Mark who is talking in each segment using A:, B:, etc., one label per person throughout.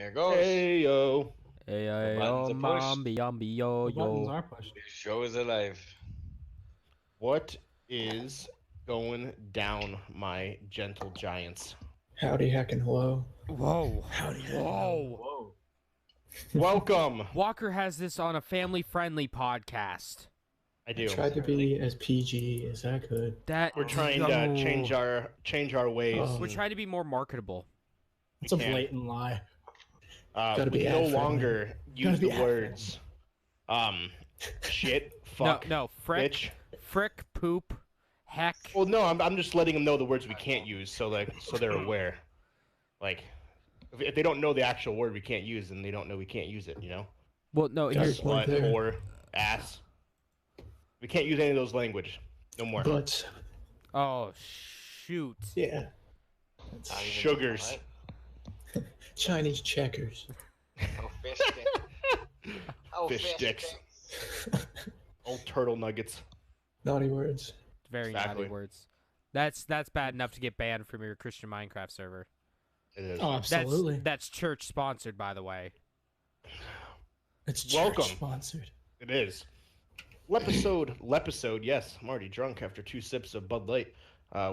A: There it goes.
B: Hey yo.
C: Hey,
A: The buttons are pushed.
C: mombi, yo,
D: The buttons
C: yo.
D: are pushed.
A: The show is alive.
B: What is going down, my gentle giants?
E: Howdy, heckin' hello.
C: Whoa.
E: Howdy,
C: Whoa.
D: Whoa.
B: Welcome.
C: Walker has this on a family-friendly podcast.
B: I do.
E: Tried to be as PG as I could.
C: That
B: We're trying to change our ways.
E: Oh.
C: We're trying to be more marketable.
D: It's a
B: can't.
D: blatant lie.
E: Gotta
B: We
E: be
B: can no
E: ad-friendly.
B: longer use
E: Gotta be
B: the words. Shit. Fuck.
C: No, frick,
B: Bitch.
C: frick, poop, heck.
B: Well, no, I'm just letting them know the words we can't use, so they're aware. Like, if they don't know the actual word we can't use, then they don't know we can't use it. You know.
C: Well, no,
E: Got
C: here's
E: it. Point
B: Slut,
E: there.
B: whore, ass. We can't use any of those language. No more.
E: But,
C: oh shoot.
E: yeah,
A: Not even
B: Sugars.
A: what?
E: Chinese checkers.
A: Oh, fish stick. Oh,
B: Fish sticks. Old turtle nuggets.
E: Naughty words.
C: Very
B: Exactly.
C: naughty words. That's bad enough to get banned from your Christian Minecraft server.
B: It is.
D: Oh, absolutely.
C: That's church sponsored, by the way.
E: It's
B: Welcome.
E: church sponsored.
B: It is. Lepisode, yes. I'm already drunk after 2 sips of Bud Light,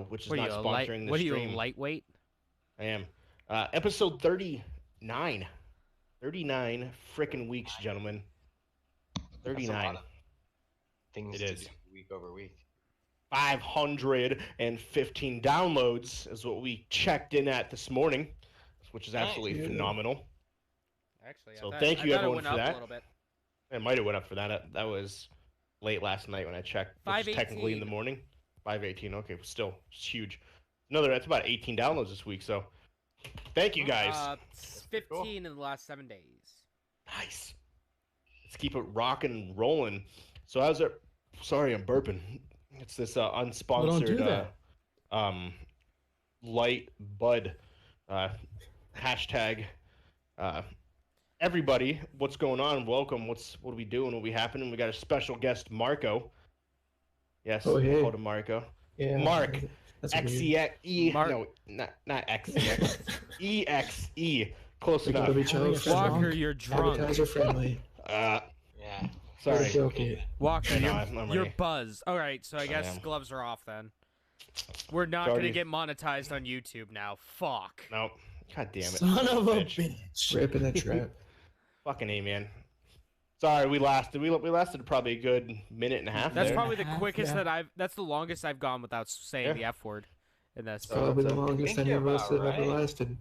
B: which is
C: What are
B: not
C: you,
B: sponsoring the
C: what are you,
B: stream.
C: lightweight?
B: I am. Episode 39. 39 frickin' weeks, gentlemen.
A: That's a
B: 39.
A: lot of things
B: It
A: to
B: is.
A: do week over week.
B: 515 downloads is what we checked in at this morning, which is absolutely
E: Yeah.
B: phenomenal.
C: Actually,
B: So thank you,
C: I
B: everyone,
C: thought it went
B: for
C: up
B: that.
C: a little bit.
B: It might have went up for that. That was late last night when I checked. Which is technically in the
C: 518.
B: morning. 518. Okay, but still, it's huge. That's about 18 downloads this week. So, thank you guys.
C: 15 in the last 7 days.
B: Nice. Let's keep it rocking and rolling. So, how's it? Sorry, I'm burping. It's this unsponsored light bud hashtag. Everybody, what's going on? Welcome. What are we doing? What we happening? We got a special guest, Marco. Yes,
E: Oh, hey.
B: call to Marco.
E: Yeah.
B: Mark,
E: That's weird.
B: XEXE.
C: Mark-
B: No, not XEX. EXE. Close
E: We gotta
B: enough.
E: be child
C: Walker,
E: friendly.
C: you're drunk.
E: Advertiser friendly.
A: Yeah.
B: Sorry.
E: Joke it.
C: Walker,
B: I know,
C: you're,
B: I'm
C: you're
B: ready.
C: buzzed. All right, so I guess
B: am.
C: gloves are off then. We're not
B: It's
C: going to
B: already-
C: get monetized on YouTube now. Fuck.
B: No. God damn it.
D: Son of a
B: Bitch.
D: bitch.
E: Ripping the trap.
B: Fucking A, man. Sorry, we lasted probably a good minute and a half
C: That's
B: there.
C: probably the
D: Half,
C: quickest
D: yeah.
C: that's the longest I've gone without saying
B: Yeah.
C: the F word in this.
B: Oh,
E: Probably
B: that's
E: the
B: a-
E: longest
A: think
E: any of
A: you're
E: us
A: about
E: have ever
A: right.
E: lasted.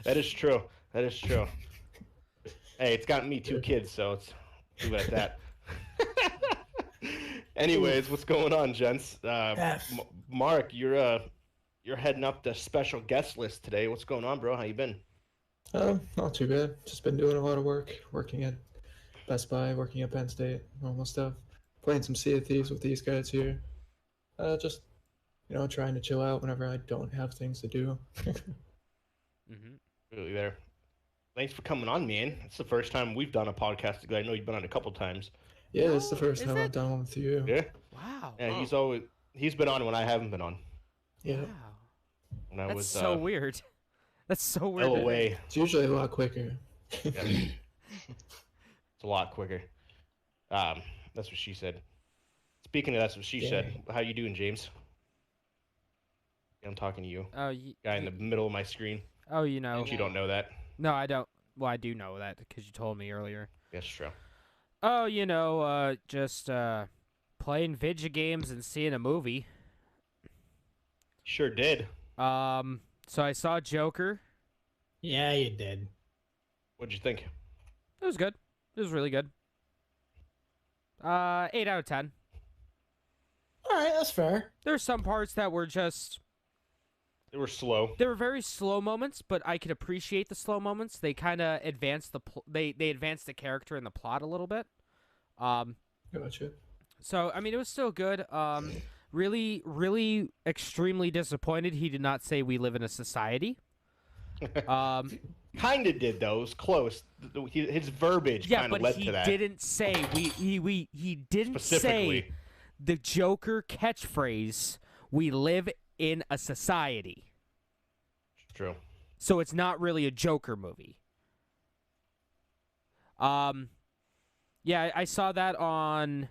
B: That is true. That is true. Hey, it's gotten me 2 kids, so it's leave it at that. Anyways, what's going on, gents?
D: F.
B: Mark, you're heading up the special guest list today. What's going on, bro? How you been?
E: Not too bad. Just been doing a lot of work. Working at Best Buy, working at Penn State, normal stuff. Playing some Sea of Thieves with these guys here. Just, trying to chill out whenever I don't have things to do.
C: Mhm.
B: Really there. Thanks for coming on, man. It's the first time we've done a podcast together. I know you've been on a couple times.
E: Yeah, it's the
C: Oh,
E: first
C: is
E: time
C: it?
E: I've done one with you.
B: Yeah.
C: Wow.
B: Yeah, he's been on when I haven't been on.
E: Yeah.
C: Wow.
B: When I
C: That's
B: was
C: so weird. That's so weird.
B: LOA.
E: It's usually a lot quicker.
B: Yeah. It's a lot quicker. That's what she said. Speaking of that's what she said. How you doing, James? I'm talking to you,
C: Oh,
B: guy in the middle of my screen.
C: oh, you know.
B: If you don't know that,
C: No, I don't. Well, I do know that because you told me earlier.
B: yes, true.
C: Oh, just playing video games and seeing a movie.
B: Sure did.
C: So I saw Joker.
D: Yeah, you did.
B: What'd you think?
C: It was good. It was really good. 8 out of 10.
D: All right, that's fair.
C: There were some parts that were just
B: They were slow.
C: There were very slow moments, but I could appreciate the slow moments. They kind of advanced they advanced the character and the plot a little bit.
E: Gotcha.
C: So I mean, it was still good. Really, really, extremely disappointed. He did not say we live in a society.
B: Kinda did though. It was close. His verbiage
C: Yeah,
B: kind of
C: but
B: led
C: he
B: to that.
C: didn't say he didn't
B: Specifically.
C: say the Joker catchphrase. We live in a society.
B: True.
C: So it's not really a Joker movie. Yeah, I saw that on.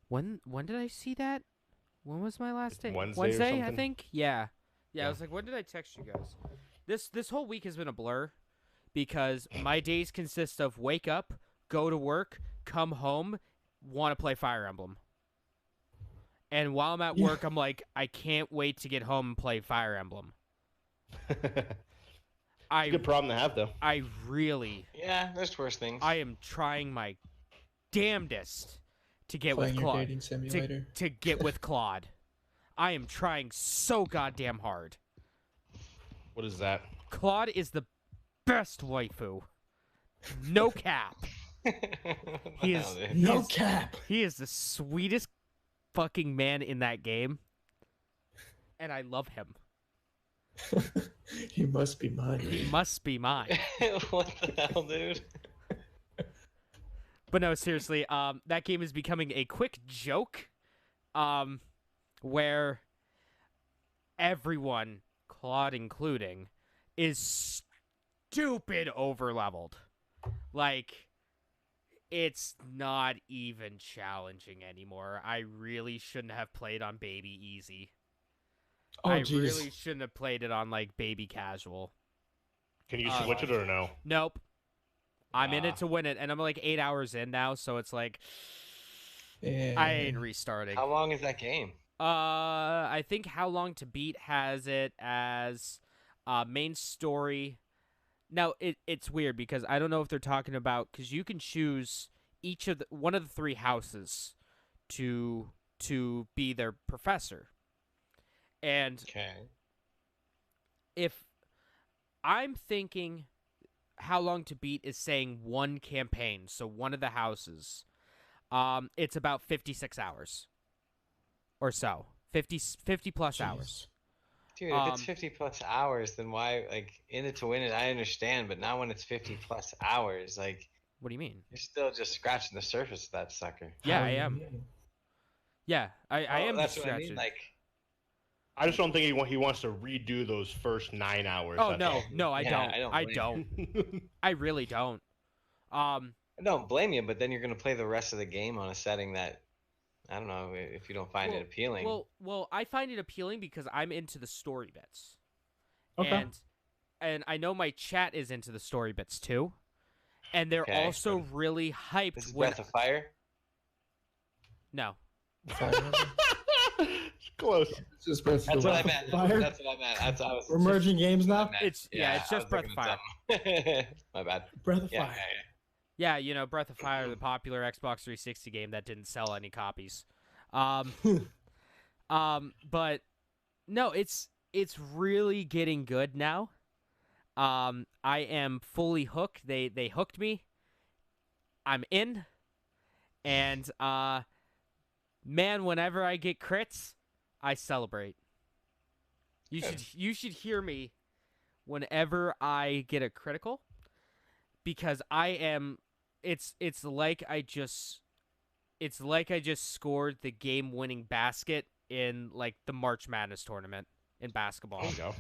C: When did I see that? When was my last day?
B: Wednesday or
C: I
B: something?
C: think. Yeah. I
B: Yeah.
C: was like, when did I text you guys? This whole week has been a blur because my days consist of wake up, go to work, come home, want to play Fire Emblem. And while I'm at
D: Yeah.
C: work, I'm like, I can't wait to get home and play Fire Emblem.
B: Good problem to have, though.
C: I really,
A: Yeah, there's worse things.
C: I am trying my damnedest to get
E: Playing
C: with
E: your
C: Claude.
E: dating simulator.
C: To get with Claude. I am trying so goddamn hard.
B: What is that?
C: Claude is the best waifu. No cap. He is-
A: Wow, dude.
D: No
C: Yes.
D: cap.
C: He is the sweetest fucking man in that game. And I love him.
E: He must be mine.
C: He must be mine.
A: What the hell, dude?
C: But no, seriously, that game is becoming a quick joke, where everyone, Claude including, is stupid overleveled. Like, it's not even challenging anymore. I really shouldn't have played on Baby Easy.
D: Oh,
C: I
D: jeez.
C: really shouldn't have played it on, like, Baby Casual.
B: Can you
C: Uh,
B: switch it or no?
C: Nope. I'm in
B: Ah.
C: it to win it, and I'm like 8 hours in now, so it's like,
E: Yeah.
C: I ain't restarting.
A: How long is that game?
C: I think How Long to Beat has it as main story. Now it's weird because I don't know if they're talking about because you can choose one of the three houses to be their professor, and
A: Okay.
C: if I'm thinking How Long to Beat is saying one campaign, so one of the houses, it's about 56 hours or so. 50 plus hours.
A: Dude, if it's
C: Um,
A: 50 plus hours, then why, like, in it to win it, I understand, but not when it's 50 plus hours. Like,
C: What do you mean?
A: you're still just scratching the surface of that sucker.
C: Yeah,
E: How
C: I
E: do you
C: am.
E: mean?
C: Yeah, I am
A: That's
C: just
A: what I
C: scratching.
A: mean. Like,
B: I just don't think he wants to redo those first 9 hours.
C: Oh
B: that's
C: no,
B: all.
C: no, I
A: Yeah,
C: don't.
A: I don't
C: I
A: blame you.
C: don't. I really don't.
A: I don't blame you, but then you're gonna play the rest of the game on a setting that, I don't know, if you don't find it appealing.
C: Well, I find it appealing because I'm into the story bits.
D: Okay.
C: And I know my chat is into the story bits too. And they're
A: Okay.
C: also really hyped
A: This is
C: when
A: Breath of Fire.
C: No.
E: Fire Emblem.
B: Close.
E: This is Breath of
A: That's
E: the
A: what I
E: Wild.
A: meant.
D: Fire?
A: That's what I meant. That's what I was.
D: We're merging games now.
C: It's it's just Breath of Fire.
A: My bad.
D: Breath of
A: Yeah,
D: Fire.
C: Yeah, you know, Breath of Fire, the popular Xbox 360 game that didn't sell any copies. But no, it's really getting good now. I am fully hooked. They hooked me. I'm in. And man, whenever I get crits, I celebrate.
A: Good.
C: You should hear me whenever I get a critical because I am it's like I just scored the game-winning basket in like the March Madness tournament in basketball.
B: There you go.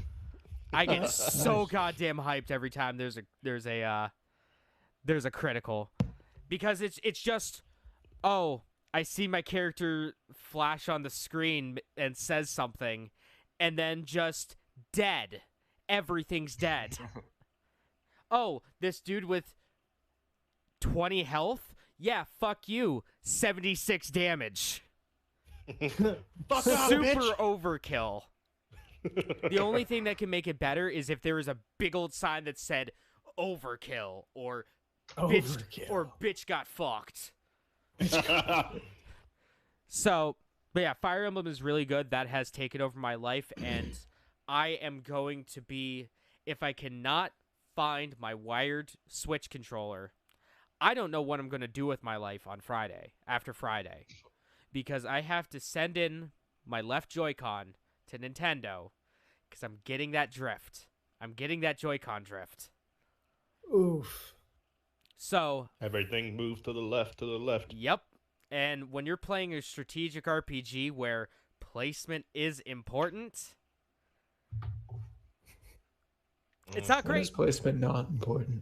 C: I get so goddamn hyped every time there's a critical because it's just I see my character flash on the screen and says something and then just dead. Everything's dead. Oh, this dude with 20 health? Yeah, fuck you. 76 damage.
B: Fuck off,
C: Super
B: bitch.
C: overkill. The only thing that can make it better is if there was a big old sign that said overkill or bitch got fucked. So, but yeah, Fire Emblem is really good. That has taken over my life, and I am going to be, if I cannot find my wired Switch controller, I don't know what I'm going to do with my life on Friday, after Friday, because I have to send in my left Joy-Con to Nintendo, because I'm getting that drift. I'm getting that Joy-Con drift.
D: Oof.
C: So,
B: Everything moves to the left, to the left.
C: yep. And when you're playing a strategic RPG where placement is important, it's not
E: When is
C: great.
E: placement not important?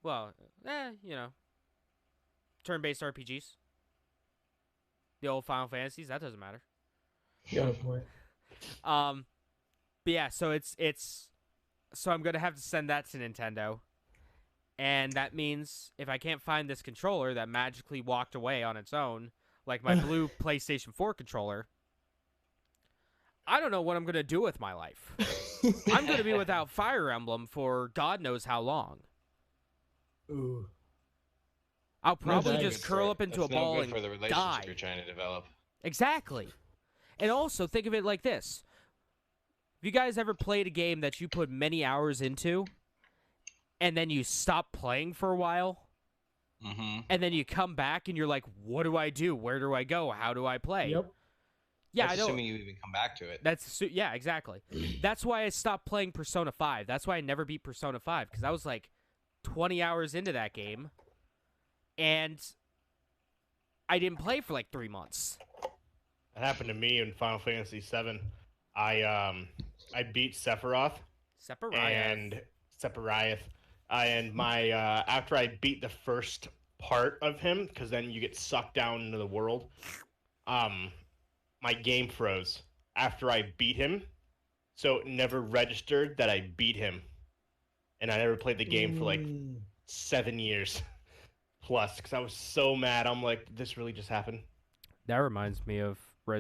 C: Well, you know, turn-based RPGs. The old Final Fantasies, that doesn't matter.
D: You got a point.
C: But yeah, so so I'm gonna have to send that to Nintendo, and that means if I can't find this controller that magically walked away on its own, like my blue PlayStation 4 controller, I don't know what I'm gonna do with my life. I'm gonna be without Fire Emblem for God knows how long.
D: Ooh.
C: I'll probably
D: that's
C: just
A: good
C: curl
A: for-
C: up into
A: that's
C: a
A: no
C: ball
A: good
C: and
A: for the relationship
C: die.
A: you're trying to develop.
C: Exactly. And also, think of it like this. Have you guys ever played a game that you put many hours into, and then you stop playing for a while,
A: Mm-hmm.
C: and then you come back and you're like, what do I do? Where do I go? How do I play?
D: Yep.
C: Yeah,
A: That's
C: I know.
A: assuming you even come back to it.
C: Yeah, exactly. That's why I stopped playing Persona 5. That's why I never beat Persona 5, because I was like 20 hours into that game, and I didn't play for like 3 months.
B: That happened to me in Final Fantasy VII. I beat Sephiroth and my after I beat the first part of him, because then you get sucked down into the world. My game froze after I beat him, so it never registered that I beat him, and I never played the game for like 7 years plus, because I was so mad. I'm like, did this really just happen?
C: That reminds me of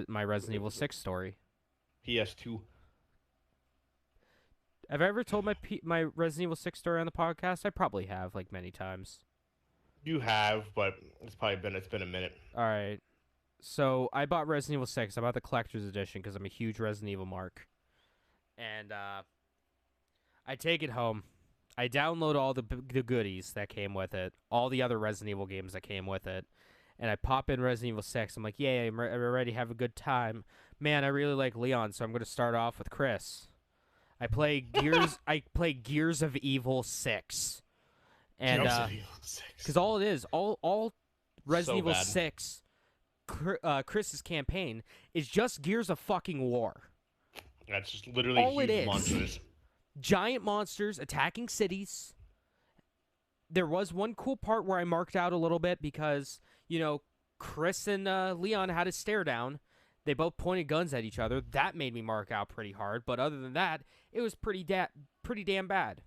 C: my Resident Evil 6 story.
B: PS2.
C: Have I ever told my Resident Evil 6 story on the podcast? I probably have, like, many times.
B: You have, but it's been a minute.
C: All right. So I bought Resident Evil 6. I bought the collector's edition because I'm a huge Resident Evil mark. And I take it home. I download all the goodies that came with it, all the other Resident Evil games that came with it, and I pop in Resident Evil 6. I'm like, yay, I'm ready to have a good time. Man, I really like Leon, so I'm going to start off with Chris. I play Gears. I play Gears of Evil 6, and because all it is, all Resident Evil
B: bad.
C: 6, Chris's campaign is just Gears of fucking War.
B: That's just literally
C: All it
B: huge
C: is.
B: monsters.
C: Giant monsters attacking cities. There was one cool part where I marked out a little bit because, you know, Chris and Leon had a stare down. They both pointed guns at each other. That made me mark out pretty hard. But other than that, it was pretty damn bad.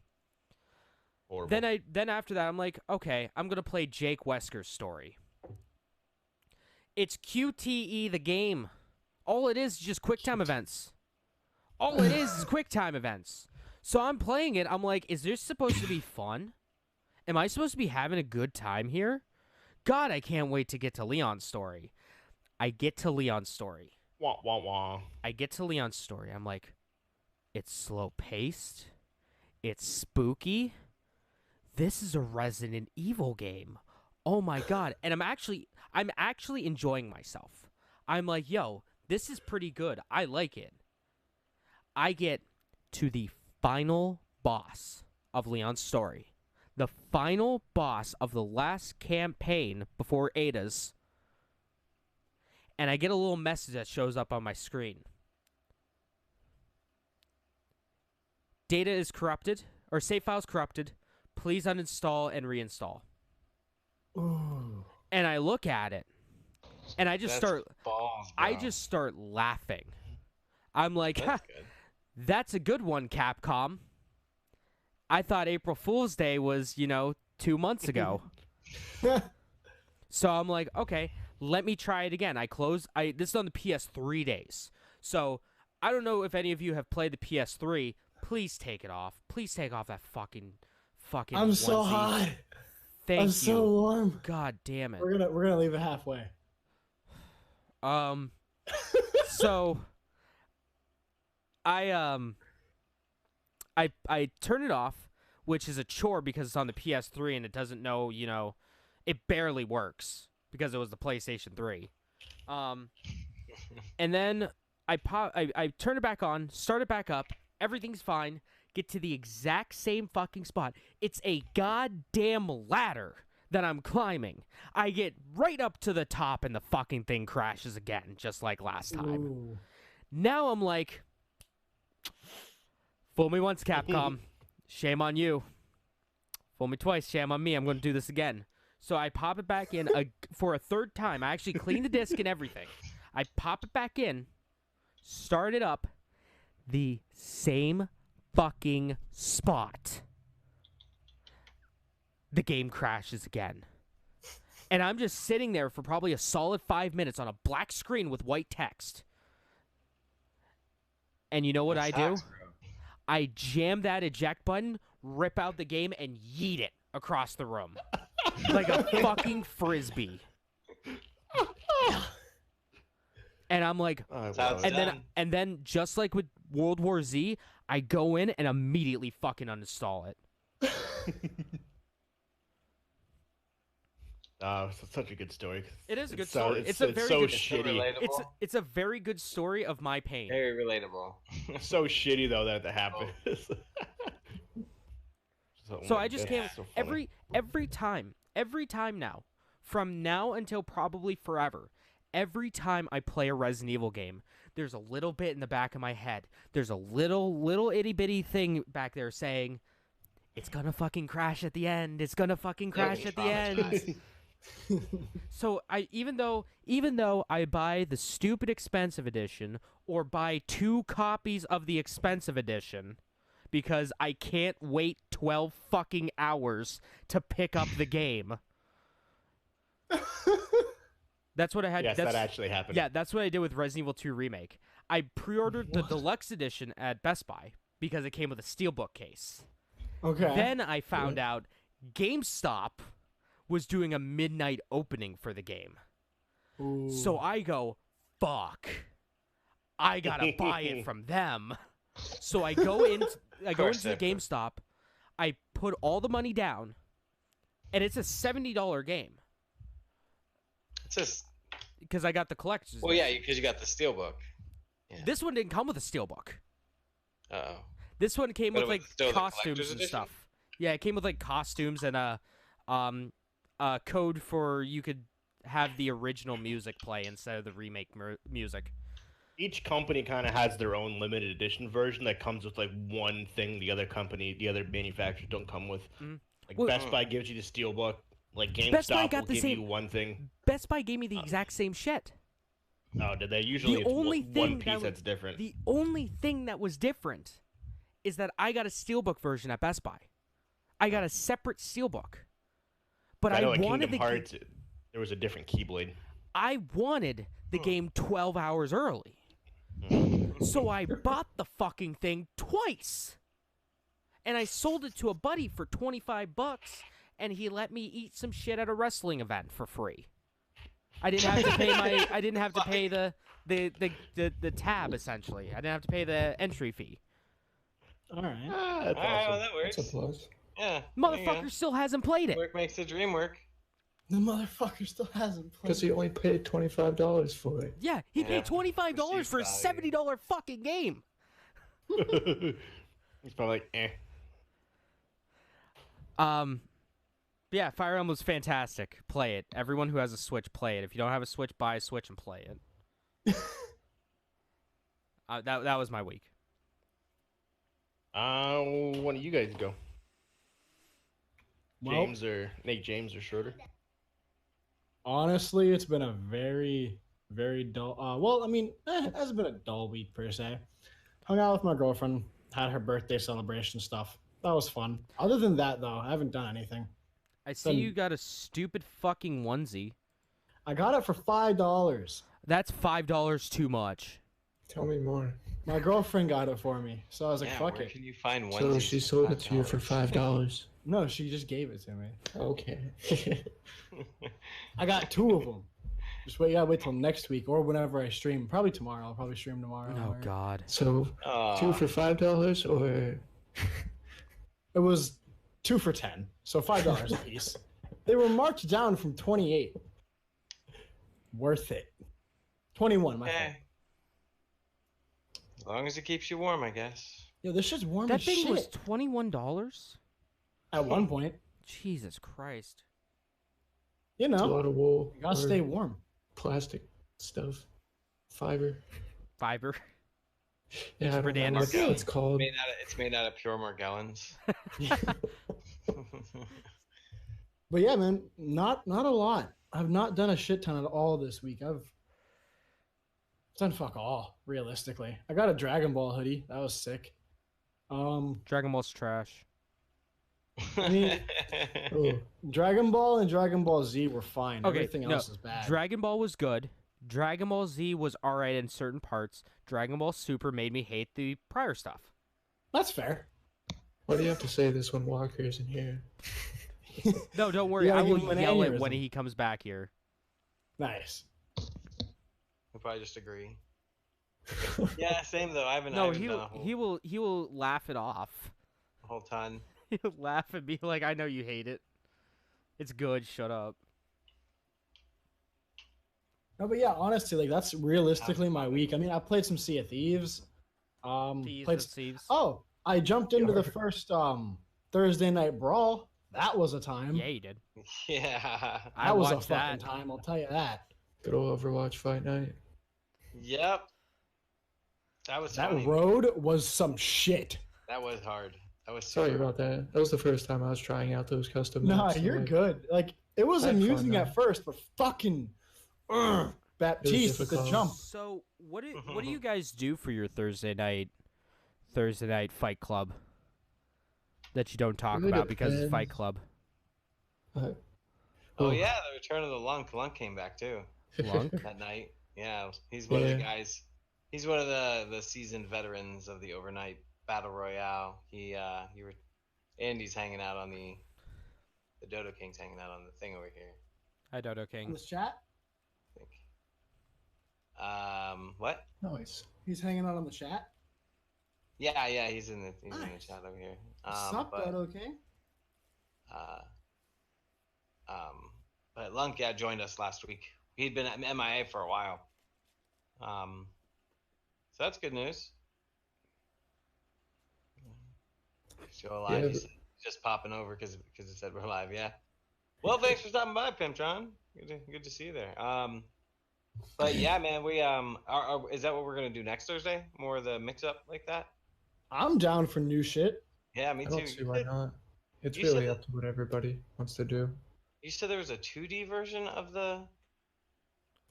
B: Horrible.
C: Then after that, I'm like, okay, I'm gonna play Jake Wesker's story. It's QTE the game. All it is just QuickTime events. All it is QuickTime events. So I'm playing it. I'm like, is this supposed to be fun? Am I supposed to be having a good time here? God, I can't wait to get to Leon's story. I get to Leon's story.
B: Wah, wah, wah.
C: I get to Leon's story. I'm like, it's slow paced. It's spooky. This is a Resident Evil game. Oh my god. And I'm actually enjoying myself. I'm like, yo, this is pretty good. I like it. I get to the final boss of Leon's story. The final boss of the last campaign before Ada's. And I get a little message that shows up on my screen. Data is corrupted, or save files corrupted. Please uninstall and reinstall.
D: Ooh.
C: And I look at it, and I just
A: That's balls,
C: I
A: bro.
C: just start laughing. I'm like,
A: That's good.
C: that's a good one, Capcom. I thought April Fool's Day was, 2 months ago. So I'm like, okay, let me try it again. This is on the PS3 days. So I don't know if any of you have played the PS3. Please take it off. Please take off that fucking
D: I'm so
C: onesie.
D: hot.
C: Thank
D: I'm
C: you.
D: so warm.
C: God damn it.
D: We're gonna leave it halfway.
C: So I turn it off, which is a chore because it's on the PS3 and it doesn't know, it barely works because it was the PlayStation 3. And then I turn it back on, start it back up, everything's fine, get to the exact same fucking spot. It's a goddamn ladder that I'm climbing. I get right up to the top and the fucking thing crashes again, just like last time.
D: Ooh.
C: Now I'm like, fool me once, Capcom. Shame on you. Fool me twice, shame on me. I'm going to do this again. So I pop it back in for a third time. I actually clean the disc and everything. I pop it back in, start it up, the same fucking spot. The game crashes again. And I'm just sitting there for probably a solid 5 minutes on a black screen with white text. And you know what I do? I jam that eject button, rip out the game, and yeet it across the room. Like a fucking frisbee. And I'm like, and then just like with World War Z, I go in and immediately fucking uninstall it.
B: It's such a good story.
C: It is a good story. It's a very
B: so
C: good
B: shitty.
C: It's a very good story of my pain.
A: Very relatable.
B: So shitty though that happened.
C: So I just can't. Every time now, from now until probably forever, every time I play a Resident Evil game, there's a little bit in the back of my head. There's a little itty bitty thing back there saying, "It's gonna fucking crash at the end. It's gonna fucking crash at the end." So even though I buy the stupid expensive edition or buy 2 copies of the expensive edition because I can't wait 12 fucking hours to pick up the game. That's what I had.
B: Yes, that actually happened.
C: Yeah, that's what I did with Resident Evil 2 Remake. I pre-ordered the deluxe edition at Best Buy because it came with a steelbook case.
D: Okay.
C: Then I found out GameStop was doing a midnight opening for the game.
D: Ooh.
C: So I go, fuck. I gotta buy it from them. So I go into the GameStop, I put all the money down, and it's a $70 game.
A: It's just
C: because I got the collector's.
A: Well, yeah, because you got the steelbook. Yeah.
C: This one didn't come with a steelbook.
A: Uh-oh.
C: This one came with like
A: still the
C: costumes
A: collector's
C: and
A: edition?
C: stuff. Yeah, it came with like costumes and a code for you could have the original music play instead of the remake music.
B: Each company kind of has their own limited edition version that comes with like one thing the other manufacturers don't come with.
C: Mm-hmm.
B: Like
C: Well,
B: Best Buy gives you the steelbook. Like
C: Best Buy
B: GameStop
C: got
B: will
C: the
B: give
C: same-
B: you one thing.
C: Best Buy gave me the exact same shit.
B: Oh, did they? Usually it's
C: only
B: one
C: thing
B: piece that's different.
C: The only thing that was different is that I got a steelbook version at Best Buy. I got a separate steelbook. But
B: I know at
C: wanted
B: Kingdom Hearts, there was a different Keyblade.
C: I wanted the game 12 hours early. So I bought the fucking thing twice. And I sold it to a buddy for $25, and he let me eat some shit at a wrestling event for free. I didn't have to pay I didn't have to pay the tab essentially. I didn't have to pay the entry fee.
D: All right.
B: That's awesome.
A: Well, that works.
E: That's a plus.
A: Yeah.
C: Motherfucker still hasn't played it.
A: Work makes the dream work.
D: The motherfucker still hasn't played.
E: Because he only paid $25 for it.
C: Yeah, he paid $25 for a
A: perceived
C: $70 fucking game.
B: He's probably like, eh.
C: Yeah, Fire Emblem was fantastic. Play it. Everyone who has a Switch, play it. If you don't have a Switch, buy a Switch and play it. That was my week.
B: One of you guys go.
D: Well,
B: James or Schroeder?
D: honestly, it's been a very, very dull. Well, I mean, it hasn't been a dull week per se. Hung out with my girlfriend, had her birthday celebration stuff. That was fun. Other than that, though, I haven't done anything.
C: I see you got a stupid fucking onesie.
D: I got it for $5.
C: That's $5 too much.
E: Tell me more.
D: My girlfriend got it for me, so I was like,
A: Yeah,
D: "Fuck
A: where
D: it."
A: can you find one?
E: So she sold it to you for $5.
D: No, she just gave it to me.
E: Okay.
D: I got 2 of them. Just wait. You gotta wait till next week or whenever I stream. Probably tomorrow. I'll probably stream tomorrow.
C: Oh
D: or-
C: God.
E: So 2 for $5 or
D: It was 2 for $10, so $5 a piece. They were marked down from 28. Worth it. 21, my fault.
A: Eh. As long as it keeps you warm, I guess.
D: Yo, this shit's warm
C: That
D: as
C: thing
D: shit.
C: was $21?
D: At one point,
C: Jesus Christ.
D: you
E: it's a
D: know,
E: lot of wool.
D: you gotta
E: or
D: stay warm.
E: Plastic stuff. Fiber.
C: Fiber.
E: Yeah, I
C: For
E: don't know
C: Danner.
E: what it's called.
A: It's made out of pure Morgellons.
D: But yeah, man, not a lot. I've not done a shit ton at all this week. I've done fuck all, realistically. I got a Dragon Ball hoodie. That was sick.
C: Dragon Ball's trash.
D: I mean,
E: Oh,
D: Dragon Ball and Dragon Ball Z were fine.
C: Okay,
D: Everything
C: no,
D: else is bad.
C: Dragon Ball was good. Dragon Ball Z was alright in certain parts. Dragon Ball Super made me hate the prior stuff.
D: That's fair.
E: why do you have to say this when Walker's in here?
C: No, don't worry.
D: You
C: I
D: gotta
C: will
D: give him an
C: yell it when
D: aneurysm.
C: he comes back here.
D: Nice.
A: We'll probably just agree. Yeah, same though. I haven't
C: No,
A: done a whole,
C: he will laugh it off.
A: whole ton.
C: He'll laugh and be like, "I know you hate it. It's good. Shut up."
D: No, but yeah, honestly, like that's realistically my week. I mean, I played some Sea of Thieves.
C: Thieves
D: Played...
C: and Thieves.
D: Oh, I jumped into the first Thursday night brawl. That was a time.
C: Yeah, you did.
A: Yeah.
C: I
D: That was a
C: watched
D: fucking
C: that.
D: time. I'll tell you that.
E: Good old Overwatch fight night.
A: Yep. That was
D: That
A: funny.
D: road was some shit.
A: That was hard. That was
E: Sorry
A: super
E: about that. That was the first time I was trying out those custom
D: Nah,
E: maps, so,
D: you're
E: like,
D: good. Like it was
E: I had fun,
D: amusing
E: though.
D: at first, but fucking Baptiste with the
E: difficult.
D: jump.
C: So, what do you guys do for your Thursday night fight club that you don't talk
E: Really
C: about because it's Fight
E: depends.
C: Club?
A: Oh
E: Oh.
A: yeah, the return of the Lunk. Lunk came back too
C: Lunk?
A: that night. Yeah, he's one of the
E: Yeah.
A: guys. He's one of the seasoned veterans of the overnight battle royale. Andy's hanging out on the Dodo King's hanging out on the thing over here.
C: Hi, Dodo
D: In
C: King.
D: this chat,
A: I think. What?
E: Nice.
D: he's hanging out on the chat.
A: Yeah, he's in the
D: Nice.
A: chat over here.
D: Sup,
A: but,
D: Dodo King?
A: but Lunk, yeah, joined us last week. He'd been at MIA for a while. So that's good news. Still alive.
E: Yeah,
A: He's just popping over because it said we're live. Yeah. Well, thanks for stopping by, Pimptron. Good to see you there. But yeah, man, we is that what we're gonna do next Thursday? More of the mix up like that?
D: I'm down for new shit.
A: Yeah, me
E: I
A: too.
E: don't see why not. It's
A: you said
E: really
A: that-
E: up to what everybody wants to do.
A: You said there was a 2D version of the.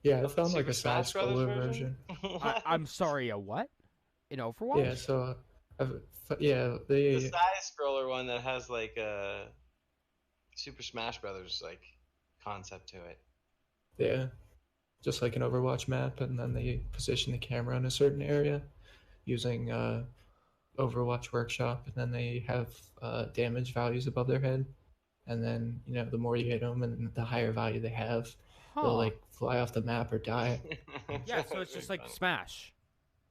E: Yeah, I
A: of the
E: found like
A: Super
E: a side
A: Smash Brothers
E: scroller version.
C: I'm sorry, a what? In Overwatch?
E: Yeah, so yeah,
A: The
E: they
A: side scroller one that has like a Super Smash Brothers like concept to it.
E: yeah, just like an Overwatch map, and then they position the camera in a certain area using Overwatch Workshop, and then they have damage values above their head, and then the more you hit them, and the higher value they have,
C: Huh.
E: they'll like fly off the map or die.
C: Yeah, so it's just like Smash.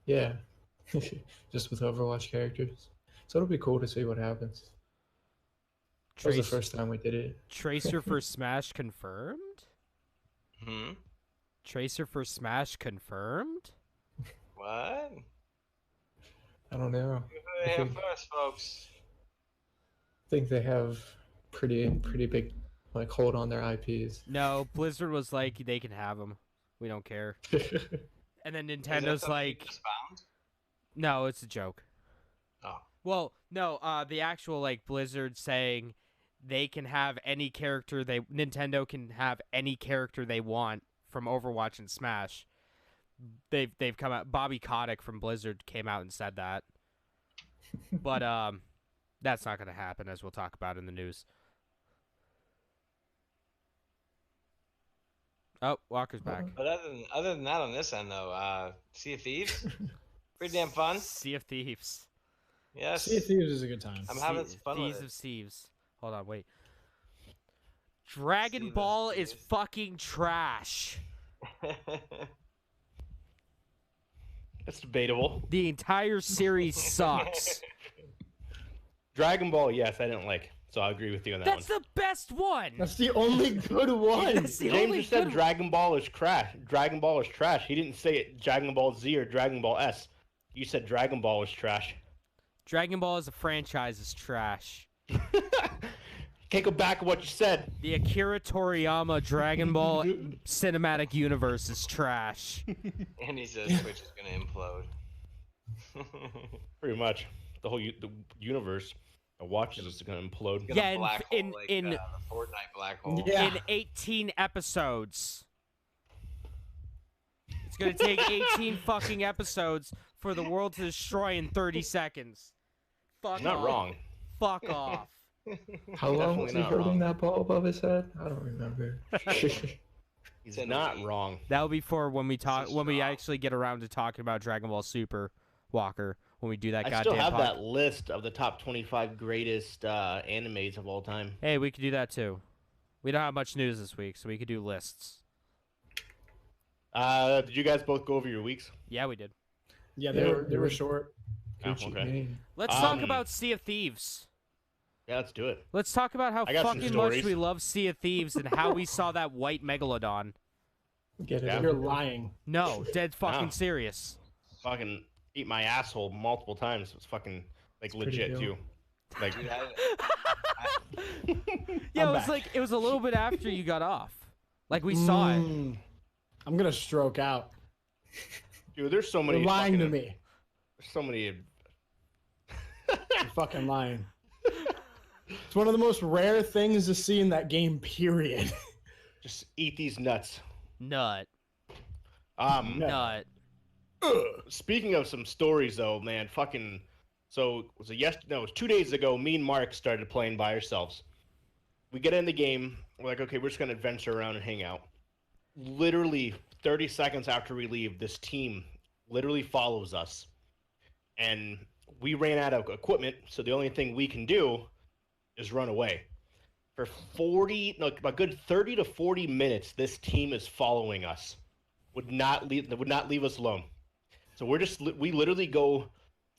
E: Yeah, just with Overwatch characters. So it'll be cool to see what happens. That was the first time we did it.
C: Tracer for Smash confirmed?
A: Hmm.
C: Tracer for Smash confirmed?
A: What?
E: I don't know.
A: Who they have first, folks?
E: I think they have pretty big like hold on their IPs.
C: No, Blizzard was like, they can have them. We don't care. And then
A: Is that
C: Nintendo's
A: something you
C: like,
A: just found?
C: no, it's a joke.
A: Oh.
C: Well, no, the actual like Blizzard saying they can have any character Nintendo can have any character they want from Overwatch and Smash. They've come out. Bobby Kotick from Blizzard came out and said that. But that's not going to happen, as we'll talk about in the news. Oh, Walker's back.
A: But other than that, on this end though, Sea of Thieves, pretty damn fun.
C: Sea of Thieves.
A: Yes.
D: Sea of Thieves is a good time.
A: I'm having some fun
C: Thieves
A: with
C: of Thieves. Hold on, wait. Dragon
A: Thieves of
C: Ball is
A: Thieves.
C: fucking trash.
A: it.
B: That's debatable.
C: The entire series sucks.
B: Dragon Ball, yes, I didn't like. So I agree with you on that
C: That's
B: one.
C: the best one.
D: That's the only good one.
C: That's the
B: James
C: only
B: just said
C: good
B: Dragon Ball is trash. Dragon Ball is trash. He didn't say it Dragon Ball Z or Dragon Ball S. You said Dragon Ball is trash.
C: Dragon Ball as a franchise is trash.
B: Can't go back on what you said.
C: The Akira Toriyama Dragon Ball cinematic universe is trash.
A: And he says Twitch is gonna implode.
B: Pretty much. The whole the universe. The watch is just gonna implode.
A: Gonna
C: Yeah, in-
A: black
C: in-
A: hole, like,
C: in-
A: the Fortnite black hole.
D: Yeah.
C: In 18 episodes. It's gonna take 18 fucking episodes for the world to destroy in 30 seconds. Fuck
B: Not
C: off.
B: wrong.
C: Fuck off.
E: How long
B: Definitely
E: was he
B: not
E: holding
B: wrong.
E: that ball above his head? I don't remember.
B: He's
A: It's
B: not
A: enemy.
B: wrong.
C: That'll be for when we talk.
A: is
C: When we
A: strong.
C: actually get around to talking about Dragon Ball Super Walker. When we do that
B: I
C: goddamn
B: still have
C: pod-
B: that list of the top 25 greatest animes of all time.
C: Hey, we could do that too. We don't have much news this week, so we could do lists.
B: Did you guys both go over your weeks?
C: Yeah, we did.
D: Yeah,
E: Yeah,
D: they were
E: yeah.
D: short.
B: Oh,
E: Gucci
B: okay.
E: Mane.
C: Let's talk
B: Um,
C: about Sea of Thieves.
B: Yeah, let's do it.
C: Let's talk about how
B: I got some
C: fucking much
B: stories.
C: we love Sea of Thieves and how we saw that white megalodon.
E: Get it?
B: Yeah.
D: You're lying.
C: No, dead fucking
B: Wow.
C: serious.
B: Fucking eat my asshole multiple times. It was fucking like
E: pretty
B: legit
E: dope.
B: too. Like
A: Dude,
C: Yeah,
D: I'm
C: it was
D: back.
C: like it was a little bit after you got off. Like we saw it.
D: I'm gonna stroke out.
B: dude, there's so many.
D: You're lying to
B: fucking-
D: me.
B: There's so many.
D: You're fucking lying. It's one of the most rare things to see in that game, period.
B: Just eat these nuts.
C: Nut.
B: Um,
D: No.
C: Nut.
B: Speaking of some stories, though, man, fucking. So was it yesterday? No, it was 2 days ago. Me and Mark started playing by ourselves. We get in the game. We're like, okay, we're just gonna adventure around and hang out. Literally 30 seconds after we leave, this team literally follows us, and we ran out of equipment. So the only thing we can do is run away. For a good 30 to 40 minutes, this team is following us. Would not leave us alone. So we literally go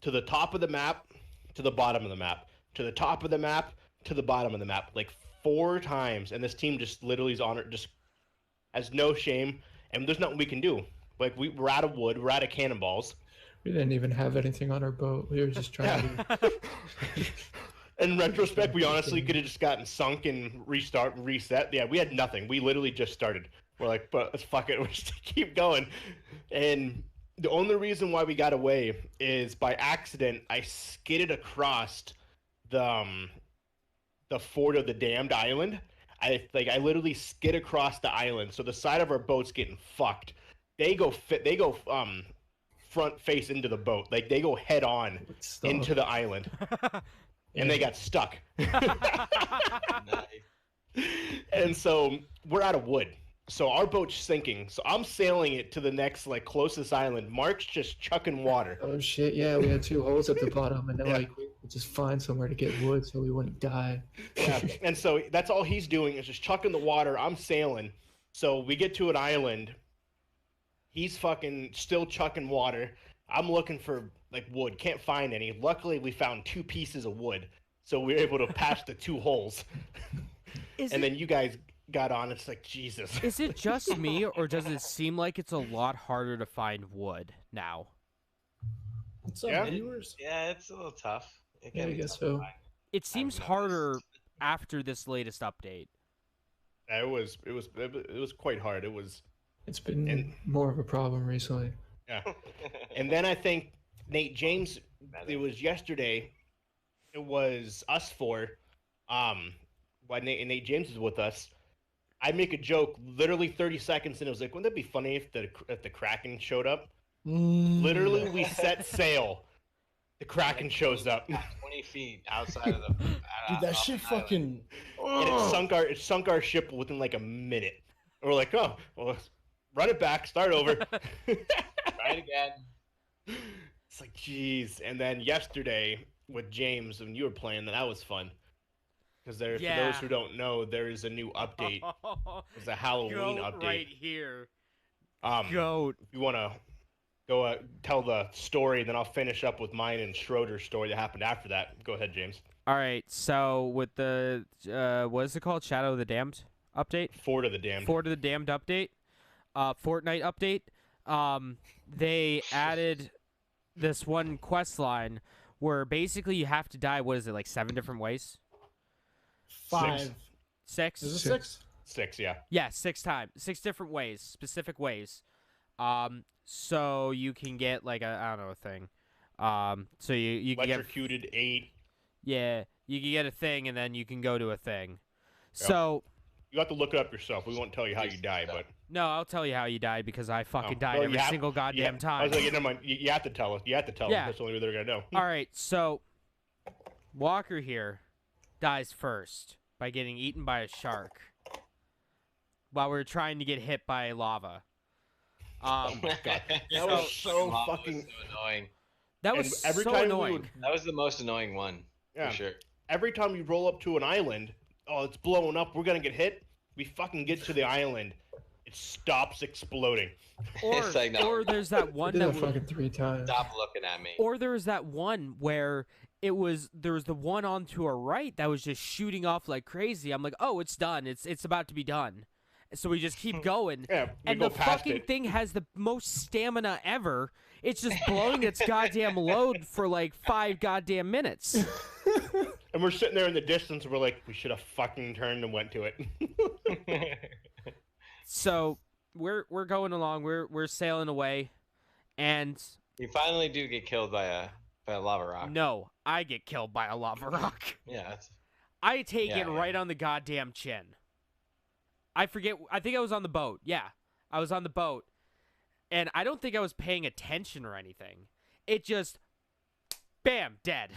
B: to the top of the map, to the bottom of the map, to the top of the map, to the bottom of the map, like 4 times, and this team just literally is on it, just has no shame, and there's nothing we can do. Like we're out of wood, we're out of cannonballs.
E: We didn't even have anything on our boat. We were just trying to.
B: In retrospect, we honestly could have just gotten sunk and restart and reset. Yeah, we had nothing. We literally just started. We're like, but let's fuck it. We're just keep going. And the only reason why we got away is by accident. I skidded across the fort of the damned island. I literally skid across the island. So the side of our boat's getting fucked. They go front face into the boat. Like they go head on
E: Stuff.
B: into the island. And they got stuck.
A: nice.
B: And so we're out of wood. So our boat's sinking. So I'm sailing it to the next like closest island. Mark's just chucking water.
E: Oh shit! Yeah, we had 2 holes at the bottom, and then
B: Yeah.
E: like we could just find somewhere to get wood so we wouldn't die.
B: Yeah. And so that's all he's doing is just chucking the water. I'm sailing. So we get to an island. He's fucking still chucking water. I'm looking for like wood. Can't find any. Luckily, we found 2 pieces of wood. So we were able to patch the 2 holes. And then you guys got on. It's like, Jesus.
C: Is it just me, or does it seem like it's a lot harder to find wood now?
D: What's up,
B: Yeah.
D: viewers?
A: Yeah, it's a little tough. It
E: Yeah,
A: can
E: I
A: be
E: guess
A: tough
E: so.
A: to find.
C: It seems
A: I've noticed.
C: harder after this latest update.
B: It was quite hard. It was.
E: It's been
B: And-
E: more of a problem recently.
B: Yeah. And then I think Nate James, it was yesterday, it was us 4. When Nate James was with us, I make a joke literally 30 seconds and it was like, wouldn't that be funny if the Kraken showed up? Literally, we set sail. The Kraken shows up.
A: 20 feet outside of the.
D: Dude, that
A: off
D: shit
A: the island.
D: fucking.
B: And it sunk our ship within like a minute. And we're like, oh, well, let's run it back, start over.
A: Try it again.
B: It's like, jeez. And then yesterday with James, when you were playing, that was fun. Because for
C: Yeah.
B: those who don't know, there is a new update. It's a Halloween
C: Goat
B: update.
C: right here.
B: If
C: Goat.
B: you want to go tell the story, then I'll finish up with mine and Schroeder's story that happened after that. Go ahead, James.
C: All right, so with the what is it called? Shadow of the Damned update?
B: Fort of the Damned.
C: Fort of the Damned update, Fortnite update. They added this one quest line where basically you have to die. What is it, like 7 different ways?
D: 5.
C: 6?
D: Is it
E: Six.
D: 6?
B: 6, yeah.
C: Yeah, 6 times, 6 different ways, specific ways. So you can get like I don't know a thing. So you can get
B: Electrocuted 8.
C: yeah You can get a thing, and then you can go to a thing.
B: Yep.
C: So
B: You have to look it up yourself. We won't tell you how you die, but
C: no, I'll tell you how you died because I fucking died
B: well,
C: every
B: you have-
C: single goddamn
B: I
C: time.
B: was like, never mind. You have to tell us. You have to tell
C: Yeah.
B: them. That's the only way they're gonna know.
C: All right, so Walker here dies first by getting eaten by a shark while we're trying to get hit by lava.
B: Oh my god, that was so fucking.
A: so annoying.
C: That
B: And
C: was
B: every
C: so
B: time we
C: annoying.
B: would-
A: That was the most annoying one.
B: Yeah.
A: For sure.
B: Every time we roll up to an island, oh, it's blowing up. We're gonna get hit. We fucking get to the island, it stops exploding.
C: Or,
A: It's like, no.
C: or there's that
E: I
C: one
E: did
C: that
E: that fucking 3 times.
A: Stop looking at me.
C: or there was that one where there was the one onto our right that was just shooting off like crazy. I'm like, oh, it's done. It's about to be done. So we just keep going.
B: Yeah, we
C: And
B: go
C: the
B: past
C: fucking
B: it.
C: thing has the most stamina ever. It's just blowing its goddamn load for like 5 goddamn minutes.
B: And we're sitting there in the distance, and we're like, we should have fucking turned and went to it.
C: So we're going along. We're sailing away, and
A: You finally do get killed by a lava rock.
C: no, I get killed by a lava rock.
A: Yeah, that's
C: I take
A: Yeah,
C: it
A: yeah.
C: right on the goddamn chin. I forget. I think I was on the boat. Yeah, I was on the boat, and I don't think I was paying attention or anything. It just, bam, dead.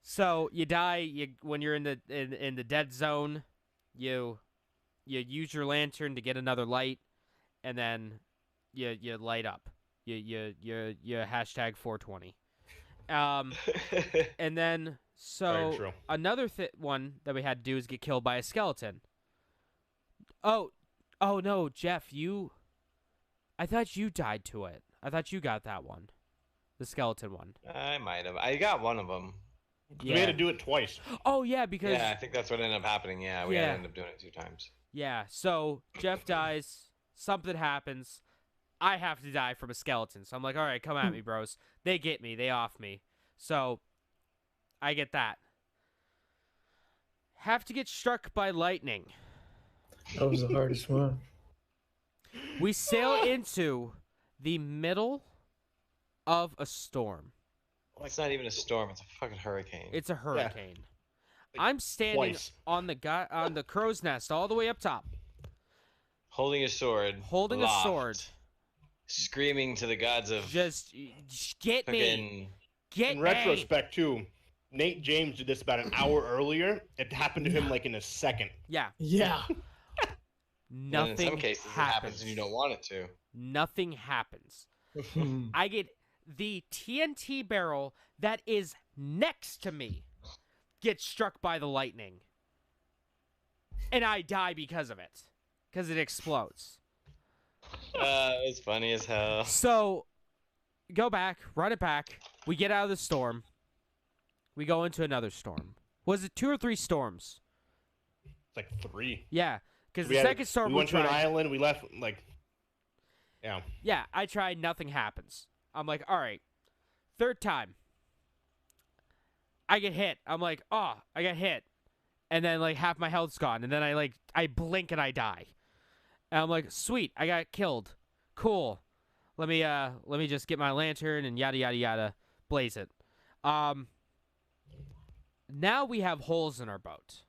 C: So you die. When you're in the dead zone, you use your lantern to get another light, and then you light up. You hashtag 420. And then
B: Very
C: so
B: true.
C: another one that we had to do is get killed by a skeleton. Oh no, Jeff, I thought you died to it. I thought you got that one, the skeleton one.
A: I might have. I got one of them.
B: We had to do it twice.
C: Oh yeah, because
A: Yeah, I think that's what ended up happening. Yeah, we
C: Yeah.
A: ended up doing it 2 times.
C: yeah. So Jeff dies. Something happens. I have to die from a skeleton. So I'm like, all right, come at me, bros. They get me. They off me. So I get that. Have to get struck by lightning.
E: That was the hardest one.
C: We sail into the middle of a storm.
A: It's not even a storm. It's a fucking hurricane.
C: It's a hurricane.
B: Like,
C: I'm standing
B: twice.
C: on the crow's nest all the way up top,
A: Holding a sword.
C: holding a
A: aloft,
C: sword.
A: Screaming to the gods of
C: Just get me,
A: fucking.
C: get
B: In
C: me.
B: retrospect, too, Nate James did this about an hour earlier. It happened to him like in a second.
C: Yeah,
D: Yeah.
A: And
C: nothing
A: in some cases, it happens and you don't want it to.
C: Nothing happens. I get the TNT barrel that is next to me gets struck by the lightning, and I die because of it, because it explodes.
A: It was funny as hell.
C: So, go back, run it back. We get out of the storm. We go into another storm. Was it 2 or 3 storms?
B: It's like 3.
C: Yeah, because
B: We
C: the
B: had-
C: second storm
B: we went to an
C: tried.
B: island. We left like, yeah.
C: Yeah, I tried. Nothing happens. I'm like, all right. 3rd time, I get hit. I'm like, oh, I got hit, and then like half my health's gone, and then I blink and I die. And I'm like, sweet, I got killed. Cool. Let me just get my lantern and yada yada yada, blaze it. Now we have holes in our boat.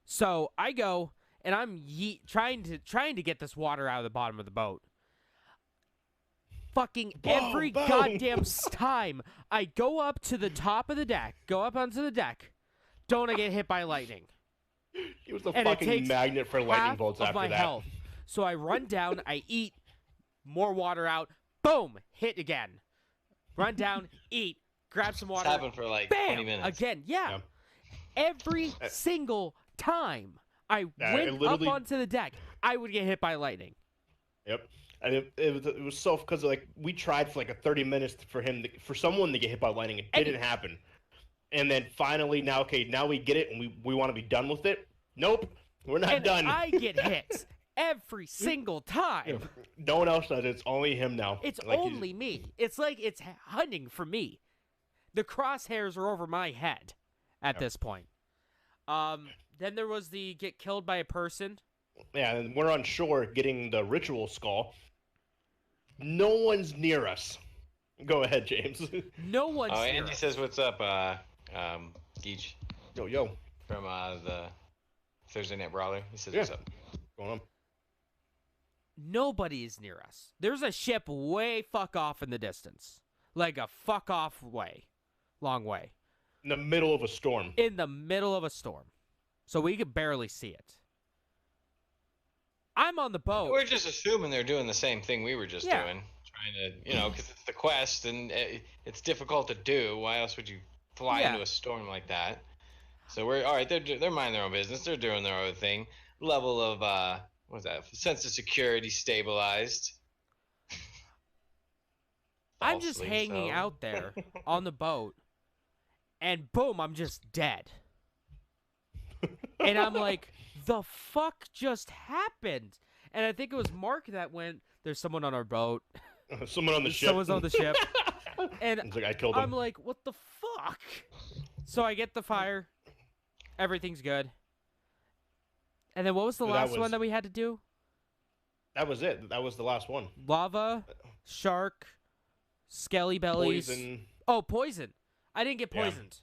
C: So I go and I'm trying to get this water out of the bottom of the boat. Fucking every
B: boom.
C: goddamn time I go up to the top of the deck, go up onto the deck, don't I get hit by lightning?
B: He was the
C: And it
B: fucking
C: takes
B: magnet for lightning
C: Half
B: bolts
C: of
B: after
C: my
B: that.
C: health. So I run down, I eat, more water out, boom, hit again. Run down, eat, grab some
A: It's
C: water,
A: happened for like
C: bam,
A: 20 minutes.
C: again. Yeah.
B: Yeah.
C: Every single time I
B: Yeah, it
C: went up
B: literally-
C: onto the deck, I would get hit by lightning.
B: Yep. And it was so because like we tried for like a 30 minutes for someone to get hit by lightning. It
C: And-
B: didn't happen. And then finally now we get it and we want to be done with it. Nope, we're not
C: And
B: done.
C: I get hit every single time.
B: No one else does it. It's only him now.
C: It's
B: Like, he's-
C: only me. It's like it's hunting for me. The crosshairs are over my head at this point. Then there was the get killed by a person.
B: Yeah, and we're on shore getting the ritual skull. No one's near us. Go ahead, James.
C: No one's
A: Oh,
C: near
A: Andy
C: us.
A: says, "What's up, Geach
B: Yo,
A: from the Thursday Night Brawler?" He says,
B: Yeah.
A: "What's up?"
B: going on?
C: Nobody is near us. There's a ship way fuck off in the distance. Like a fuck off way. Long way.
B: In the middle of a storm.
C: In the middle of a storm. So we could barely see it. I'm on the boat.
A: We're just assuming they're doing the same thing we were just
C: Yeah.
A: doing, trying to, because it's the quest and it's difficult to do. Why else would you fly
C: Yeah.
A: into a storm like that? So we're all right. They're minding their own business. They're doing their own thing. Level of what's that? Sense of security stabilized.
C: I'm just
A: Falsely
C: hanging
A: so.
C: out there on the boat. And boom, I'm just dead. And I'm like, the fuck just happened? And I think it was Mark that went, there's someone on our boat.
B: Someone on the ship.
C: Someone's on the ship. And
B: It's like I killed him.
C: I'm like, what the fuck? So I get the fire. Everything's good. And then what was the
B: That
C: last
B: was-
C: one that we had to do?
B: That was it. That was the last one.
C: Lava, shark, skelly bellies.
B: Poison.
C: Oh, poison. I didn't get
B: Yeah.
C: poisoned.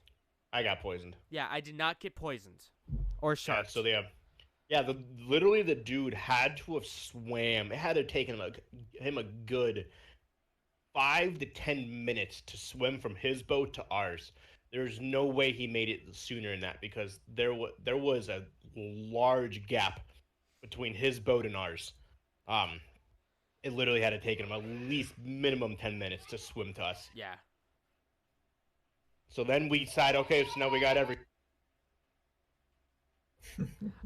B: I got poisoned.
C: Yeah, I did not get poisoned. Or
B: Yeah,
C: shark.
B: so they have. Yeah, literally the dude had to have swam. It had to have taken him a good 5 to 10 minutes to swim from his boat to ours. There's no way he made it sooner than that because there was a large gap between his boat and ours. It literally had to take him at least minimum 10 minutes to swim to us.
C: Yeah.
B: So then we decided, okay, so now we got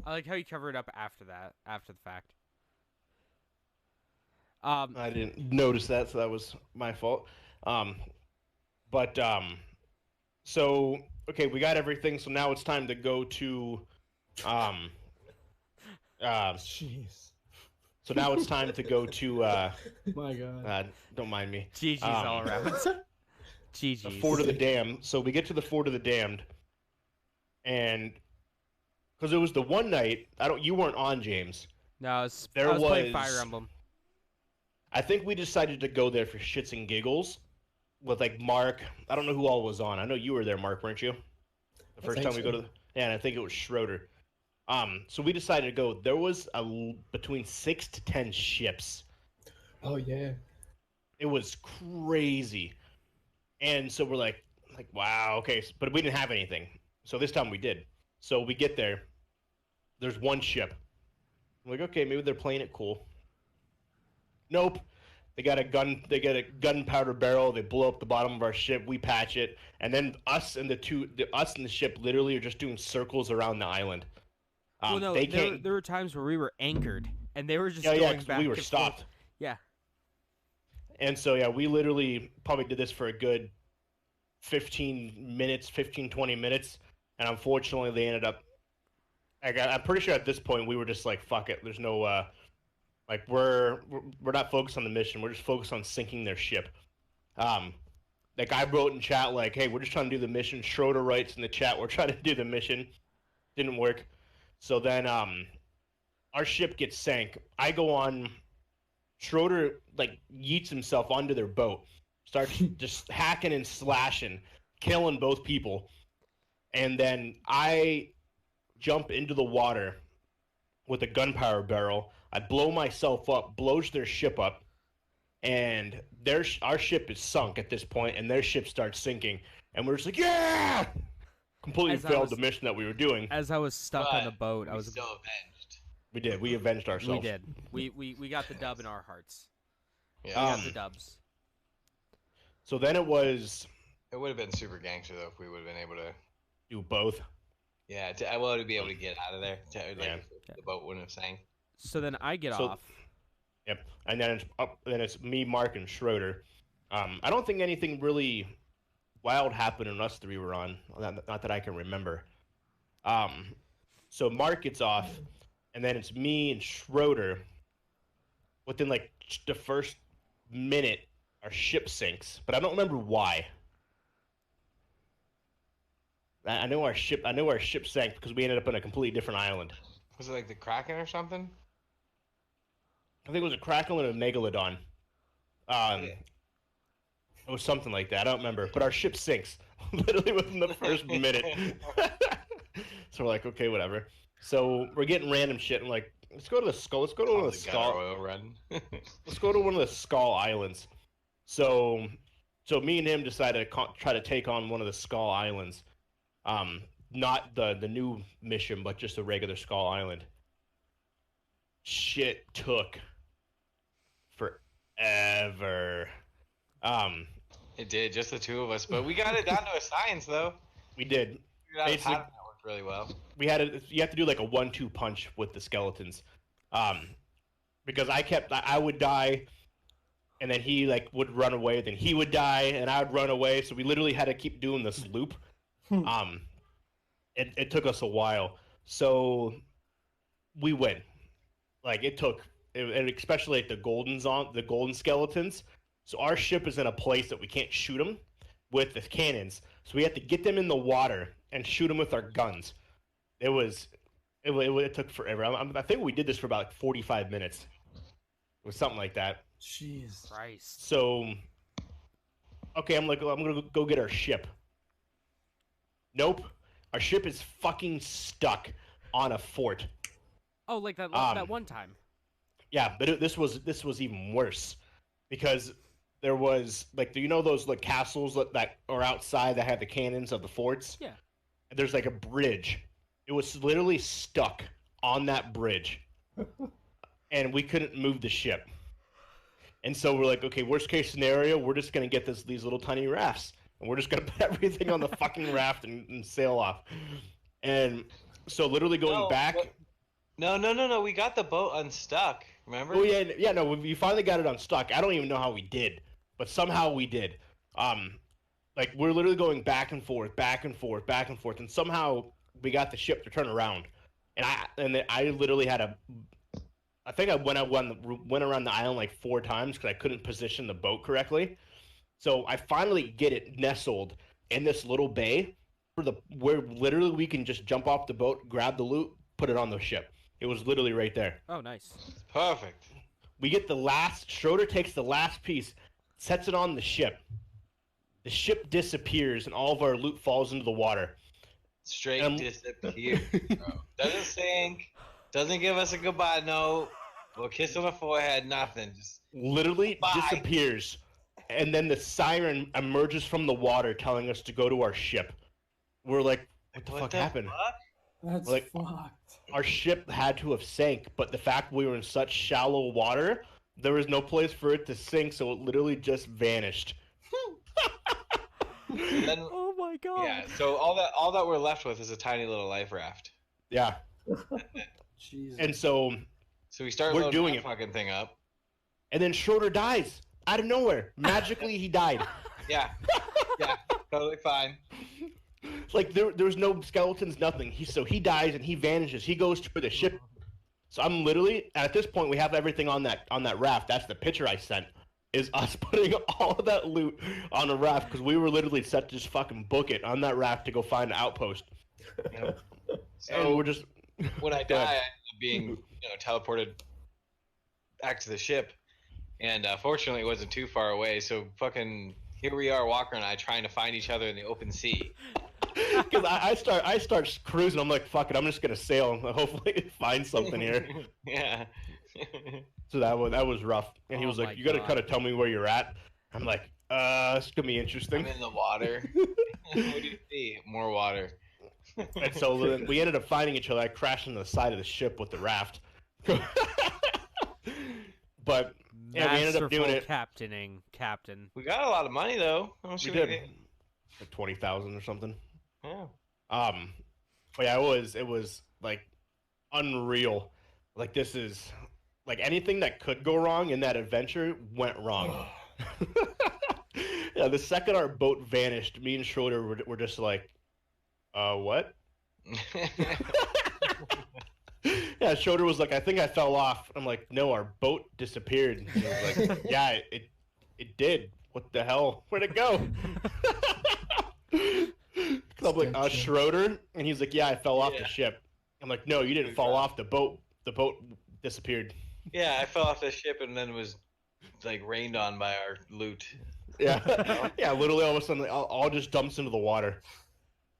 C: I like how you cover it up after that, after the fact.
B: I didn't notice that, so that was my fault. So okay, we got everything. So now it's time to go to,
D: Jeez.
B: So now it's time to go to.
D: My God.
B: Don't mind me.
C: GG's all around.
B: The
C: GG's.
B: Fort of the Damned. So we get to the Fort of the Damned, and because it was the one night, you weren't on, James.
C: No, I was
B: There
C: playing
B: was-
C: Fire Emblem.
B: I think we decided to go there for shits and giggles with like Mark. I don't know who all was on. I know you were there, Mark, weren't you? The first
E: think
B: time we go
E: so.
B: to and I think it was Schroeder. So we decided to go. There was between 6 to 10 ships.
E: Oh yeah.
B: It was crazy. And so we're like wow, okay, but we didn't have anything. So this time we did. So we get there. There's one ship. I'm like, okay, maybe they're playing it cool. Nope. They got a gunpowder barrel. They blow up the bottom of our ship. We patch it, and then us and the ship literally are just doing circles around the island.
C: Well, no,
B: they
C: there,
B: can't.
C: there were times where we were anchored, and they were just
B: Yeah,
C: going
B: 'cause
C: back
B: we were
C: and forth.
B: stopped.
C: Yeah.
B: And so yeah, we literally probably did this for a good 15 minutes, 15, 20 minutes, and unfortunately they ended up. I'm pretty sure at this point we were just like, fuck it. There's no we're not focused on the mission. We're just focused on sinking their ship. Like I wrote in chat like, hey, we're just trying to do the mission. Schroeder writes in the chat, we're trying to do the mission. Didn't work. So then our ship gets sank. I go on. Schroeder like yeets himself onto their boat, starts just hacking and slashing, killing both people, and then I jump into the water with a gunpowder barrel. I blow myself up, blows their ship up, and our ship is sunk at this point, and their ship starts sinking, and we're just like, yeah! Completely
C: As I
B: failed
C: was-
B: the mission that we were doing.
C: As I was stuck on the
A: But
C: boat, I
A: we
C: was.
A: still avenged.
B: We did. We avenged ourselves.
C: We did. We got the dub in our hearts. We
A: Yeah.
C: got the dubs.
B: So then it was
A: It would have been super gangster though if we would have been able to.
B: do both.
A: Yeah, I would have been able to get out of there.
B: Yeah.
A: The boat wouldn't have sank.
C: So then I get
B: So-
C: off.
B: Yep. And then it's up. Then it's me, Mark, and Schroeder. I don't think anything really wild happened when us three were on. Not that I can remember. So Mark gets off, and then it's me and Schroeder. Within like the first minute, our ship sinks, but I don't remember why. I know our ship sank because we ended up on a completely different island.
A: Was it like the Kraken or something?
B: I think it was a Kraken and a Megalodon.
A: Yeah.
B: It was something like that. I don't remember. But our ship sinks literally within the first minute. So we're like, okay, whatever. So we're getting random shit. And like, let's go to the skull. Let's go to one of the skull.
A: Oil run.
B: Let's go to one of the skull islands. So me and him decided to try to take on one of the skull islands. Not the new mission, but just a regular skull island. Shit took forever.
A: It did, just the two of us, but we got it down to a science though.
B: We did.
A: We got a
B: Basically-
A: pattern that worked really well.
B: We had it. You have to do like a 1-2 punch with the skeletons, because I would die, and then he like would run away, then he would die, and I would run away. So we literally had to keep doing this loop. It took us a while, so we win. Like it took, and especially like the golden skeletons. So our ship is in a place that we can't shoot them with the cannons. So we have to get them in the water and shoot them with our guns. It took forever. I think we did this for about 45 minutes. It was something like that.
D: Jeez.
C: Christ.
B: So, okay, I'm gonna go get our ship. Nope, our ship is fucking stuck on a fort.
C: Oh, like that one time.
B: Yeah, but this was even worse, because there was like, do you know those like castles that are outside that have the cannons of the forts?
C: Yeah.
B: And there's like a bridge. It was literally stuck on that bridge, and we couldn't move the ship. And so we're like, okay, worst case scenario, we're just gonna get these little tiny rafts, and we're just gonna put everything on the fucking raft and sail off. And so literally going back.
A: No. We got the boat unstuck. Remember?
B: Oh yeah. No, we finally got it unstuck. I don't even know how we did, but somehow we did. Like we're literally going back and forth, and somehow we got the ship to turn around. And I literally had I think I went around the island like 4 times because I couldn't position the boat correctly. So I finally get it nestled in this little bay where literally we can just jump off the boat, grab the loot, put it on the ship. It was literally right there.
C: Oh, nice.
A: Perfect.
B: We get Schroeder takes the last piece, sets it on the ship. The ship disappears and all of our loot falls into the water.
A: Straight disappear, bro. Doesn't sink. Doesn't give us a goodbye note. Or kiss on the forehead. Nothing. Just
B: Literally
A: Bye.
B: disappears. And then the siren emerges from the water telling us to go to our ship. We're like, what the fuck happened?
D: That's
B: Like-
D: fucked.
B: Our ship had to have sank, but the fact we were in such shallow water, there was no place for it to sink, so it literally just vanished.
A: Then,
C: Oh my god.
A: yeah. So all that we're left with is a tiny little life raft.
B: Yeah.
D: Jesus.
B: And so,
A: So we start
B: We're
A: loading
B: doing
A: that
B: it.
A: fucking thing up.
B: and then Schroeder dies out of nowhere. Magically, he died.
A: Yeah. Yeah. Totally fine.
B: Like there was no skeletons, nothing. He dies and he vanishes. He goes to the ship. So I'm literally at this point we have everything on that raft. That's the picture I sent. Is us putting all of that loot on a raft because we were literally set to just fucking book it on that raft to go find an outpost. And
A: So
B: we're just
A: when I
B: Go
A: die, I
B: ahead.
A: end up being teleported back to the ship, and fortunately it wasn't too far away. So fucking here we are, Walker and I, trying to find each other in the open sea.
B: because I start cruising. I'm like, fuck it, I'm just gonna sail and hopefully find something here.
A: Yeah.
B: So that was rough. And he
C: Oh
B: was
C: my
B: like, you gotta
C: God.
B: kind of tell me where you're at. I'm like, it's gonna be
A: I'm
B: interesting.
A: in the water. What do you see? More water.
B: And so then we ended up finding each other. I crashed into the side of the ship with the raft. But yeah, we ended up doing it.
C: Captain.
A: We got a lot of money though. How much
B: We
A: did
B: did like 20,000 or something.
A: Yeah.
B: But yeah, it was like unreal. Like this is like anything that could go wrong in that adventure went wrong. Yeah, the second our boat vanished, me and Schroeder were just like, what? Yeah, Schroeder was like, I think I fell off. I'm like, no, our boat disappeared. And he was like, yeah, it did. What the hell? Where'd it go? 'Cause I'm like, Schroeder, and he's like, yeah, I fell off the
A: Yeah.
B: ship. I'm like, no, you didn't fall off the boat. The boat disappeared.
A: Yeah, I fell off the ship and then was like rained on by our loot.
B: Yeah, yeah. Literally, all of a sudden, all just dumps into the water.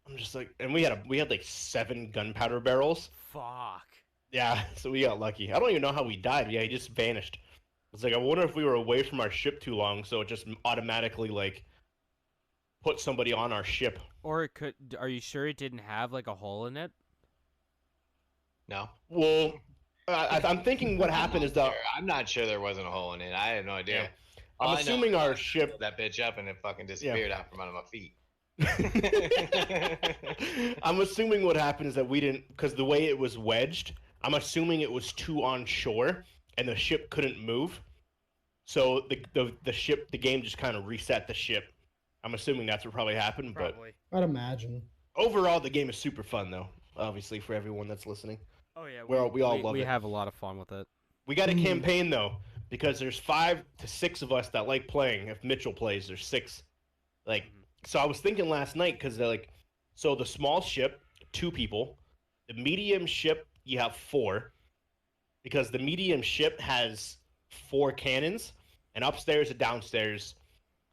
B: I'm just like, and we had like 7 gunpowder barrels.
C: Fuck.
B: Yeah, so we got lucky. I don't even know how we died. Yeah, he just vanished. It's like I wonder if we were away from our ship too long, so it just automatically like put somebody on our ship.
C: Or it could. Are you sure it didn't have like a hole in it?
A: No.
B: Well, I'm thinking what happened is that
A: I'm not sure there wasn't a hole in it. I have no idea.
B: Yeah.
A: All
B: I'm
A: I know
B: assuming
A: is
B: our
A: I
B: ship.
A: filled that bitch up and it fucking disappeared out from under my feet.
B: I'm assuming what happened is that we didn't, because the way it was wedged, I'm assuming it was too on shore and the ship couldn't move. So the game just kind of reset the ship. I'm assuming that's what probably happened.
C: Probably.
D: I'd imagine.
B: But overall, the game is super fun, though. Obviously, for everyone that's listening,
C: Oh yeah.
B: we all love
C: we
B: it.
C: have a lot of fun with it.
B: We got a campaign though, because there's 5 to 6 of us that like playing. If Mitchell plays, there's 6. Like, so I was thinking last night because they're like, so the small ship, 2 people, the medium ship you have 4, because the medium ship has 4 cannons, and upstairs and downstairs,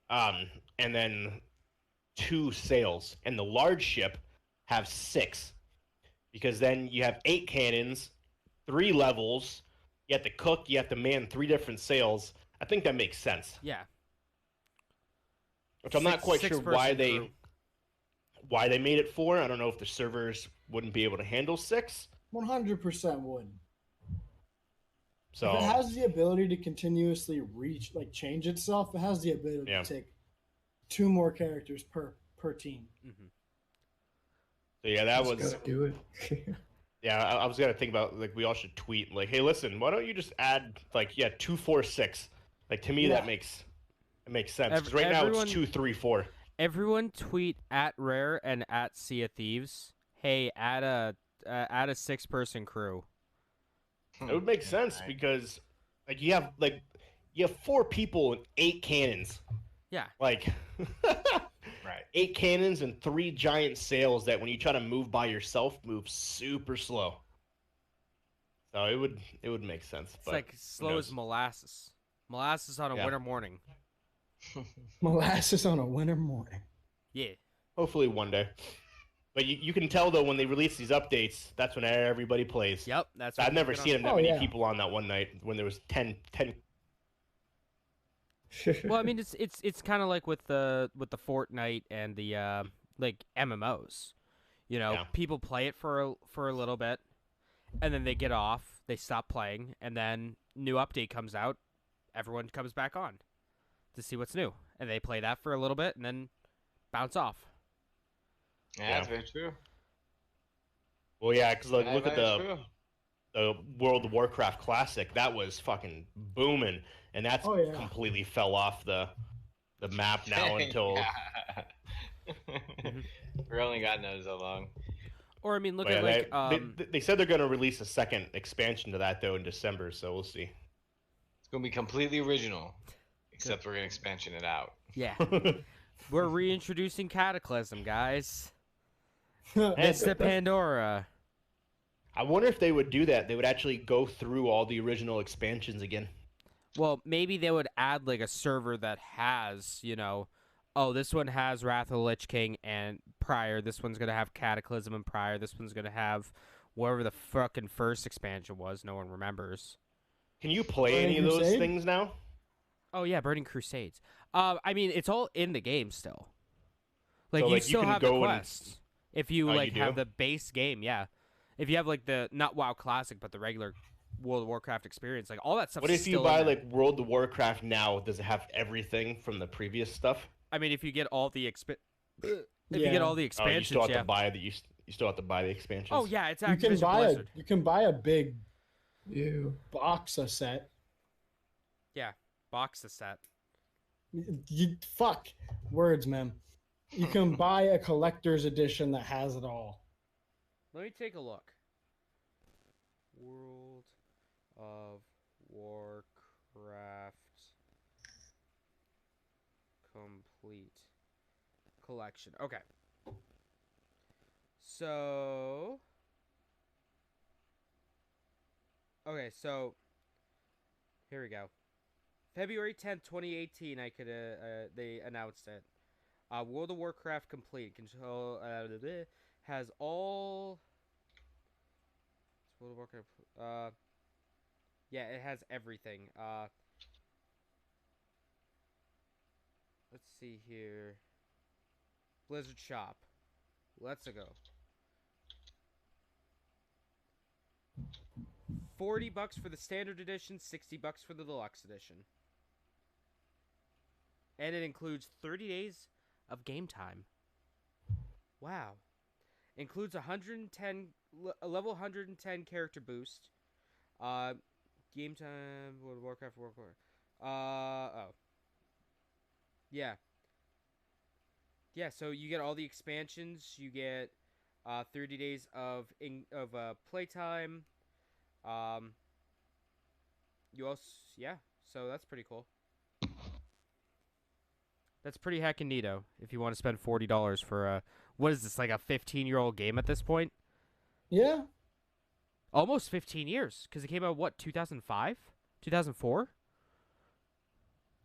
B: and then 2 sails, and the large ship have 6, because then you have 8 cannons, 3 levels. You have to cook. You have to man 3 different sails. I think that makes sense.
C: Yeah.
B: Which I'm not quite sure why
C: crew.
B: they made it 4. I don't know if the servers wouldn't be able to handle 6.
D: 100% would.
B: So
D: If it has the ability to continuously change itself, it has the ability
B: Yeah.
D: to take 2 more characters per team.
C: Mhm.
B: so yeah, that
E: Just
B: was
E: gotta do it.
B: yeah. I was gonna think about like we all should tweet like, hey, listen, why don't you just add like 2, 4, 6? Like to me
D: Yeah.
B: that makes sense because right now
C: everyone-
B: it's 2, 3, 4.
C: Everyone tweet at Rare and at Sea of Thieves. Hey, add a 6-person crew.
B: It would make sense because like you have 4 people and 8 cannons.
C: Yeah.
B: Like
A: Right.
B: 8 cannons and 3 giant sails that when you try to move by yourself move super slow. So it would make sense.
C: It's
B: but
C: like slow as
B: knows?
C: molasses. Molasses on a
B: Yeah.
C: winter morning.
D: Molasses on a winter morning.
C: Yeah.
B: Hopefully one day. But you can tell though when they release these updates, that's when everybody plays.
C: Yep. That's.
B: I've
C: what
B: never
C: we're gonna-
B: seen that
D: Oh,
B: many
D: yeah.
B: people on that one night when there was 10.
C: Well, I mean, it's kind of like with the Fortnite and the like MMOs. You know,
B: Yeah.
C: people play it for a little bit, and then they get off, they stop playing, and then new update comes out, everyone comes back on to see what's new, and they play that for a little bit, and then bounce off.
A: Yeah, that's very true.
B: Well, yeah, because like,
A: Yeah,
B: look at
A: that's
B: the
A: true.
B: World of Warcraft Classic. That was fucking booming, and that's
D: Oh, yeah.
B: completely fell off the map now until.
A: We only got knows so long.
C: Or I mean, look
B: Well,
C: at
B: yeah,
C: like
B: they said they're going to release a second expansion to that though in December, so we'll see.
A: It's gonna be completely original, except we're gonna expansion it out.
C: yeah, we're reintroducing Cataclysm, guys.
D: It's
C: It's the Pandora.
B: I wonder if they would do that. They would actually go through all the original expansions again.
C: Well, maybe they would add like a server that has, oh, this one has Wrath of the Lich King and prior. This one's gonna have Cataclysm and prior. This one's gonna have whatever the fucking first expansion was. No one remembers.
B: Can you play
D: Burning
B: any of those
D: Crusade?
B: things now?
C: Oh yeah, Burning Crusades. I mean, it's all in the game still. Like
B: So,
C: you
B: like, you
C: still
B: can
C: have the
B: go and-
C: quests. If you
B: Oh,
C: like
B: you
C: have
B: do?
C: the base game, yeah. If you have like the not WoW Classic, but the regular World of Warcraft experience, like all that stuff.
B: What if you buy like World of Warcraft now? Does it have everything from the previous stuff?
C: I mean, if you get all the you get
D: Yeah.
C: all the
B: Oh, you
C: expansions,
B: still have
C: yeah.
B: to buy the you still have to buy the expansions.
C: Oh yeah, it's
D: You can
C: Activision
D: buy
C: Blizzard.
D: you can buy a big
E: You.
D: box of set.
C: Box the set.
D: Fuck words, man. You can buy a collector's edition that has it all.
C: Let me take a look. World of Warcraft complete collection. Okay. So here we go. February 10th, 2018. They announced it. World of Warcraft complete. Control has all. It's World of Warcraft. Yeah, it has everything. Let's see here. Blizzard Shop. Let's go. $40 for the standard edition, $60 for the deluxe edition. And it includes 30 days of game time. Wow. Includes a level 110 character boost. Game time, World of Warcraft. Yeah. Yeah, so you get all the expansions. You get 30 days of playtime. You also, yeah, so that's pretty cool. That's pretty heckin' neato if you want to spend $40 for a, what is this, like a 15-year-old game at this point?
D: Yeah.
C: Almost 15 years, because it came out, what, 2005? 2004?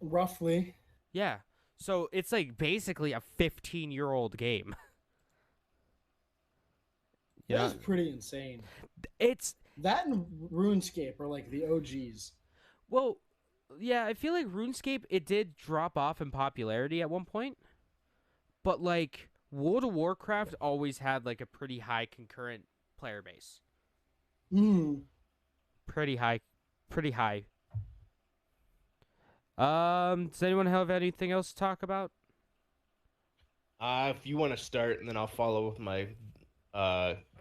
D: Roughly.
C: Yeah, so it's like basically a 15-year-old game.
D: That's pretty insane.
C: It's...
D: That and RuneScape are like the OGs.
C: Well, yeah, I feel like RuneScape, it did drop off in popularity at one point. But, like, World of Warcraft always had, like, a pretty high concurrent player base. Pretty high. Pretty high. Does anyone have anything else to talk about?
B: If you want to start, and then I'll follow with my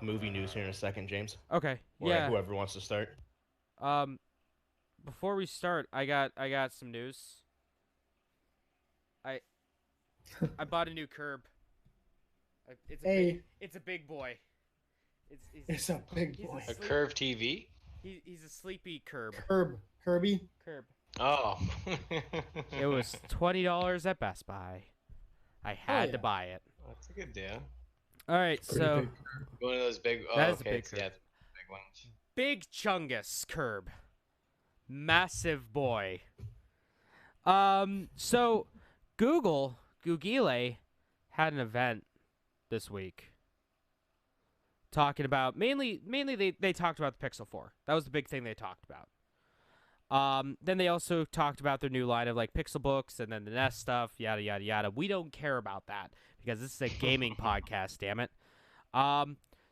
B: movie news here in a second, James.
C: Okay.
B: Or
C: yeah.
B: whoever wants to start.
C: Before we start, I got some news. I bought a new curb. It's a big boy.
D: It's a big boy.
A: A Curve TV?
C: He's a sleepy curb.
D: Kirby.
C: Curb.
A: Oh.
C: It was $20 at Best Buy. I had to buy it.
A: That's a good deal.
C: All right, so
E: big.
A: One of those big. Oh,
C: That is a
A: okay.
C: big curve.
A: Yeah, big ones.
C: Big Chungus curb. Massive boy. So Google had an event this week talking about mainly they talked about the Pixel 4. That was the big thing they talked about. Then they also talked about their new line of like Pixel books and then the Nest stuff, yada yada yada. We don't care about that because this is a gaming podcast, damn it.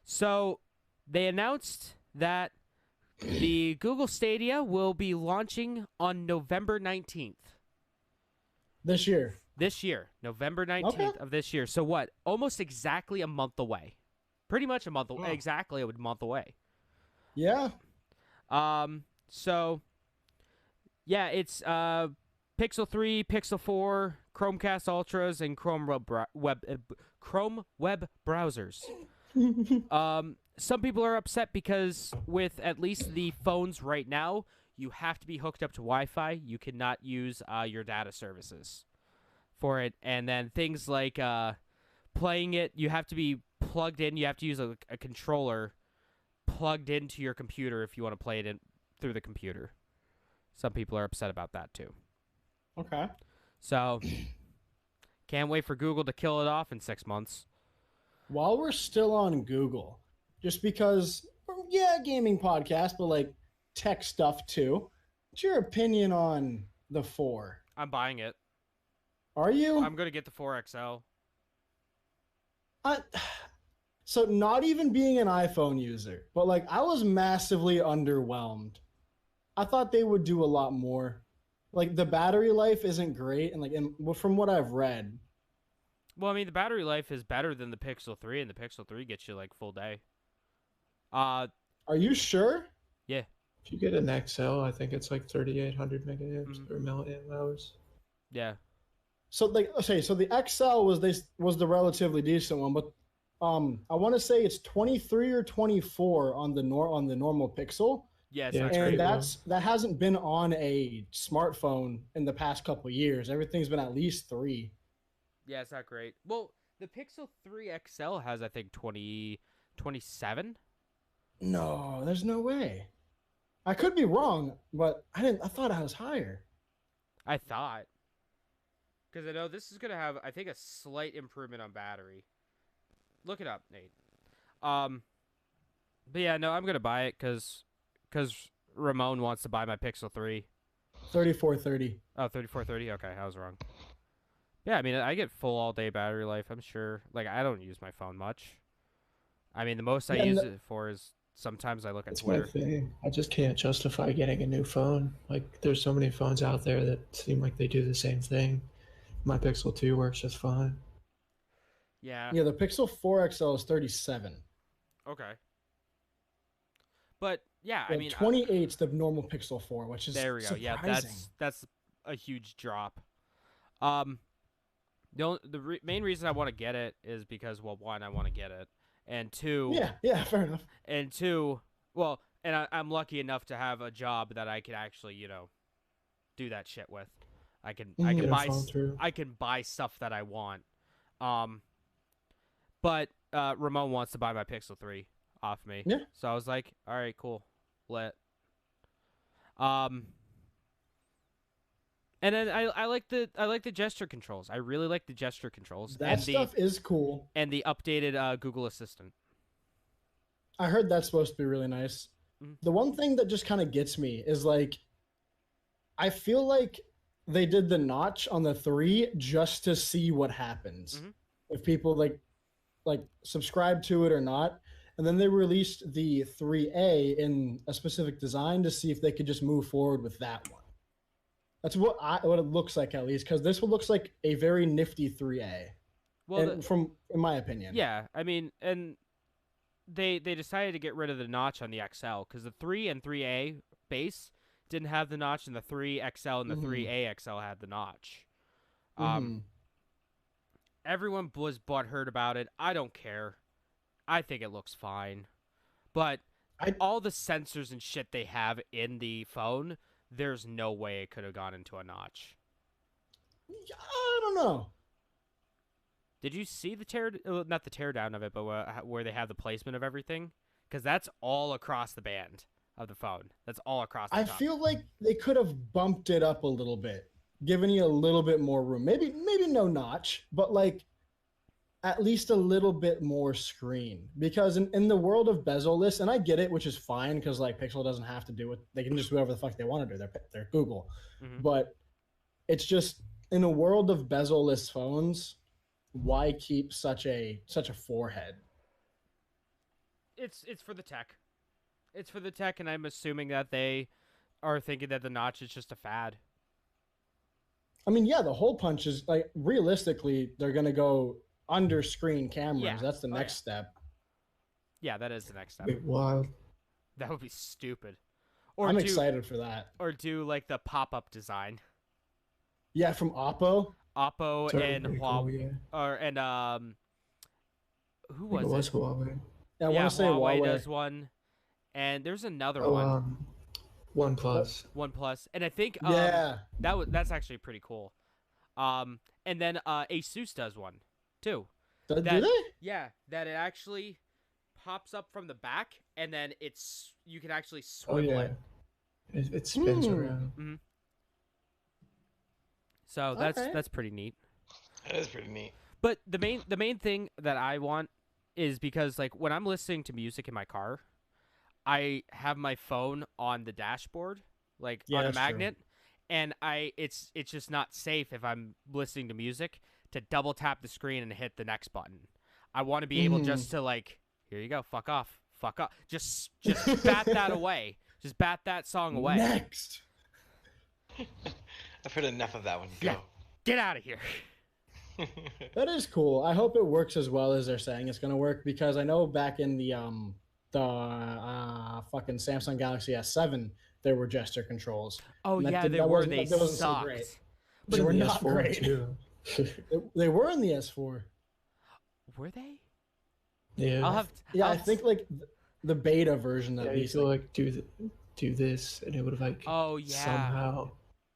C: So they announced that the Google Stadia will be launching on November 19th.
D: This year.
C: November 19th of this year. So what? Almost exactly a month away. Pretty much a month away. Exactly a month away.
D: Yeah.
C: So yeah, it's Pixel 3, Pixel 4, Chromecast Ultras, and Chrome web browsers. Some people are upset because with at least the phones right now, you have to be hooked up to Wi-Fi. You cannot use your data services for it. And then things like playing it, you have to be plugged in. You have to use a controller plugged into your computer if you want to play it through the computer. Some people are upset about that too.
D: Okay.
C: So, can't wait for Google to kill it off in 6 months.
D: While we're still on Google, just because, yeah, gaming podcast, but like tech stuff too. What's your opinion on the 4?
C: I'm buying it.
D: Are you?
C: I'm going to get the 4XL.
D: So not even being an iPhone user, but like I was massively underwhelmed. I thought they would do a lot more. Like the battery life isn't great, and from what I've read.
C: Well, I mean, the battery life is better than the Pixel 3, and the Pixel 3 gets you like full day.
D: Are you sure?
C: Yeah.
E: If you get an XL, I think it's like 3,800 megaamps or milliamp hours.
C: Yeah.
D: So like, okay, so the XL was the relatively decent one, but I want to say it's 23 or 24 on the normal Pixel.
C: Yeah,
E: Yeah,
D: And
E: great.
D: that hasn't been on a smartphone in the past couple of years. Everything's been at least 3.
C: Yeah, it's not great. Well, the Pixel 3 XL has, I think, 27.
D: No, there's no way. I could be wrong, but I thought I was higher.
C: I thought. Because I know this is gonna have, I think, a slight improvement on battery. Look it up, Nate. But yeah, no, I'm gonna buy it because Ramon wants to buy my Pixel 3.
D: 3430.
C: Oh, 3430. Okay, I was wrong. Yeah, I mean, I get full all day battery life. I'm sure. Like, I don't use my phone much. I mean, the most I
D: Yeah,
C: use it for is sometimes I look at
E: That's my
C: Twitter.
E: thing. I just can't justify getting a new phone. Like, there's so many phones out there that seem like they do the same thing. My Pixel 2 works just fine.
C: Yeah.
D: Yeah, the Pixel 4 XL is 37.
C: Okay. But yeah, I
D: Yeah,
C: mean,
D: 28's the normal Pixel 4, which is
C: there we go.
D: surprising.
C: Yeah, that's a huge drop. The main reason I want to get it is because, well, one, I want to get it, and two,
D: Yeah, fair enough.
C: and two, well, and I'm lucky enough to have a job that I can actually, do that shit with. I can
E: Get a
C: buy
E: phone through.
C: I can buy stuff that I want. But Ramon wants to buy my Pixel 3 off me.
D: Yeah.
C: So I was like, all right, cool, lit. And then I like the gesture controls. I really like the gesture controls.
D: That
C: and
D: stuff is cool.
C: and the updated Google Assistant.
D: I heard that's supposed to be really nice.
C: Mhm.
D: The one thing that just kind of gets me is like, I feel like they did the notch on the 3 just to see what happens.
C: Mhm.
D: If people like subscribe to it or not. And then they released the 3A in a specific design to see if they could just move forward with that one. That's what it looks like, at least, because this one looks like a very nifty 3A.
C: Well,
D: In my opinion.
C: yeah, I mean, and they decided to get rid of the notch on the XL because the 3 and 3A base didn't have the notch, and the 3 XL and the
D: Mhm.
C: 3A XL had the notch.
D: Mhm.
C: Everyone was butthurt about it. I don't care. I think it looks fine. But all the sensors and shit they have in the phone, there's no way it could have gone into a notch.
D: I don't know.
C: Did you see the not the teardown of it, but where they have the placement of everything? Because that's all across the band of the phone. That's all across the
D: I
C: top.
D: feel like they could have bumped it up a little bit, given you a little bit more room. Maybe no notch, but like at least a little bit more screen. Because in the world of bezel-less, and I get it, which is fine, because like Pixel doesn't have to do it. They can just do whatever the fuck they want to do. They're Google.
C: Mhm.
D: But it's just in a world of bezel-less phones, why keep such a forehead?
C: It's for the tech. It's for the tech, and I'm assuming that they are thinking that the notch is just a fad.
D: I mean, yeah, the hole punch is like realistically, they're gonna go under screen cameras.
C: Yeah.
D: That's the
C: Oh,
D: next
C: yeah.
D: step.
C: Yeah, that is the next step.
E: Big wild.
C: That would be stupid. Or
D: I'm
C: do,
D: excited for that.
C: Or do like the pop-up design.
D: Yeah, from Oppo.
C: Oppo
E: Sorry,
C: and
E: pretty cool,
C: Huawei,
E: yeah.
C: who
E: I think
C: was
E: it
C: it?
E: was Huawei.
D: Yeah, I want to say
C: Huawei
D: Huawei.
C: does one, and there's another
E: Oh,
C: one,
E: OnePlus.
C: OnePlus, and I think
D: Yeah,
C: that's actually pretty cool. And then Asus does one too.
D: do
C: that-
D: they?
C: Yeah, that it actually pops up from the back, and then you can actually
E: Oh
C: swivel
E: yeah.
C: it.
E: It spins
D: Hmm.
E: around.
C: So that's
D: Okay.
C: that's pretty neat.
A: That is pretty neat.
C: But the main thing that I want is because like when I'm listening to music in my car, I have my phone on the dashboard, like
D: Yeah,
C: on a
D: that's true.
C: magnet, and it's just not safe if I'm listening to music to double tap the screen and hit the next button. I want to be able just to like, here you go, fuck off, just bat that away, just bat that song away,
D: Next.
A: I've heard enough of that one.
C: Yeah.
A: Go.
C: get out of here.
D: That is cool. I hope it works as well as they're saying it's gonna work, because I know back in the fucking Samsung Galaxy S7 there were gesture controls.
C: Oh
D: And that
C: yeah,
D: did-
C: they
D: that
C: were.
D: wasn't-
C: They
D: that wasn't so
C: sucked.
D: great.
E: But
D: They were
E: in the
D: not
E: S4
D: great.
E: too.
D: They were in the S4.
C: Were they?
E: Yeah.
C: I'll have.
D: Yeah,
C: I'll
D: I think like the beta version at
E: Yeah, you
D: least.
E: feel like do this, and it would have like
C: Oh yeah.
E: somehow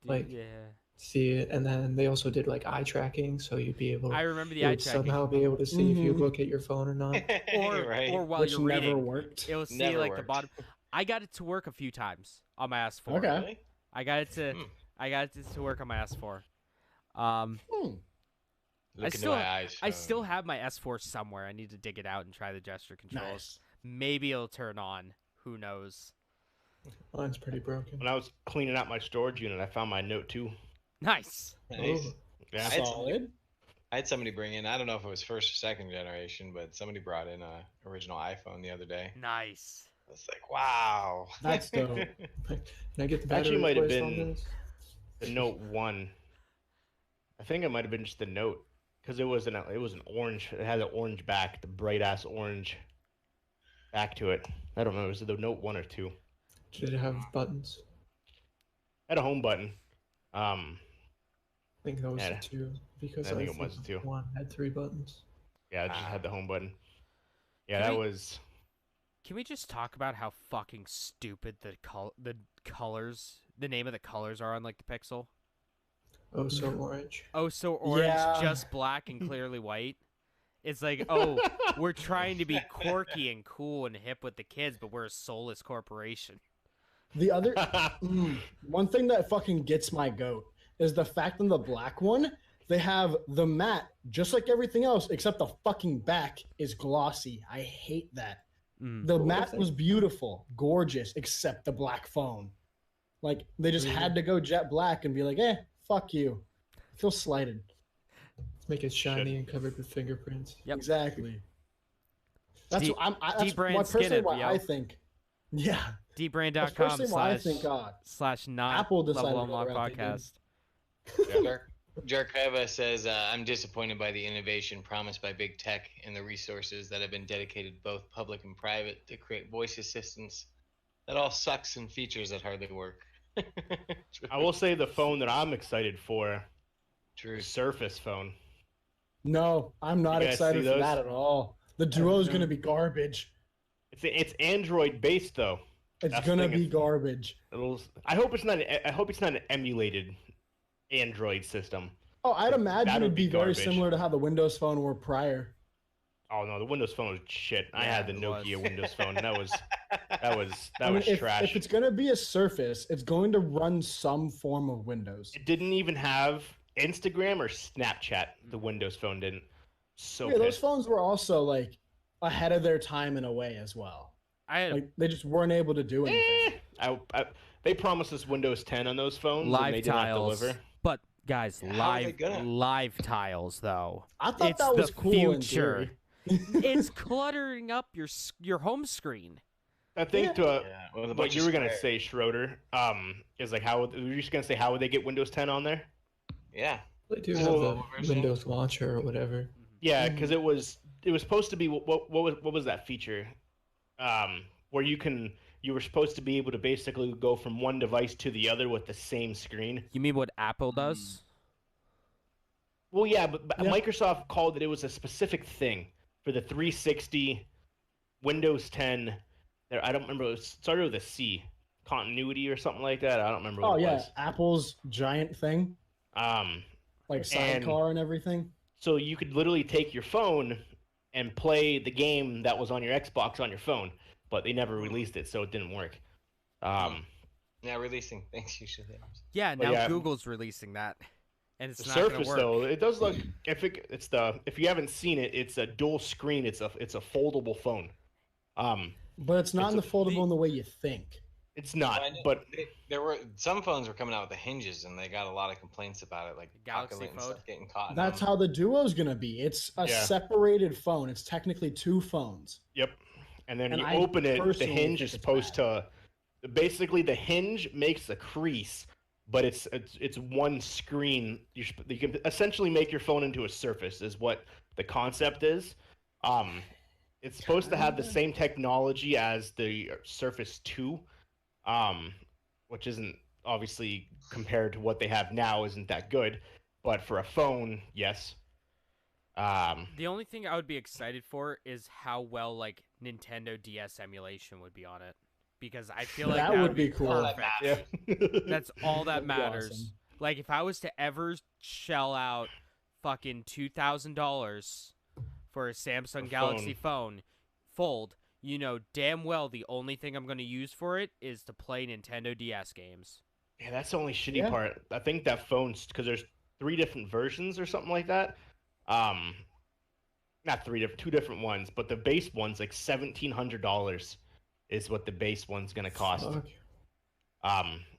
C: Dude,
E: like,
C: yeah.
E: see it, and then they also did like eye tracking, so you'd be able.
C: I remember the
E: you
C: eye
E: would
C: tracking.
E: somehow be able to see if you
D: Mhm.
E: look at your phone or not.
C: Or
A: right.
C: or while
D: which
C: you're
D: never
C: reading,
D: worked.
C: it will see
A: Never
C: like the
A: worked.
C: bottom. I got it to work a few times on my S4.
D: Okay.
A: Really?
C: I got it to.
A: Hmm.
C: I got this to work on my S4. Um,
A: Look into
C: still-
A: my eyes.
C: I still have my S4 somewhere. I need to dig it out and try the gesture controls.
D: Nice.
C: Maybe it'll turn on. Who knows?
E: Mine's pretty broken.
B: When I was cleaning out my storage unit, I found my Note 2.
C: Nice.
A: Nice.
E: Oh,
B: Yeah.
A: I had
D: Solid.
A: I had somebody bring in. I don't know if it was first or second generation, but somebody brought in a original iPhone the other day.
C: Nice.
A: It's like, wow.
D: That's dope.
E: can I get the
B: Actually
E: battery
B: might have
E: replaced on
B: been-
E: this?
B: The Note 1. I think it might have been just the Note. Because it was an orange. It had an orange back. The bright ass orange back to it. I don't know. Was it the Note 1 or 2?
E: Did it have buttons?
B: Had a home button.
E: I think that was
B: Yeah.
E: the 2 because
B: I think it was the 2.
E: One had 3 buttons.
B: Yeah, it just had the home button. Yeah,
C: Can
B: that
C: we-
B: was.
C: Can we just talk about how fucking stupid the colors, the name of the colors are on like the Pixel?
E: Oh, so orange.
C: Oh, so orange,
D: Yeah.
C: just black and clearly white. It's like, oh, we're trying to be quirky and cool and hip with the kids, but we're a soulless corporation.
D: The other one thing that fucking gets my goat is the fact in the black one they have the matte just like everything else except the fucking back is glossy. I hate that.
C: Mm.
D: The
E: What was
D: matte
E: that?
D: was beautiful, gorgeous, except the black phone. Like they just had to go jet black and be like, fuck you. I feel slighted.
E: Let's make it shiny and covered with fingerprints.
C: Yep.
D: Exactly. That's
C: Deep-
D: what that's
C: deep brand
D: what personally
C: skin it,
D: why
C: yo.
D: I think. Yeah. That's
C: Dbrand.com
D: personally why I think
C: slash not
D: Apple decided
C: level
D: to go
C: unlock
D: the route they did.
C: podcast.
A: Jarkeva says, I'm disappointed by the innovation promised by big tech and the resources that have been dedicated, both public and private, to create voice assistants. That all sucks and features that hardly work.
B: I will say the phone that I'm excited for
A: True.
B: is Surface phone.
D: No, I'm not
B: You guys
D: excited
B: see
D: for
B: those?
D: that at all. The duo is going to be garbage.
B: It's Android based though.
D: It's
B: That's
D: going
B: the
D: to
B: thing,
D: be garbage.
B: I hope it's not. I hope it's not an emulated Android system.
D: Oh, I'd imagine
B: That would
D: it'd be
B: be
D: very
B: garbage.
D: similar to how the Windows Phone were prior.
B: Oh no, the Windows Phone was shit. I
C: Yeah,
B: had the
C: it was.
B: Nokia Windows Phone. That was
D: I mean, if,
B: trash.
D: if it's going to be a Surface, it's going to run some form of Windows.
B: It didn't even have Instagram or Snapchat. The Windows Phone didn't. So
D: Yeah, those
B: pissed.
D: phones were also like ahead of their time in a way as well.
C: I had
D: Like they just weren't able to do anything.
B: They promised us Windows 10 on those phones, and
C: live
B: they did not
C: tiles,
B: deliver.
C: but guys,
A: Yeah, how are they gonna?
C: live tiles though.
D: I thought
C: It's
D: that was
C: the
D: cool in
C: future.
D: theory.
C: It's cluttering up your home screen.
B: I think
A: Yeah, with a
B: what
A: bunch
B: you
A: of
B: were gonna
A: squares.
B: say, Schroeder, is like how were you just gonna say how would they get Windows 10 on there?
A: Yeah.
E: They do
A: Is
E: have
A: it
E: the
A: mobile version?
E: Windows launcher or whatever.
B: Yeah,
D: Mhm.
B: because it was supposed to be what was that feature? Where you were supposed to be able to basically go from one device to the other with the same screen.
C: You mean what Apple does?
B: Well, yeah, but
D: Yeah.
B: Microsoft called it was a specific thing for the 360, Windows 10. There, I don't remember. It started with a C, continuity or something like that. I don't remember what
D: Oh
B: it
D: yeah,
B: was.
D: Apple's giant thing, like
B: And-
D: sidecar and everything.
B: So you could literally take your phone and play the game that was on your Xbox on your phone, but they never released it, so it didn't work.
A: Yeah, releasing. Thanks, you should have.
C: Yeah,
B: But
C: now
B: yeah.
C: Google's releasing that, and it's
B: The
C: not gonna
B: Surface
C: work.
B: though, it does look. If you haven't seen it, it's a dual screen. It's a foldable phone.
D: But it's not
B: It's
D: in the foldable in the way you think.
B: It's not,
A: I know.
B: but
A: There were some phones were coming out with the hinges, and they got a lot of complaints about it, like
C: Galaxy
A: Pocket and
C: Fold?
A: stuff getting caught. in
D: That's
A: them.
D: how the duo's gonna be. It's a
B: Yeah.
D: separated phone. It's technically two phones.
B: yep. And then
D: And
B: you
D: I
B: open it, the
D: personally
B: hinge
D: think
B: is
D: it's
B: supposed to. Basically, the hinge makes a crease, but it's one screen. You can essentially make your phone into a Surface, is what the concept is. It's supposed to have the same technology as the Surface 2, which isn't obviously compared to what they have now isn't that good, but for a phone, yes.
C: The only thing I would be excited for is how well like Nintendo DS emulation would be on it, because I feel like
D: That
C: that
D: would be cool.
A: All that
C: perfect.
A: matters.
B: Yeah.
C: That's all that
D: That'd be
C: matters.
D: awesome.
C: Like if I was to ever shell out fucking $2,000 for a Samsung
B: A
C: Galaxy phone Fold, you know damn well the only thing I'm going to use for it is to play Nintendo DS games.
B: Yeah, that's the only shitty
D: Yeah.
B: part. I think that phone's because there's 3 different versions or something like that. Um, Not two different ones, but the base one's like $1,700 is what the base one's gonna cost.
E: Fuck.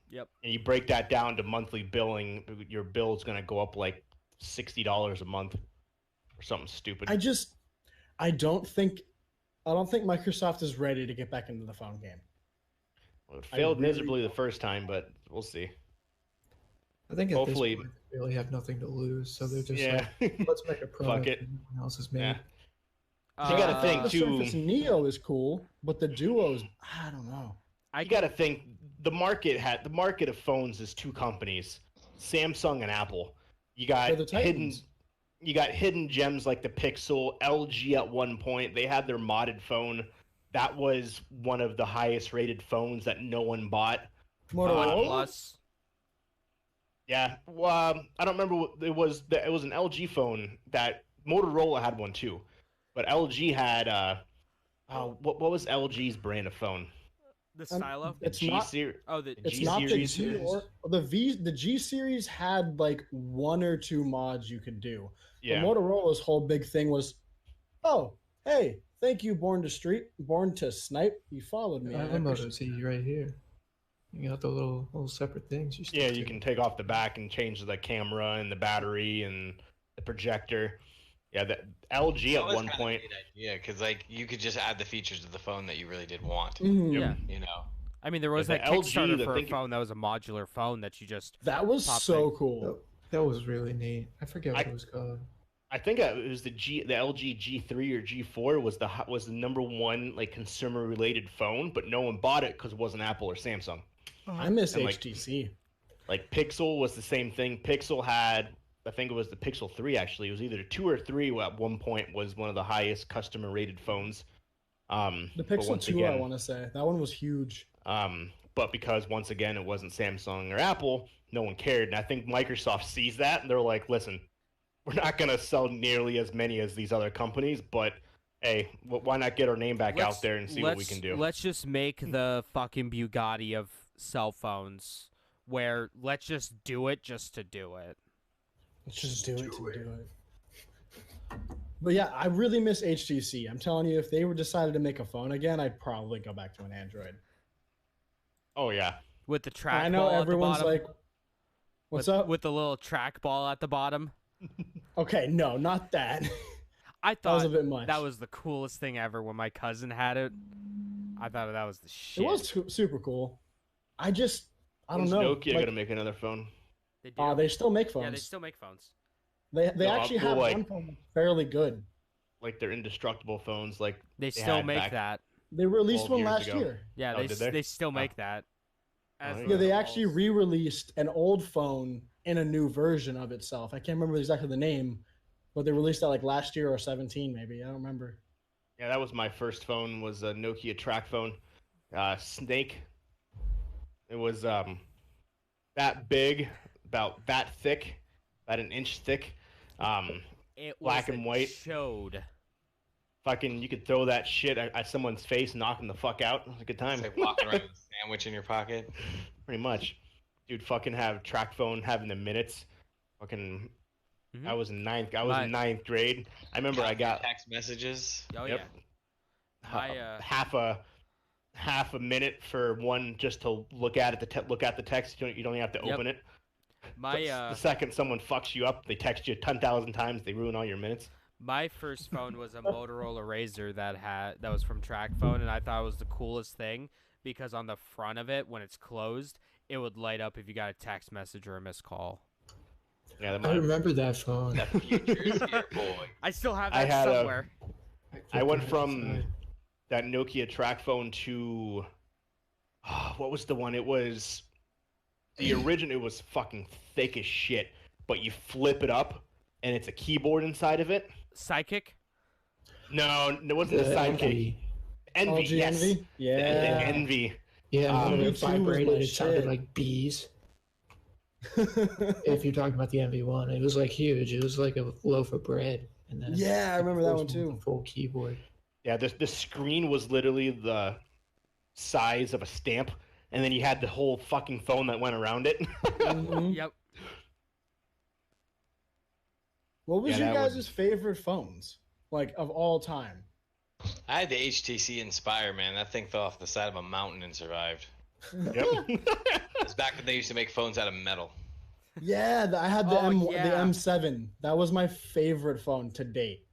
C: Yep.
B: And you break that down to monthly billing, your bill's gonna go up like $60 a month or something stupid.
D: I don't think Microsoft is ready to get back into the phone game.
B: Well, it failed
D: really
B: miserably the first time, but we'll see.
E: I think at
B: Hopefully-
E: this point they really have nothing to lose, so they're just
B: Yeah.
E: like, let's make a product
B: it.
E: that no one else has made.
B: Yeah. You gotta think,
D: The
B: too-
D: Surface Neo is cool, but the Duo's, I don't know.
C: I
B: You got to think the market of phones is 2 companies, Samsung and Apple. You got
D: They're the Titans.
B: hidden gems like the Pixel, LG at one point. They had their modded phone. That was one of the highest rated phones that no one bought.
D: Motorola.
C: OnePlus.
B: Yeah, well, I don't remember what it was. It was an LG phone that Motorola had one too, but LG had what was LG's brand of phone?
C: The Stylo.
D: It's
B: G
D: not.
B: series.
C: Oh, the
D: It's
B: G
D: not the
B: series
D: G or the G series had like 1 or 2 mods you could do.
B: Yeah,
D: But Motorola's whole big thing was, oh, hey, thank you, Born to Snipe. You followed me.
E: I have a Moto Z right here. You got the little separate things. You stick
B: yeah.
E: to.
B: You can take off the back and change the camera and the battery and the projector. Yeah, the LG
A: That
B: at
A: was
B: one
A: kinda a
B: point.
A: neat idea, because like you could just add the features to the phone that you really did want.
D: Mhm.
C: Yeah.
A: You know.
C: I mean, there was
B: the
C: that
B: LG,
C: Kickstarter
B: the
C: for a
B: thing-
C: phone that was a modular phone that you just.
D: That was
C: Pop
D: so
C: thing.
D: cool.
E: That was really neat. I forget what
B: I-
E: it was called.
B: I think it was the LG G3 or G4 was the number one like consumer related phone, but no one bought it because it wasn't Apple or Samsung.
D: I miss
B: And, like,
D: HTC.
B: Like Pixel was the same thing. Pixel had, I think it was the Pixel 3 actually. It was either 2 or 3 at one point was one of the highest customer rated phones.
D: The
B: but
D: Pixel
B: once
D: 2,
B: again,
D: I want to say. That one was huge.
B: but because once again it wasn't Samsung or Apple, no one cared. And I think Microsoft sees that and they're like, listen, we're not going to sell nearly as many as these other companies, but hey, why not get our name back
C: Let's-
B: out there and see what we can do?
C: Let's just make the fucking Bugatti of cell phones, where let's just do it just to do it.
D: Let's just do it to do it. But yeah, I really miss HTC. I'm telling you, if they were decided to make a phone again, I'd probably go back to an Android.
B: Oh yeah.
C: With the trackball
D: I know
C: at the
D: everyone's
C: bottom.
D: like, "What's
C: with,
D: up?"
C: With the little trackball at the bottom.
D: Okay, no, not that.
C: I
D: That was
C: thought
D: a bit much.
C: that was the coolest thing ever when my cousin had it. I thought that was the shit.
D: It was super cool. I don't
B: When's
D: know.
B: Nokia
D: like,
B: gonna make another phone?
C: They do.
D: they still make phones.
C: Yeah, they still make phones.
D: They
B: No,
D: actually
B: well,
D: have
B: like-
D: one phone that's fairly good.
B: Like they're indestructible phones, like
C: They still
B: had
C: make
B: back-
C: that.
D: They released
B: 12
D: one
B: years
D: last
B: ago.
D: year.
C: Yeah,
B: Oh, did they?
C: they still make
B: Oh.
C: that. As
B: there
C: the
B: you
D: Yeah, they
B: go.
D: actually
C: walls.
D: re-released an old phone in a new version of itself. I can't remember exactly the name, but they released that like last year or 17 maybe. I don't remember.
B: Yeah, that was my first phone. Was a Nokia track phone, Snake. It was that big, about that thick, about an inch thick.
C: It
B: black
C: was
B: and
C: a
B: white.
C: Chode.
B: Fucking, you could throw that shit at someone's face, knock them the fuck out. It was a good time.
A: It's like walking around with a sandwich in your pocket.
B: Pretty much, dude. Fucking have track phone having the minutes. Fucking,
C: Mhm.
B: I was in ninth grade. I remember I got
A: text messages.
C: Oh
B: Yep.
C: yeah. I,
B: half a minute for one just to look at it, look at the text. You don't even have to
C: Yep.
B: open it.
C: My
B: The second someone fucks you up, they text you 10,000 times. They ruin all your minutes.
C: my first phone was a Motorola Razr that was from TrackPhone, and I thought it was the coolest thing because on the front of it, when it's closed, it would light up if you got a text message or a missed call.
B: Yeah,
E: I remember that phone.
A: The future's here, boy.
C: I still have
B: I
C: that
B: had a-
C: somewhere.
B: I went from that Nokia track phone to what was the one? It was the original. It was fucking thick as shit, but you flip it up and it's a keyboard inside of it.
C: Psychic?
B: No, it wasn't a sidekick. Envy,
D: LG
B: yes.
D: Envy? Yeah.
B: Envy.
E: Yeah, when
D: Me
E: it
D: too was
E: vibrated,
D: my
E: it sounded
D: shit.
E: like bees. If you're talking about the MV1, it was like huge. It was like a loaf of bread. And then
D: Yeah, I remember that one
E: forced me with
D: too.
E: a full keyboard.
B: Yeah, the screen was literally the size of a stamp. and then you had the whole fucking phone that went around it.
D: Mhm.
C: Yep.
D: What was
B: Yeah,
D: your
B: that
D: guys'
B: would-
D: favorite phones, like of all time?
A: I had the HTC Inspire, man. That thing fell off the side of a mountain and survived.
B: Yep.
A: It's back when they used to make phones out of metal.
D: Yeah, I had the
C: Oh,
D: the
C: yeah.
D: M7. That was my favorite phone to date.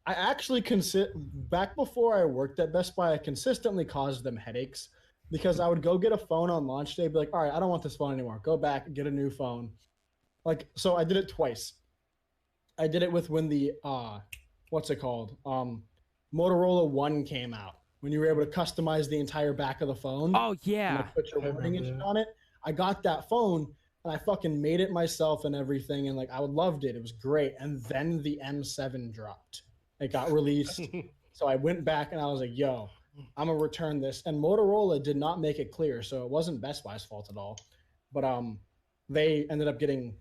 D: I actually back before I worked at Best Buy, I consistently caused them headaches because I would go get a phone on launch day, be like, all right, I don't want this phone anymore. Go back and get a new phone. Like, so I did it twice. I did it with when the what's it called? Motorola One came out. When you were able to customize the entire back of the phone.
C: Oh
D: And
C: yeah.
D: like put your
E: I
D: warning
E: remember
D: and shit
E: that.
D: on it. I got that phone and I fucking made it myself and everything, and like I loved it. It was great. And then the M7 dropped. It got released. So I went back and I was like, yo, I'm gonna return this. And Motorola did not make it clear, so it wasn't Best Buy's fault at all. But they ended up getting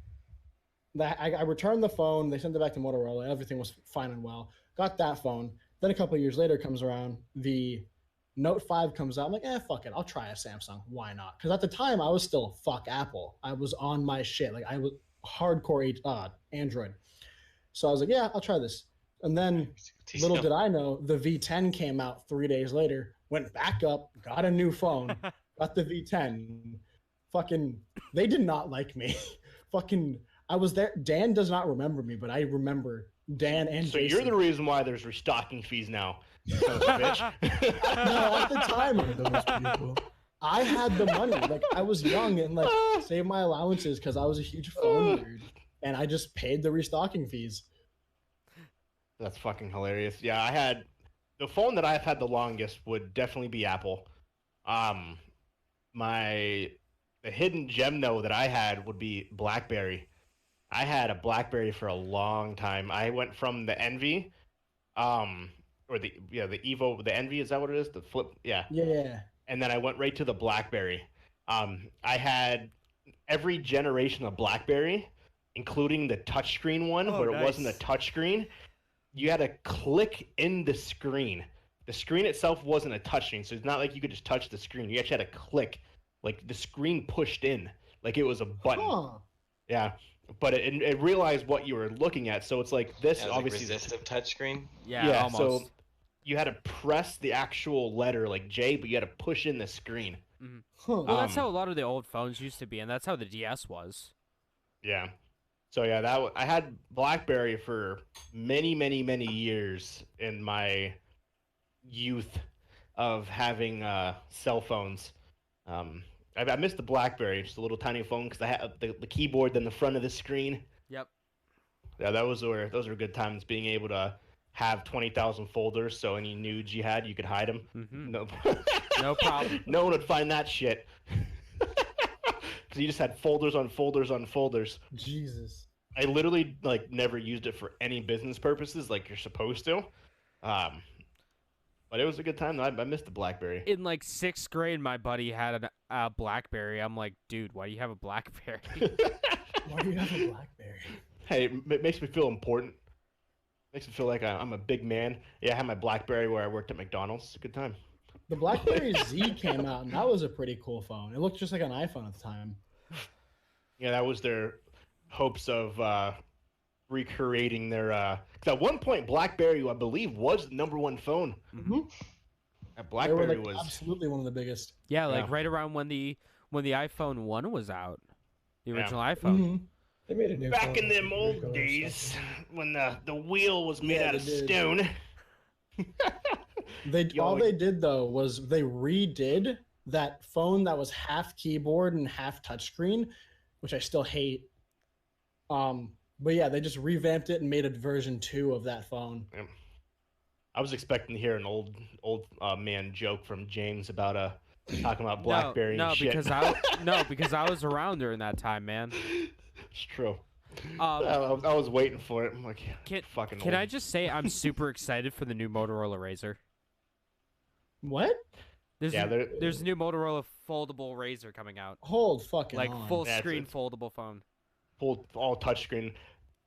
D: that. I returned the phone, they sent it back to Motorola, everything was fine and well. Got that phone. Then a couple of years later comes around, the Note 5 comes out. I'm like, fuck it. I'll try a Samsung. Why not? Because at the time, I was still fuck Apple. I was on my shit. Like, I was hardcore Android. So I was like, yeah, I'll try this. And then, little did I know, the V10 came out 3 days later, went back up, got a new phone, got the V10. Fucking, they did not like me. Fucking, I was there. Dan does not remember me, but I remember Dan and
B: So
D: Jason.
B: you're the reason why there's restocking fees now. You son of a bitch.
D: No, at the time,
E: Those people.
D: I had the money. Like I was young and like saved my allowances because I was a huge phone nerd, and I just paid the restocking fees.
B: That's fucking hilarious. Yeah, I had the phone that I've had the longest would definitely be Apple. The hidden gem though that I had would be BlackBerry. I had a BlackBerry for a long time. I went from the Envy, or the Evo, the Envy, is that what it is? The flip, yeah.
D: Yeah,
B: And then I went right to the BlackBerry. I had every generation of BlackBerry, including the touchscreen one,
C: Oh,
B: where it wasn't a
C: nice.
B: touchscreen. You had to click in the screen. The screen itself wasn't a touchscreen, so it's not like you could just touch the screen. You actually had to click, like the screen pushed in, like it was a button.
D: huh?
B: Yeah, but it realized what you were looking at, so it's like this.
A: It was like
B: Obviously,
A: resistive touchscreen.
C: Yeah, almost.
B: so you had to press the actual letter like J, but you had to push in the screen.
D: Huh.
C: Well, that's
B: Um,
C: how a lot of the old phones used to be, and that's how the DS was.
B: Yeah. So yeah, I had BlackBerry for many, many, many years in my youth of having cell phones. I missed the BlackBerry, just a little tiny phone, because I had the keyboard in the front of the screen.
C: Yep.
B: Yeah, those were good times, being able to have 20,000 folders, so any nudes you had, you could hide them.
C: Hmm.
B: No,
C: No problem.
B: no one would find that shit. Because you just had folders on folders on folders.
D: Jesus.
B: I literally like never used it for any business purposes like you're supposed to. But it was a good time. I missed the BlackBerry.
C: In like 6th grade, my buddy had a BlackBerry. I'm like, dude, why do you have a BlackBerry?
D: Why do you have a BlackBerry?
B: Hey, it makes me feel important. Makes me feel like I'm a big man. Yeah, I had my BlackBerry where I worked at McDonald's. It's a good time.
D: The BlackBerry Z came out, and that was a pretty cool phone. It looked just like an iPhone at the time.
B: Yeah, that was their hopes of recreating their. 'Cause at one point, BlackBerry, I believe, was the #1 phone.
D: Mhm.
B: That
D: They were
B: BlackBerry
D: like
B: was.
D: absolutely one of the biggest.
C: Yeah, like
B: Yeah.
C: right around when the iPhone 1 was out, the
B: Yeah.
C: original iPhone.
D: Mhm.
E: They made a new
B: Back
E: phone
B: in
E: with
B: them
E: some
B: old
E: weird color
B: days,
E: stuff.
B: when the wheel was made
D: Yeah,
B: out of
D: they did.
B: stone.
D: All
B: Yo,
D: they did though was they redid that phone that was half keyboard and half touchscreen, which I still hate. But yeah, they just revamped it and made a version 2 of that phone.
B: I was expecting to hear an old man joke from James about talking about BlackBerry
C: no,
B: and shit.
C: because I was around during that time, man.
B: It's true.
C: Um,
B: I was waiting for it. I'm like,
C: Can,
B: fucking.
C: can
B: old.
C: I just say I'm super excited for the new Motorola Razr?
D: What?
C: There's
B: Yeah,
C: there's a new Motorola foldable Razr coming out,
D: Hold fucking
C: like
D: on.
C: full
B: That's
C: screen
B: it.
C: foldable phone.
B: full all touchscreen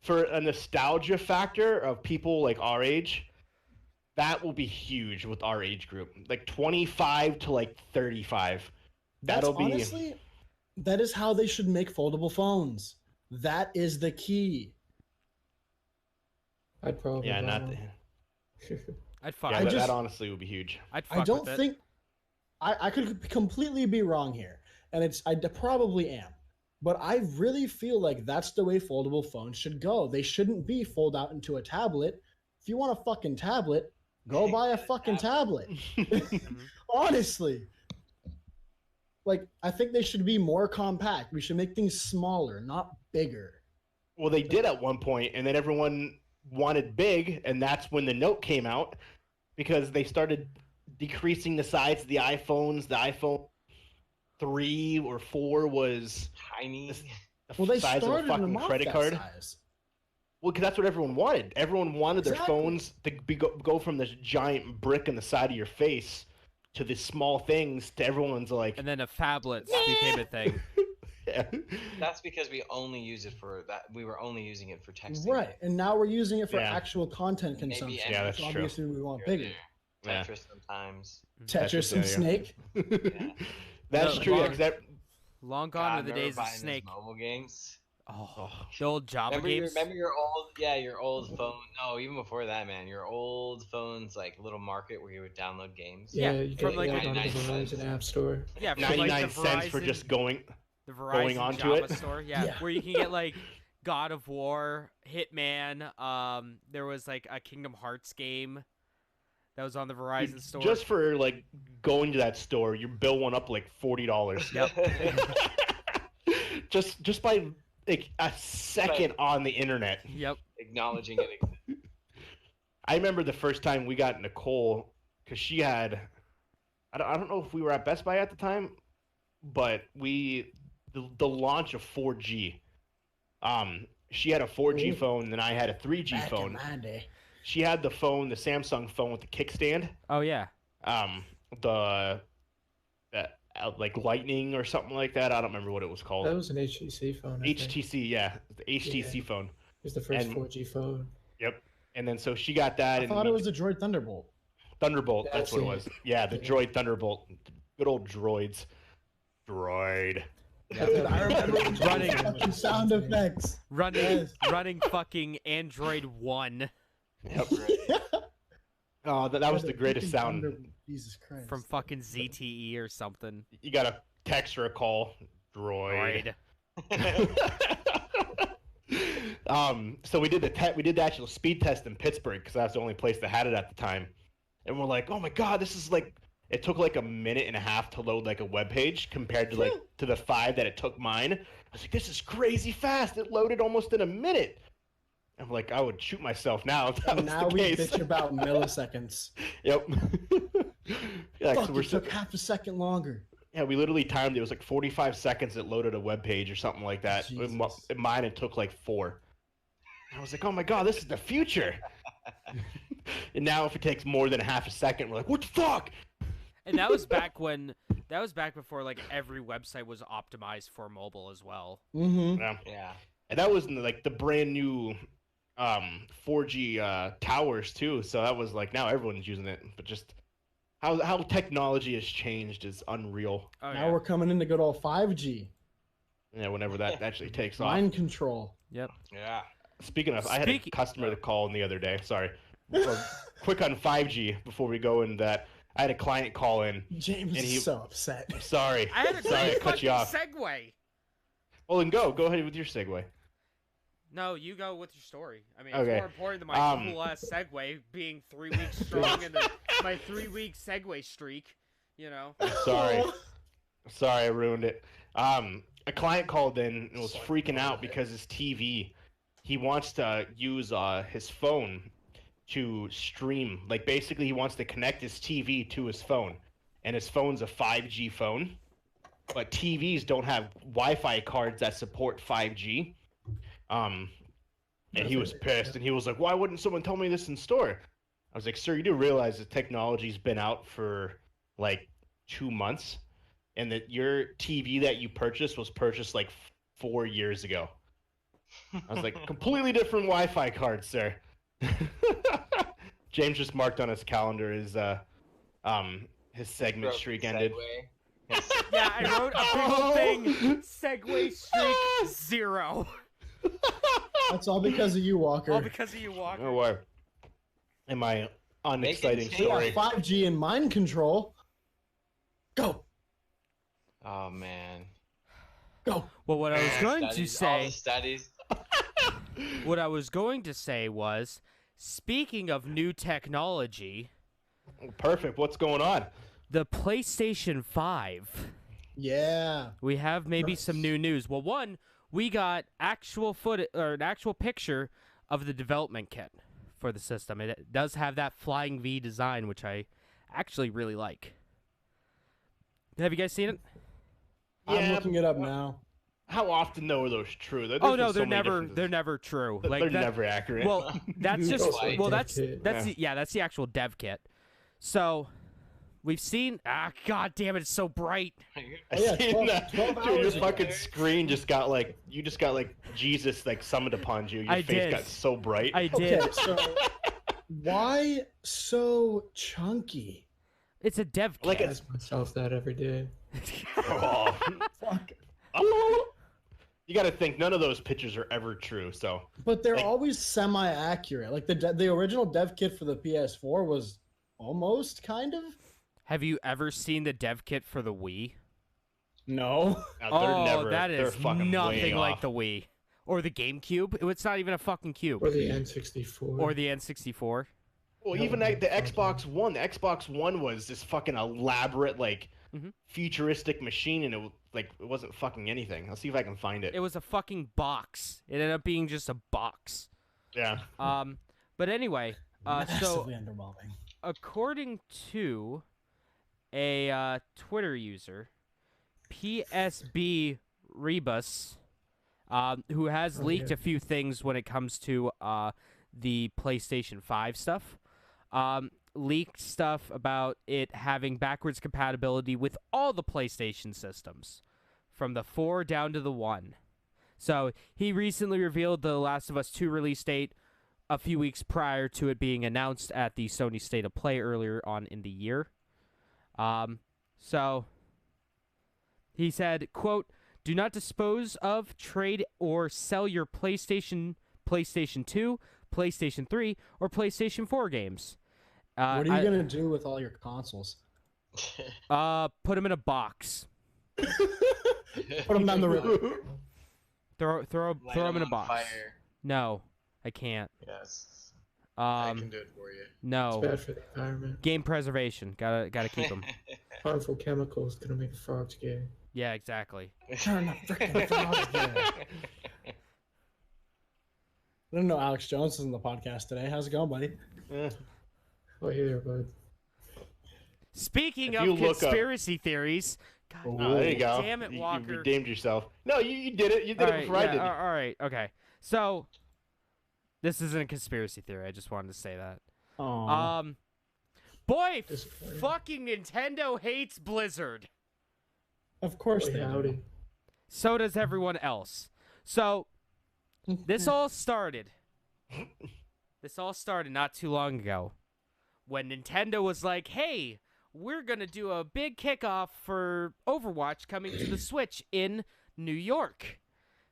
B: for a nostalgia factor of people like our age. That will be huge with our age group, like 25 to like 35.
D: That's
B: That'll be
D: honestly, that is how they should make foldable phones. That is the key.
E: I'd probably
B: yeah,
E: buy
B: not.
E: one.
C: I'd fuck.
B: Yeah,
D: I
C: with
B: that
C: it.
D: just-
B: honestly would be huge.
C: I'd fuck
D: I don't
C: with it.
D: think I could completely be wrong here, and probably am, but I really feel like that's the way foldable phones should go. They shouldn't be fold out into a tablet. If you want a fucking tablet, go buy a fucking tablet. Honestly, like I think they should be more compact. We should make things smaller, not bigger.
B: Well, they did at one point, and then everyone wanted big, and that's when the Note came out because they started decreasing the size of the iPhones. The iPhone 3 or 4 was
A: Tiny.
B: the
D: Well, they
B: size of a
D: started them
B: fucking
D: off
B: credit
D: that
B: card.
D: size.
B: Well, because that's what everyone wanted. Everyone wanted their
D: Exactly.
B: phones to go from this giant brick on the side of your face to these small things to everyone's like,
C: And then a phablet became a thing.
B: yeah.
A: That's because we only use it for that. We were only using it for texting.
D: Right, and now we're using it for
B: Yeah.
D: actual content
A: Maybe
D: consumption.
B: Yeah, that's
D: so
B: true.
D: obviously we want
A: Here
D: bigger.
A: and there.
B: Yeah.
A: Tetris sometimes.
D: Tetris and
B: yeah.
D: Snake.
B: That's
C: No,
B: true.
C: long-
B: Yeah, 'cause that,
C: Long gone
A: God,
C: are the
A: remember
C: days of
A: buying those
C: Snake.
A: mobile games.
C: Oh, the old Java
A: Remember
C: games.
A: your old phone? No, even before that, man. Your old phone's like a little market where you would download games.
D: Yeah,
E: Yeah, you
C: from
E: get
C: like
E: like on the
A: 99
E: Verizon
A: cents.
E: App Store.
C: Yeah, from like the
B: 99 cents for
C: Verizon-
B: just going.
C: the
B: going
C: Verizon
B: onto
C: Java
B: it.
C: store. Yeah,
D: Yeah.
C: where you can get like God of War, Hitman. There was like a Kingdom Hearts game that was on the Verizon store.
B: Just for like going to that store, your bill went up like $40. just by like a second on the internet.
C: Yep.
A: Acknowledging it.
B: I remember the first time we got Nicole because she had, I don't know if we were at Best Buy at the time, but the launch of 4G. She had a 4G
D: Ooh.
B: phone, and I had a 3G
D: Back in
B: phone.
D: my day.
B: She had the Samsung phone with the kickstand.
C: Oh yeah.
B: The like Lightning or something like that. I don't remember what it was called.
E: That was an HTC phone. I think.
B: HTC, yeah, the HTC phone.
E: It was the first
B: and-
E: 4G phone.
B: Yep. And then so she got that,
D: I
B: and
D: thought it was the Droid Thunderbolt.
B: Thunderbolt. That's what it
E: That's
B: was. Yeah, the
E: Yeah.
B: Droid Thunderbolt. Good old droids. Droid.
D: Dude, I remember
C: Running.
D: fucking sound effects.
C: Running running Android 1
B: Yep. Oh, that was the greatest sound.
D: Jesus Christ.
C: from fucking ZTE or something.
B: You got a text or a call. Droid. So we did the actual speed test in Pittsburgh because that's the only place that had it at the time, and we're like, oh my god, this is like. It took like a minute and a half to load like a web page compared to like to the 5 that it took mine. I was like, this is crazy fast. It loaded almost in a minute. I'm like, I would shoot myself now if that
D: And
B: was
D: now
B: the
D: we
B: case.
D: bitch about milliseconds.
B: Yep. Yeah,
D: Fuck,
B: so we're
D: it took half a second longer.
B: yeah, we literally timed it. It was like 45 seconds. It loaded a web page or something like that.
D: Jesus.
B: In mine, it took like 4. I was like, oh my god, this is the future. And now, if it takes more than half a second, we're like, what the fuck?
C: And that was back before like every website was optimized for mobile as well.
D: Mm-hmm.
B: Yeah.
A: Yeah.
B: And that was in like the brand new 4G towers too. So that was like now everyone's using it. But just how technology has changed is unreal.
C: Oh
D: Now
C: yeah.
D: we're coming into good old 5G.
B: Yeah, whenever that actually takes off.
D: Mind control.
C: Yep.
A: Yeah.
B: Speaking of, I had a customer to call in the other day. Sorry. Quick on 5G before we go into that. I had a client call in.
D: James
B: And he-
D: is so upset.
B: Sorry.
C: I had a
B: Sorry, I
C: great
B: cut you
C: fucking
B: off.
C: segue.
B: Well, then go ahead with your segue.
C: No, you go with your story. I mean,
B: Okay.
C: it's more important than my cool ass segue being 3 weeks strong and my 3-week segue streak. You know.
B: Sorry. Sorry, I ruined it. A client called in and was freaking out because his TV, he wants to use his phone to stream. Like, basically, he wants to connect his TV to his phone. And his phone's a 5G phone. But TVs don't have Wi-Fi cards that support 5G. And he was pissed, and he was like, why wouldn't someone tell me this in store? I was like, sir, you do realize the technology's been out for, like, 2 months? And that your TV that you purchased was purchased, like, 4 years ago. I was like, completely different Wi-Fi card, sir. James just marked on his calendar his segment
A: Broke
B: streak
A: the
B: ended.
A: segue. His-
C: Yeah, I wrote a big old thing. Segway streak 0.
D: That's all because of you, Walker.
C: All because of you, Walker.
B: Oh, what? In my unexciting
A: change.
B: story.
D: 5G and mind control. Go.
A: Oh man.
D: Go.
C: Well, what I was going to
A: Studies, all the
C: say,
A: studies.
C: what I was going to say was, speaking of new technology,
B: Perfect. What's going on?
C: the PlayStation 5.
D: Yeah.
C: We have maybe
D: Nice.
C: some new news. Well, one, we got actual footage or an actual picture of the development kit for the system. It does have that flying V design, which I actually really like. Have you guys seen it?
D: I'm looking it up now.
B: How often though are those true? There's
C: Oh
B: been
C: no,
B: so
C: they're
B: many
C: never
B: differences.
C: they're never true.
B: They're
C: Like that,
B: never accurate.
C: well, that's just
A: Like
C: well,
E: dev
C: that's
E: kit.
C: that's that's the actual dev kit. So we've seen. God damn it! It's so bright.
B: I
D: Oh, yeah,
B: seen
D: 12
B: that.
D: 12
B: Dude, your
D: hours ago.
B: fucking screen just got like Jesus like summoned upon you. Your
C: I
B: face
C: did.
B: got so bright.
C: I did.
D: Okay, so why so chunky?
C: It's a dev kit.
B: Like
E: I ask myself that every day.
B: Oh.
D: Fuck.
B: You got to think none of those pictures are ever true. So
D: But they're
B: Like-
D: always semi-accurate. Like the original dev kit for the PS4 was almost kind of.
C: Have you ever seen the dev kit for the Wii?
D: No.
B: they're
C: Oh,
B: never.
C: that
B: they're
C: is
B: fucking
C: nothing
B: way
C: like
B: off.
C: the Wii or the GameCube. It's not even a fucking cube.
E: Or the N64.
C: Or the N64.
B: Well,
E: No,
B: even
E: no,
B: the
E: fuck
B: Xbox One. The Xbox One was this fucking elaborate, like,
C: Mhm.
B: futuristic machine, and it wasn't fucking anything. I'll see if I can find it.
C: It was a fucking box. It ended up being just a box.
B: Yeah.
C: But anyway, so
D: Massively underwhelming.
C: according to a Twitter user, PSB Rebus, who has
E: Oh,
C: leaked
E: yeah.
C: a few things when it comes to the PlayStation 5 stuff. Leaked stuff about it having backwards compatibility with all the PlayStation systems, from the 4 down to the 1. So he recently revealed the Last of Us 2 release date a few weeks prior to it being announced at the Sony State of Play earlier on in the year. So he said, quote, "Do not dispose of, trade, or sell your PlayStation 2, PlayStation 3, or PlayStation 4 games.
D: What are you gonna do with all your consoles?
C: Put them in a box.
D: Put them down the river.
C: Throw
A: Light
C: them in a
A: on
C: box.
A: Fire.
C: No, I can't.
A: Yes. I can
C: Um,
A: do it for you.
E: It's
C: no.
E: bad for the environment.
C: Game preservation. Gotta keep them.
E: Harmful chemicals gonna make the frogs gay.
C: Yeah, exactly.
D: Turn the freaking frogs there. I didn't know Alex Jones is on the podcast today. How's it going, buddy?
B: Eh.
E: Oh, hey there, bud.
C: Speaking
B: If you
C: of
B: look up-
C: conspiracy theories, God,
B: Oh, there you go.
C: Damn it,
B: You
C: Walker.
B: redeemed yourself. No, you did it. You did
C: all
B: it
C: right,
B: before I
C: yeah,
B: did.
C: all right, okay. So, this isn't a conspiracy theory. I just wanted to say that.
D: Aw.
C: Boy,
E: Disappointing.
C: fucking Nintendo hates Blizzard.
D: Of course
E: Boy,
D: they do.
E: howdy.
C: So does everyone else. So, this all started. This all started not too long ago, when Nintendo was like, "Hey, we're gonna do a big kickoff for Overwatch coming to the Switch in New York.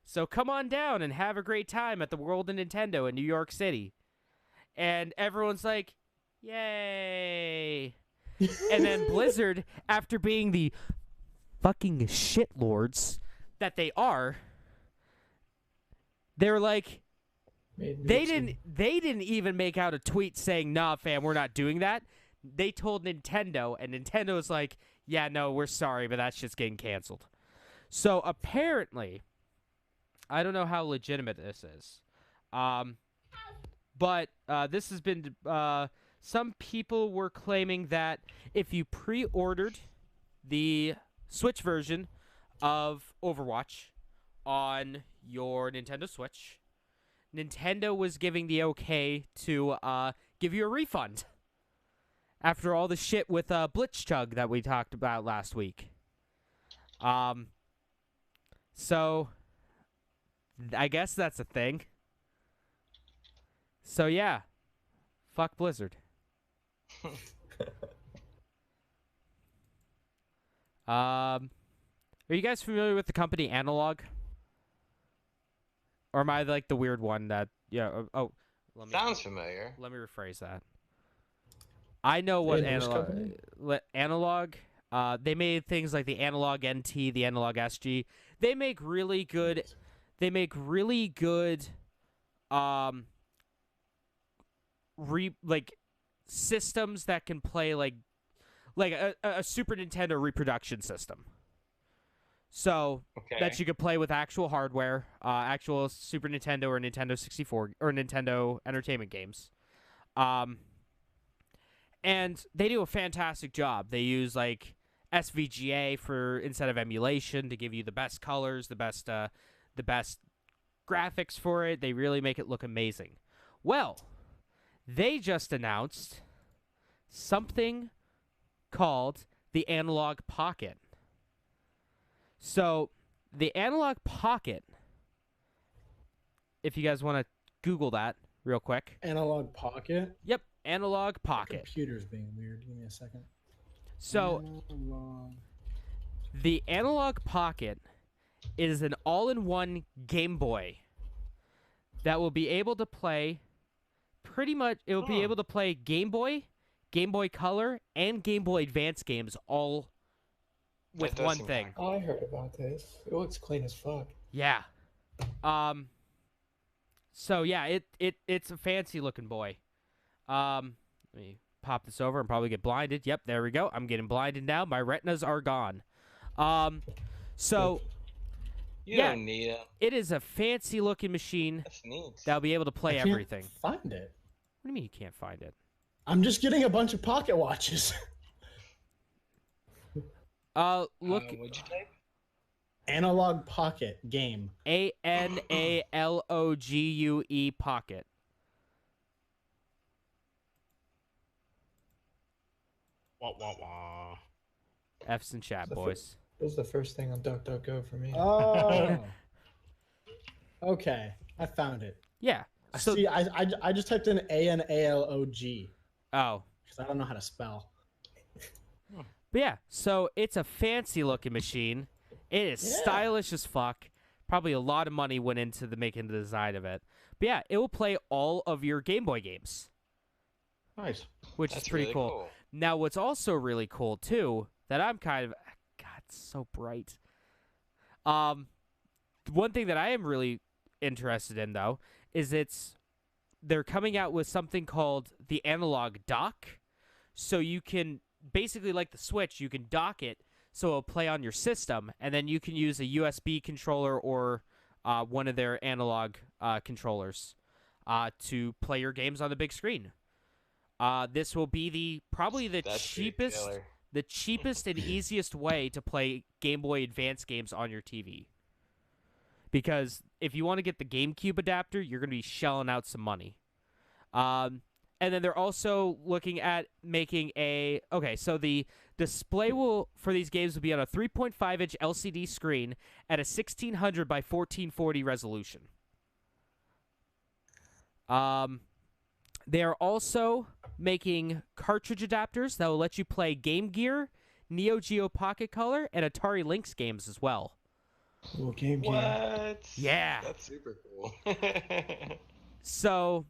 C: So come on down and have a great time at the World of Nintendo in New York City." And everyone's like, "Yay!" And then Blizzard, after being the fucking shitlords that they are, they're like,
E: Made
C: they
E: Nixon.
C: didn't even make out a tweet saying, "Nah, fam, we're not doing that." They told Nintendo, and Nintendo was like, "Yeah, no, we're sorry, but that shit's getting canceled." So apparently, I don't know how legitimate this is, but this has been. Some people were claiming that if you pre-ordered the Switch version of Overwatch on your Nintendo Switch, Nintendo was giving the okay to give you a refund after all the shit with Blitzchung that we talked about last week. So I guess that's a thing. So yeah, fuck Blizzard. Are you guys familiar with the company Analog? Or am I like the weird one that let me
A: Sounds familiar.
C: let me rephrase that. I know what
E: They a news company?
C: Analog. They made things like the Analog NT, the Analog SG. They make really good. They make really good, like systems that can play like a Super Nintendo reproduction system. So
A: Okay.
C: that you could play with actual hardware, actual Super Nintendo or Nintendo 64 or Nintendo Entertainment games. And they do a fantastic job. They use like SVGA for instead of emulation to give you the best colors, the best graphics for it. They really make it look amazing. Well, they just announced something called the Analog Pocket. So, the Analog Pocket, if you guys want to Google that real quick.
D: Analog Pocket.
C: Yep, Analog Pocket.
D: Computer's being weird. Give me a second.
C: So,
D: Analog.
C: the Analog Pocket is an all-in-one Game Boy that will be able to play pretty much, it will be able to play Game Boy Color, and Game Boy Advance games all with
A: That does
C: one
A: seem
C: thing.
A: kinda
E: Oh, I heard about this. It looks clean as fuck.
C: Yeah. So yeah, it's a fancy looking boy. Let me pop this over and probably get blinded. Yep, there we go. I'm getting blinded now. My retinas are gone. So
A: You
C: Yeah.
A: don't need it.
C: it is a fancy looking machine
A: That's neat.
C: that'll be able to play
D: I can't
C: everything. What
D: Find it.
C: do you mean you can't find it?
D: I'm just getting a bunch of pocket watches.
C: Look,
A: What'd you type?
D: Analog Pocket game.
C: ANALOGUE Pocket.
B: Wah, wah, wah.
C: F's in chat,
E: The fir-
C: boys.
E: This is the first thing on DuckDuckGo for me.
D: Oh. Okay, I found it.
C: Yeah. So
D: See, I just typed in ANALOG
C: oh.
D: because I don't know how to spell.
C: But yeah, so it's a fancy looking machine. It is
D: Yeah.
C: stylish as fuck. Probably a lot of money went into the making the design of it. But yeah, it will play all of your Game Boy games,
B: Nice.
C: which
A: That's
C: is pretty
A: really
C: cool. Now, what's also really cool too, that I'm kind of, God, it's so bright. One thing that I am really interested in though is they're coming out with something called the Analog Dock, so you can basically like the Switch, you can dock it so it'll play on your system, and then you can use a USB controller or one of their analog controllers to play your games on the big screen. This will be probably the
A: That's pretty
C: cheapest,
A: killer.
C: the cheapest and easiest way to play Game Boy Advance games on your TV. Because if you want to get the GameCube adapter, you're going to be shelling out some money. And then they're also looking at making so the display for these games will be on a 3.5-inch LCD screen at a 1600 by 1440 resolution. They are also making cartridge adapters that will let you play Game Gear, Neo Geo Pocket Color, and Atari Lynx games as well.
E: Little Game Gear.
A: What?
C: Yeah.
A: That's super cool.
C: So,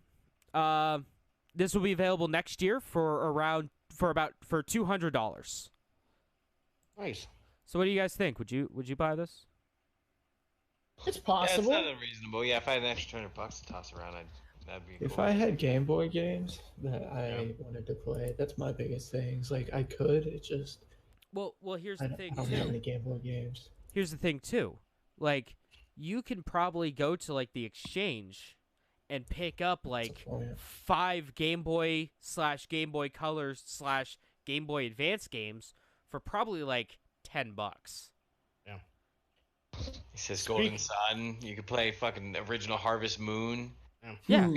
C: this will be available next year for $200.
B: Nice.
C: So, what do you guys think? Would you buy this?
D: It's
A: Yeah, it's
D: possible.
A: not unreasonable. Yeah, if I had an extra $200 to toss around, that'd be
E: If
A: cool.
E: I had Game Boy games that I wanted to play, that's my biggest thing. It's like I could, it just
C: Well, here's
E: I
C: the
E: don't,
C: thing
E: I don't have
C: too.
E: any Game Boy games.
C: Here's the thing too. Like, you can probably go to like the exchange and pick up like
E: point.
C: 5 Game Boy / Game Boy Color / Game Boy Advance games for probably like $10.
A: He says Golden Sun. You could play fucking original Harvest Moon.
C: Yeah.
D: Hmm.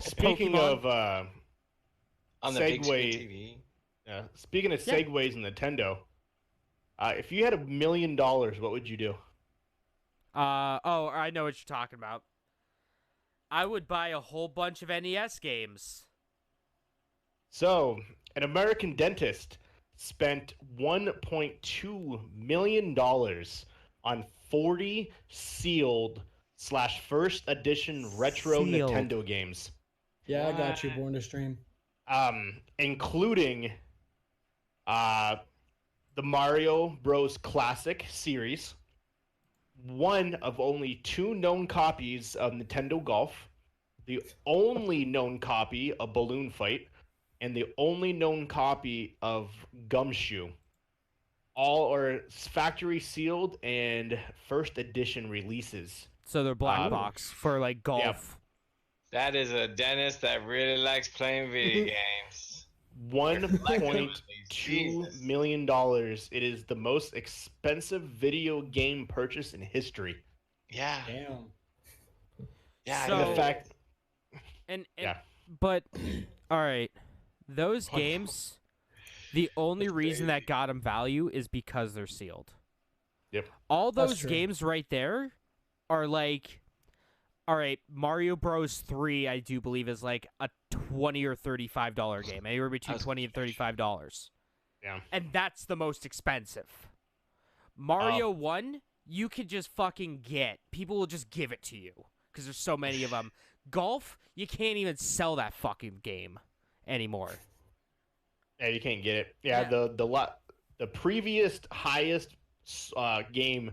B: Speaking
C: Pokemon.
B: of
A: On the big screen
B: Segway-
A: TV.
B: speaking of
C: Yeah.
B: segues and Nintendo, if you had $1 million, what would you do?
C: I know what you're talking about. I would buy a whole bunch of NES games.
B: So, an American dentist spent $1.2 million on 40 sealed / first edition retro
C: Sealed.
B: Nintendo games,
D: Yeah, I got you.
A: What?
D: Born to stream.
B: including the Mario Bros. Classic series, one of only 2 known copies of Nintendo Golf, the only known copy of Balloon Fight, and the only known copy of Gumshoe. All are factory sealed and first edition releases.
C: So they're black box for like golf.
A: That is a dentist that really likes playing video games.
B: $1.2
A: Jesus.
B: million. It is the most expensive video game purchase in history.
A: Yeah.
D: Damn.
A: Yeah.
C: So-
A: I
B: And
A: know.
B: the fact,
C: And
B: Yeah.
C: but all right, those games, the only
A: That's
C: reason that
A: crazy.
C: got them value is because they're sealed.
B: Yep.
C: All
D: That's
C: those
D: true.
C: games right there are like, all right, Mario Bros. 3, I do believe, is like a $20 or $35 game, anywhere between
A: That's
C: $20 and $35.
B: Yeah.
C: And that's the most expensive. Mario 1, you could just fucking get. People will just give it to you because there's so many of them. Golf, you can't even sell that fucking game anymore.
B: yeah, you can't get it. Yeah,
C: Yeah.
B: the previous highest game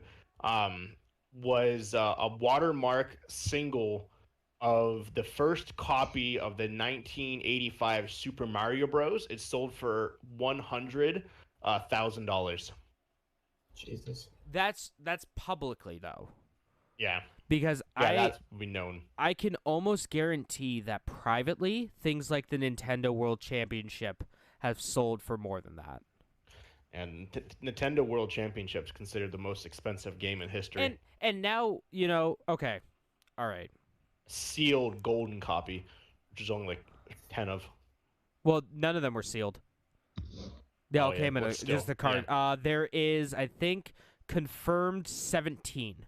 B: was a watermark single of the first copy of the 1985 Super Mario Bros. It sold for $100,000.
E: Jesus.
C: That's publicly though,
B: Yeah,
C: because
B: yeah, that's we known.
C: I can almost guarantee that privately things like the Nintendo World Championship have sold for more than that.
B: And Nintendo World Championship is considered the most expensive game in history.
C: And now, okay. All right.
B: Sealed golden copy, which is only like 10 of.
C: Well, none of them were sealed. They all
B: Oh, yeah,
C: came in
B: but
C: just
B: still,
C: the card. There is, I think, confirmed 17.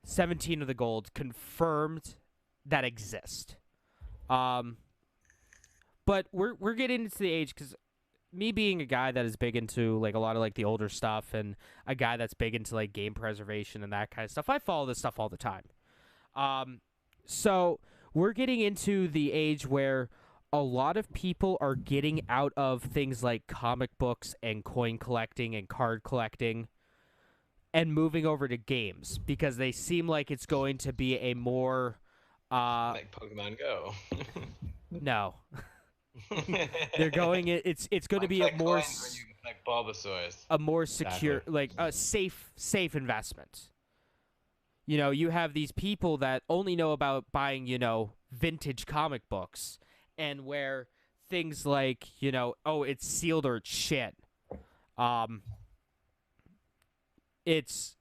C: 17 of the gold confirmed that exist. But we're getting into the age because me being a guy that is big into like a lot of like the older stuff and a guy that's big into like game preservation and that kind of stuff, I follow this stuff all the time. So we're getting into the age where a lot of people are getting out of things like comic books and coin collecting and card collecting and moving over to games because they seem like it's going to be a more
A: Like Pokemon Go.
C: no. They're going it's going to be a more
A: Coins where you can collect Bulbasaurs.
C: a more secure
B: Exactly.
C: like a safe investment. You have these people that only know about buying, vintage comic books and where things like, oh, it's sealed or it's shit. It's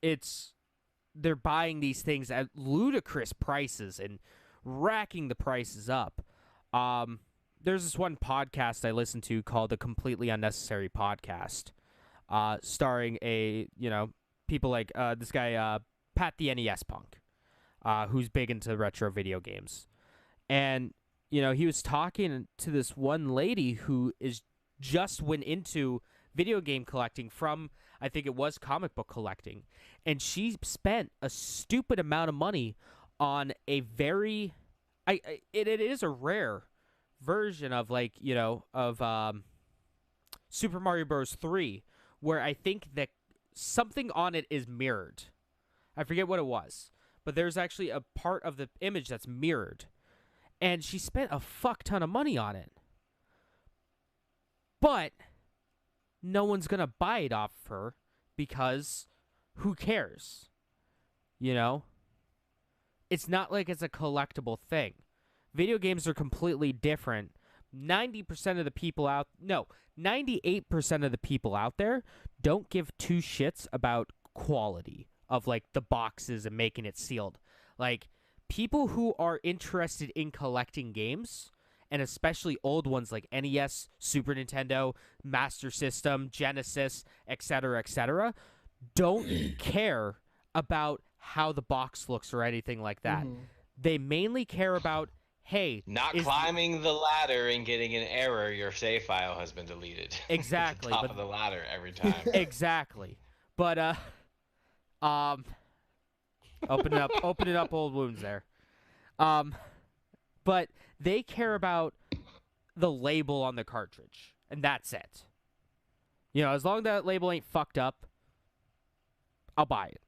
C: they're buying these things at ludicrous prices and racking the prices up. There's this one podcast I listen to called The Completely Unnecessary Podcast, starring people like this guy Pat the NES Punk, who's big into retro video games. And, he was talking to this one lady who just went into video game collecting from, I think it was comic book collecting. And she spent a stupid amount of money on a very, it is a rare version of Super Mario Bros. 3, where I think that something on it is mirrored. I forget what it was, but there's actually a part of the image that's mirrored. And she spent a fuck ton of money on it. But no one's going to buy it off of her because who cares? It's not like it's a collectible thing. Video games are completely different. 98% of the people out there don't give two shits about quality of like the boxes and making it sealed. Like people who are interested in collecting games, and especially old ones like NES, Super Nintendo, Master System, Genesis, etc., don't care about how the box looks or anything like that.
D: Mhm.
C: They mainly care about hey,
A: Not
C: is-
A: climbing the ladder and getting an error, your save file has been deleted.
C: Exactly,
A: At the top
C: but-
A: of the ladder every time.
C: exactly. But opening up old wounds there. But they care about the label on the cartridge, and that's it. You know, as long as that label ain't fucked up, I'll buy it.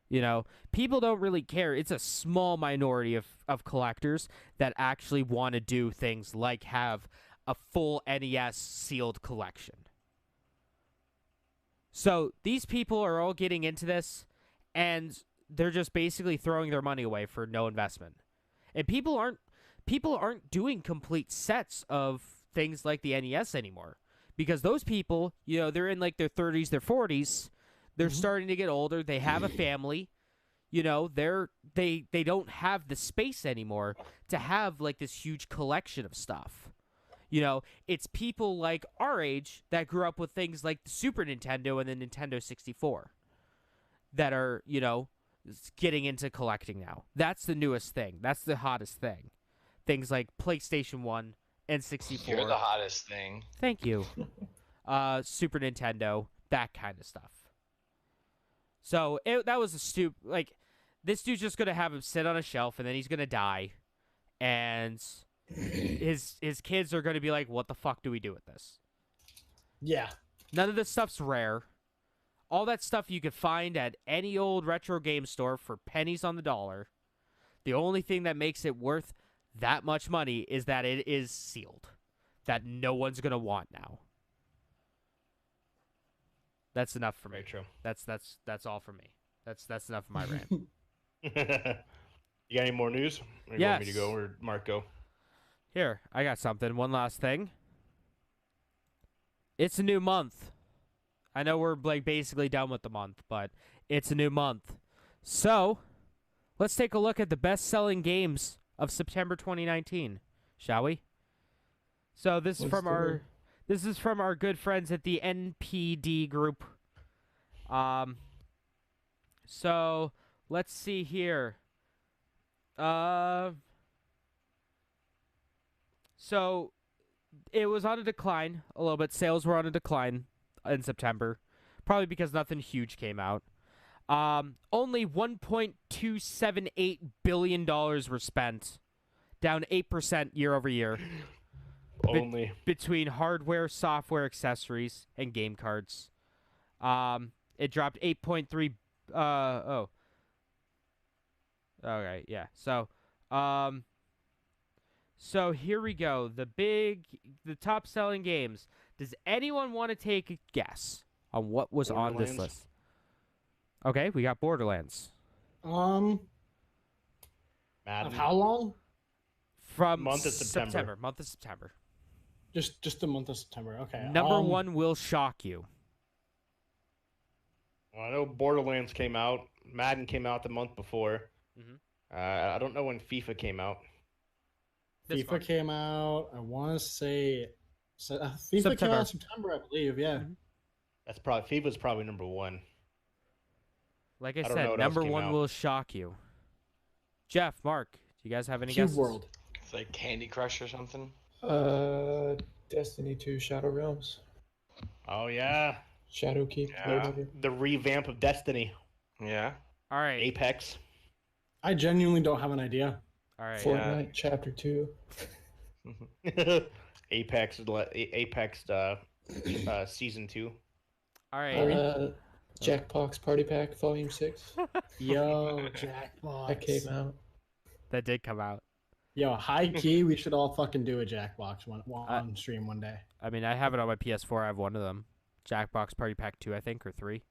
C: You know, people don't really care. It's a small minority of collectors that actually want to do things like have a full NES sealed collection. So these people are all getting into this, and they're just basically throwing their money away for no investment. And people aren't doing complete sets of things like the NES anymore, because those people, you know, they're in like their 30s, their 40s. They're starting to get older. They have a family. You know, they don't have the space anymore to have like this huge collection of stuff. You know, it's people like our age that grew up with things like the Super Nintendo and the Nintendo 64 that are, you know, getting into collecting now. That's the newest thing. That's the hottest thing. Things like PlayStation 1 and 64.
A: You're the hottest thing.
C: Thank you. Super Nintendo, that kind of stuff. So that was a like, this dude's just gonna have him sit on a shelf and then he's gonna die, and his kids are gonna be like, "What the fuck do we do with this?"
D: Yeah.
C: None of this stuff's rare. All that stuff you could find at any old retro game store for pennies on the dollar. The only thing that makes it worth that much money is that it is sealed, that no one's gonna want now. That's enough for me.
B: Very true.
C: That's all for me. That's enough of my rant.
B: You got any more news? Or you want me to go, or Mark go?
C: Here, I got something. One last thing. It's a new month. I know we're like basically done with the month, but it's a new month. So, let's take a look at the best-selling games of September 2019, shall we? So this is from our good friends at the NPD group. So let's see here. So it was on a decline a little bit. Sales were on a decline in September, probably because nothing huge came out. Only $1.278 billion were spent, down 8% year over year.
B: Only.
C: Between hardware, software, accessories, and game cards. It dropped 8.3. Okay, yeah. So here we go. The top selling games. Does anyone want to take a guess on what was on this list? Okay, we got Borderlands.
B: Madden.
D: Of how long?
C: From
B: Month of September.
C: Month of September.
D: Just the month of September. Okay.
C: Number one will shock you.
B: Well, I know Borderlands came out. Madden came out the month before. I don't know when FIFA came out.
D: FIFA came out. I want to say FIFA came out in September, I believe. Yeah.
B: That's probably FIFA's probably number one.
C: Like I
B: don't know
C: said,
B: what else
C: number
B: came
C: one
B: out.
C: will shock you. Jeff, Mark, do you guys have any
D: Cube
C: guesses?
D: World.
A: It's like Candy Crush or something.
E: Destiny 2 Shadow Realms.
B: Oh yeah,
E: Shadowkeep.
A: Yeah.
E: Whatever.
B: the revamp of Destiny.
A: Yeah.
C: All right.
B: Apex.
D: I genuinely don't have an idea.
C: All right.
E: Fortnite Chapter 2.
B: Apex season 2.
C: All right.
E: Jackbox Party Pack Volume 6.
D: Yo, Jackbox.
E: That came out.
C: That did come out.
D: Yo, high key, we should all fucking do a Jackbox on stream one day.
C: I mean, I have it on my PS4. I have one of them. Jackbox Party Pack 2, I think, or 3.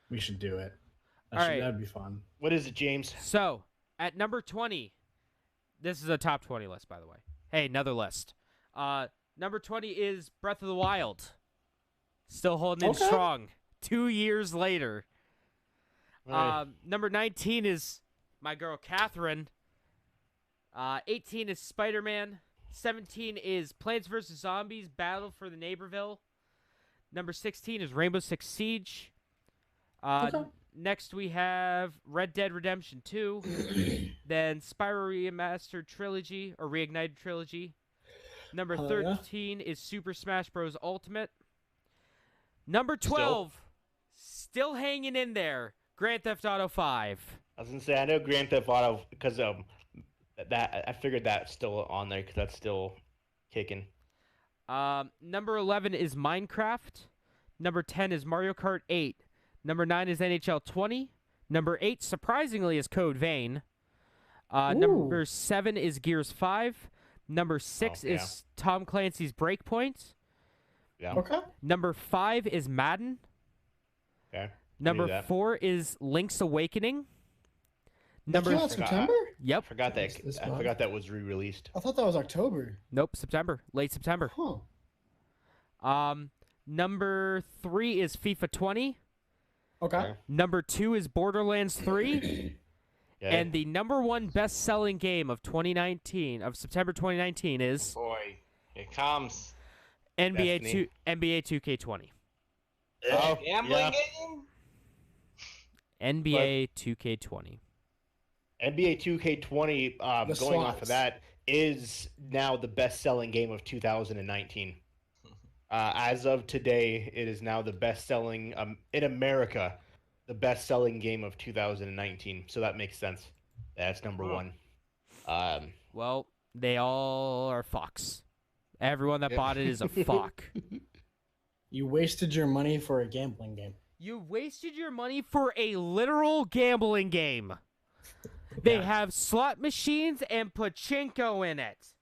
D: We should do it.
C: All right.
D: That'd be fun.
B: What is it, James?
C: So, at number 20, this is a top 20 list, by the way. Hey, another list. Number 20 is Breath of the Wild. Still holding in strong. 2 years later.
B: Right.
C: Number 19 is my girl Catherine. 18 is Spider-Man. 17 is Plants vs. Zombies Battle for the Neighborville. Number 16 is Rainbow Six Siege. Next we have Red Dead Redemption 2, then Spyro Remastered Trilogy or Reignited Trilogy. Number
D: Hell yeah.
C: 13 is Super Smash Bros. Ultimate. Number 12, still hanging in there, Grand Theft Auto 5.
B: I was gonna say I know Grand Theft Auto because that I figured that's still on there because that's still kicking.
C: Number 11 is Minecraft. Number 10 is Mario Kart 8. Number 9 is NHL 20. Number 8, surprisingly, is Code Vein. Number 7 is Gears 5. Number 6
B: Oh, yeah.
C: is Tom Clancy's Breakpoint.
B: Yeah.
D: Okay.
C: Number 5 is Madden.
B: Okay.
C: Number
B: that.
C: 4 is Link's Awakening.
D: That came out
C: Number
D: September?
B: I
C: Yep.
B: forgot that.
E: This
B: I
E: month?
B: forgot that was re-released.
D: I thought that was October.
C: Nope, September. Late September.
D: Huh.
C: Number 3 is FIFA 20.
D: Okay.
B: Okay.
C: Number 2 is Borderlands 3.
B: Yeah.
C: And the number 1 best-selling game of 2019, of September 2019, is
A: Boy, it comes.
B: Destiny.
C: NBA 2K20.
B: Oh,
A: Gambling
B: yeah.
A: game?
C: NBA 2K20.
B: NBA 2K20,
D: The
B: going off
D: slots.
B: of that, is now the best-selling game of 2019. As of today, it is now the best-selling in America, the best-selling game of 2019. So that makes sense. That's number
A: Wow.
B: one.
C: Well, they all are fucks. Everyone that
B: Yep.
C: bought it is a fuck.
D: You wasted your money for a gambling game.
C: You wasted your money for a literal gambling game. They
B: Yeah.
C: have slot machines and pachinko in it.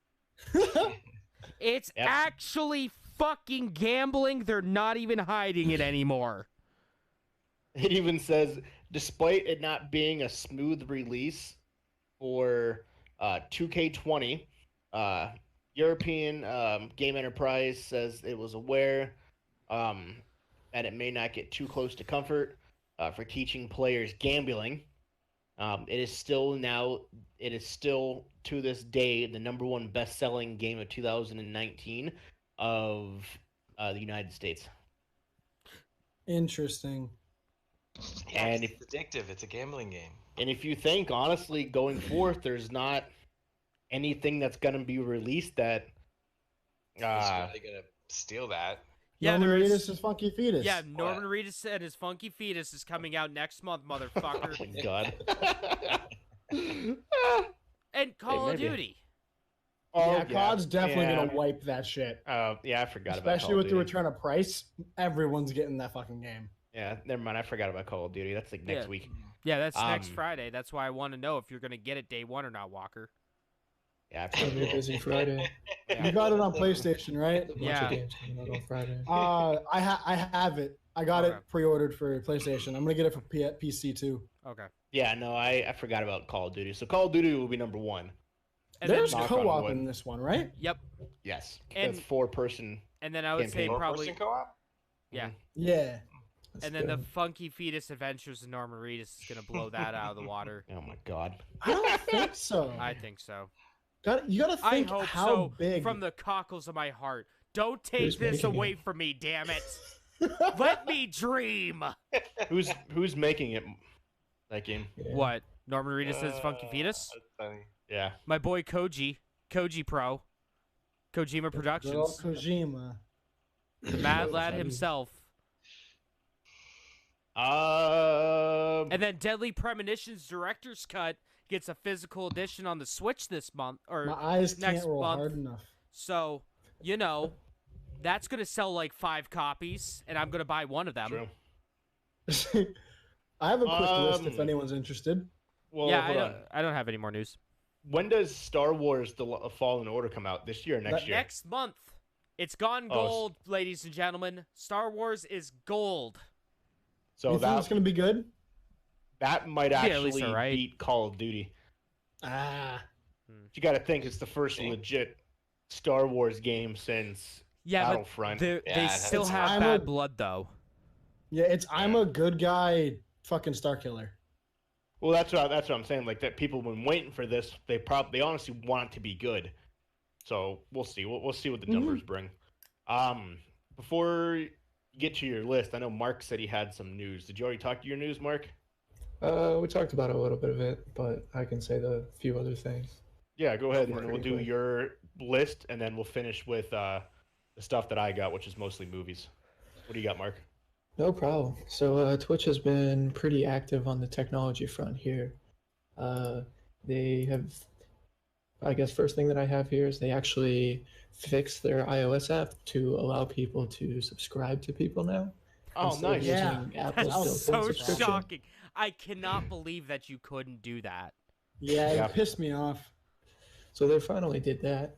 C: It's
B: Yep.
C: actually fucking gambling. They're not even hiding it anymore.
B: It even says, despite it not being a smooth release for 2K20, European Game Enterprise says it was aware that it may not get too close to comfort for teaching players gambling. It is still to this day the number one best-selling game of 2019 of the United States.
D: Interesting.
A: Yeah,
B: And
A: it's addictive. It's a gambling game.
B: And if you think, honestly, going forth, there's not anything that's going to be released that.
A: He's really gonna steal that.
C: Yeah,
D: Norman
C: there is-
D: Reedus is Funky Fetus.
C: Yeah, Norman Reedus and his Funky Fetus is coming out next month,
B: Oh
C: motherfucker.
B: my god.
C: And Call of
B: maybe.
C: Duty.
D: Yeah, COD's definitely
B: yeah.
D: gonna wipe that shit.
B: Yeah, I forgot about
D: Especially
B: Call
D: with
B: of
D: the
B: Duty.
D: return of Price, everyone's getting that fucking game.
B: Yeah, never mind. I forgot about Call of Duty. That's like next
C: Yeah.
B: week.
C: Yeah, that's next
B: Um,
C: Friday. That's why I want to know if you're going to get it day one or not, Walker.
B: Yeah, I
E: It's gonna be a busy Friday.
D: You got it on PlayStation, right?
E: A bunch
C: Yeah.
E: of games coming out on Friday.
D: I have it. I got
C: Okay.
D: it pre-ordered for PlayStation. I'm gonna get it for PC too.
C: Okay.
B: Yeah, no, I forgot about Call of Duty. So Call of Duty will be number one.
C: And
D: There's
C: then,
B: knock on
D: co-op
B: wood.
D: in this one, right?
C: yep.
B: Yes,
C: And-
B: that's 4-person.
C: And then I would say
B: Campaign.
C: probably,
A: Four-person co-op?
C: yeah.
D: Yeah.
E: That's
C: And then the
E: good.
C: Funky Fetus Adventures of Norman Reedus is going to blow that out of the water.
B: Oh my god.
D: I don't think so.
C: I think so.
D: You gotta
C: I
D: think
C: hope
D: how
C: so
D: big.
C: from the cockles of my heart. Don't take
E: Who's
C: this
E: making
C: away
E: it?
C: from me, damn it. Let me dream.
B: Who's making it? That game.
E: Yeah.
C: What? Norman Reedus is Funky Fetus?
A: That's funny.
B: Yeah.
C: My boy Koji Pro. Kojima
D: Good old
C: Productions.
D: Kojima.
C: The mad lad himself. And then Deadly Premonitions Director's Cut gets a physical edition on the Switch this month, or
D: My eyes
C: next
D: can't roll
C: month.
D: hard enough.
C: So, you know, that's gonna sell like 5 copies, and I'm gonna buy one of them.
B: True.
D: I have a quick list if
B: Um,
D: anyone's interested.
B: Well,
C: Yeah,
B: hold on.
C: I don't have any more news.
B: When does Star Wars: The Fallen Order come out? This year or next year?
C: Next month, it's gone
B: Oh,
C: gold, ladies and gentlemen. Star Wars is gold.
B: So
D: You think it's gonna be good?
B: that might
C: Yeah, at least
B: actually
C: alright.
B: beat Call of Duty.
D: Ah.
B: You got to think it's the first
A: Dang.
B: legit Star Wars game since
C: Yeah, but
B: Battlefront.
C: they
A: Yeah,
C: still
A: it's-
C: have
D: I'm
C: bad
D: a-
C: blood though.
D: Yeah, I'm a good guy fucking Star Killer.
B: Well, that's what I'm saying. Like that, people have been waiting for this. They honestly want it to be good. So we'll see. We'll see what the numbers bring. Before you get to your list, I know Mark said he had some news. Did you already talk to your news, Mark?
E: We talked about a little bit of it, but I can say the few other things.
B: Yeah, go ahead,
E: for
B: and
E: it
B: we'll do
E: quick.
B: your list, and then we'll finish with the stuff that I got, which is mostly movies. What do you got, Mark?
E: No problem. So Twitch has been pretty active on the technology front here. Uh, they have, I guess, first thing that I have here is they actually fixed their iOS app to allow people to subscribe to people now
B: Oh,
E: instead of
B: nice.
D: Yeah.
E: using Apple's
C: That's
D: was
E: built-in
C: so
E: subscription.
C: shocking. I cannot believe that you couldn't do that.
D: Yeah,
B: Yeah.
D: it pissed me off.
E: So they finally did that.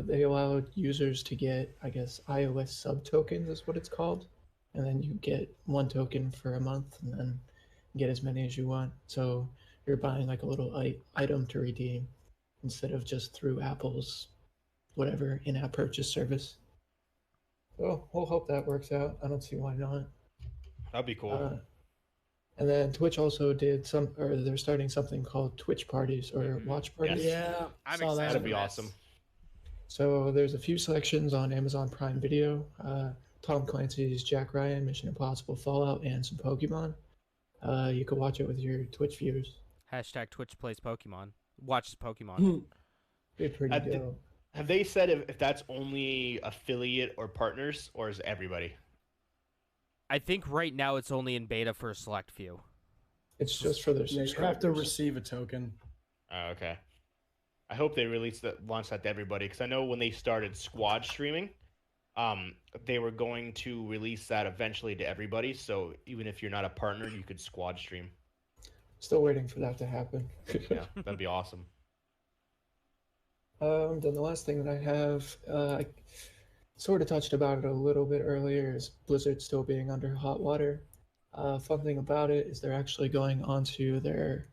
E: They allowed users to get, I guess, iOS sub tokens is what it's called, and then you get one token for a month, and then get as many as you want. So you're buying like a little item to redeem instead of just through Apple's whatever in-app purchase service. So we'll hope that works out. I don't see why not.
B: That'd be cool.
E: And then Twitch also did or they're starting something called Twitch parties or
B: Mhm.
E: watch parties.
B: Yes.
D: Yeah,
C: I'm
D: saw
C: excited.
D: that.
B: That'd be
C: for this.
B: awesome.
E: So there's a few selections on Amazon Prime Video. Tom Clancy's Jack Ryan, Mission Impossible, Fallout, and some Pokemon. You can watch it with your Twitch viewers.
C: Hashtag Twitch plays Pokemon. Watches Pokemon.
D: Hmm.
E: Be pretty
B: Did-
E: dope.
B: Have they said if that's only affiliate or partners, or is it everybody?
C: I think right now it's only in beta for a select few.
E: It's just for their
D: Yeah, you
E: subscribers.
D: have to receive a token.
B: Oh, okay. I hope they launch that to everybody, because I know when they started squad streaming, they were going to release that eventually to everybody. So even if you're not a partner, you could squad stream.
E: Still waiting for that to happen.
B: Yeah, that'd be awesome.
E: Then the last thing that I have, I sort of touched about it a little bit earlier, is Blizzard still being under hot water. Fun thing about it is they're actually going onto their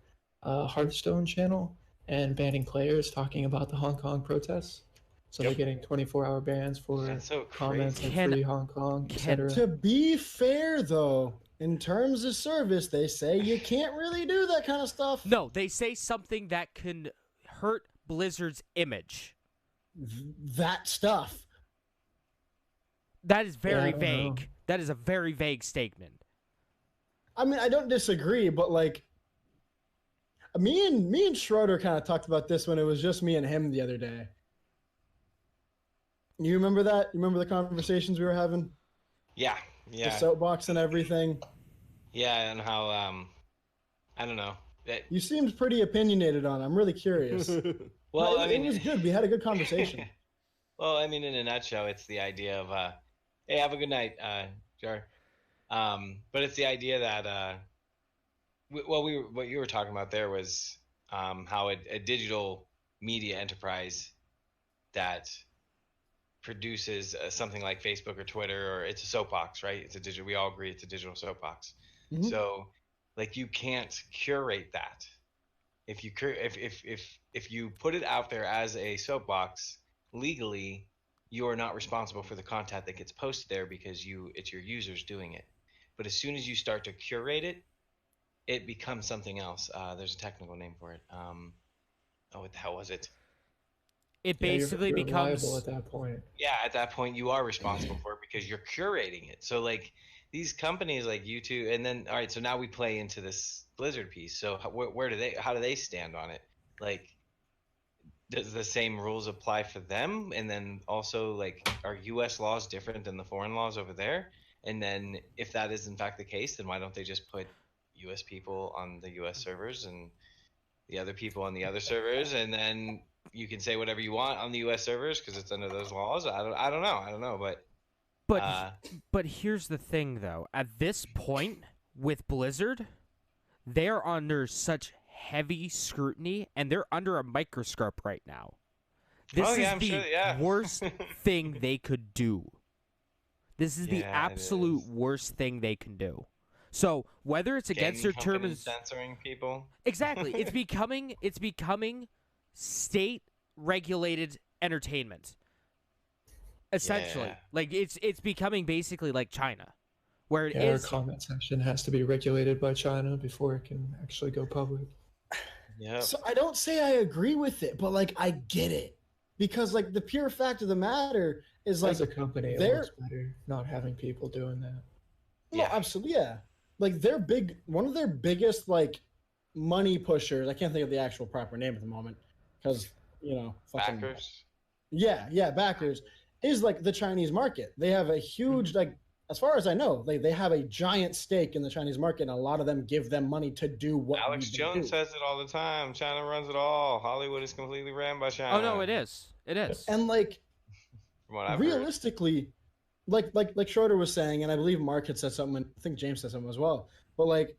E: Hearthstone channel and banning players talking about the Hong Kong protests. So
B: Yep.
E: they're getting 24-hour bans for
A: That's so
E: comments
A: crazy.
E: on
C: Can-
E: free Hong Kong,
C: can-
E: etc.
D: To be fair, though, in terms of service, they say you can't really do that kind of stuff.
C: No, they say something that can hurt Blizzard's image.
D: That stuff.
C: That is very
E: I don't know.
C: vague. That is a very vague statement.
D: I mean, I don't disagree, but like, me and Schroeder kind of talked about this when it was just me and him the other day. You remember that? You remember the conversations we were having?
A: Yeah,
D: The
A: yeah,
D: soapbox and everything.
A: yeah, and how I don't know.
D: You seemed pretty opinionated on it. I'm really curious.
A: Well,
D: But
A: I
D: it
A: mean,
D: was good. We had a good conversation.
A: well, I mean, in a nutshell, it's the idea of hey, have a good night, Jar. But it's the idea that what you were talking about there was how a digital media enterprise that produces something like Facebook or Twitter, or it's a soapbox, right? It's a digital. We all agree it's a digital soapbox.
D: Mhm.
A: So, like, you can't curate that. If you if you put it out there as a soapbox legally, you are not responsible for the content that gets posted there because it's your users doing it. But as soon as you start to curate it, it becomes something else. There's a technical name for it. What the hell was it?
C: It
E: Yeah,
C: basically
E: you're
C: becomes
E: liable at that point.
A: Yeah, at that point you are responsible for it because you're curating it. So like these companies like YouTube, and then all right, so now we play into this Blizzard piece. So how do they stand on it? Like, does the same rules apply for them? And then also, like, are U.S. laws different than the foreign laws over there? And then if that is in fact the case, then why don't they just put U.S. people on the U.S. servers and the other people on the other servers, and then you can say whatever you want on the U.S. servers because it's under those laws. I don't know, but
C: But here's the thing, though. At this point, with Blizzard, they're under such heavy scrutiny, and they're under a microscope right now. This
A: Oh,
C: is
A: yeah, I'm
C: the
A: sure, yeah.
C: worst thing they could do. This is the
A: Yeah, it
C: absolute
A: is.
C: worst thing they can do. So whether it's against their
A: gaming
C: terms,
A: companies censoring people.
C: exactly, it's becoming state-regulated entertainment. Essentially,
A: Yeah.
C: like it's becoming basically like China, where it
E: Yeah, our
C: is.
E: comment section has to be regulated by China before it can actually go public.
A: Yeah.
D: So I don't say I agree with it, but like I get it because like the pure fact of the matter is like
E: As a company, it
D: they're-
E: looks better not having people doing that.
D: no,
A: Yeah.
D: absolutely, yeah. like their one of their biggest like money pushers. I can't think of the actual proper name at the moment because fucking
A: Backers.
D: yeah, backers is like the Chinese market. They have a huge like. As far as I know, they have a giant stake in the Chinese market, and a lot of them give them money to do what
A: Alex
D: we
A: Jones
D: do.
A: says it all the time. China runs it all. Hollywood is completely ran by China.
C: Oh no, it is. It is.
D: And like
A: From what I've heard.
D: realistically, like Schroeder was saying, and I believe Mark had said something. I think James said something as well. But like,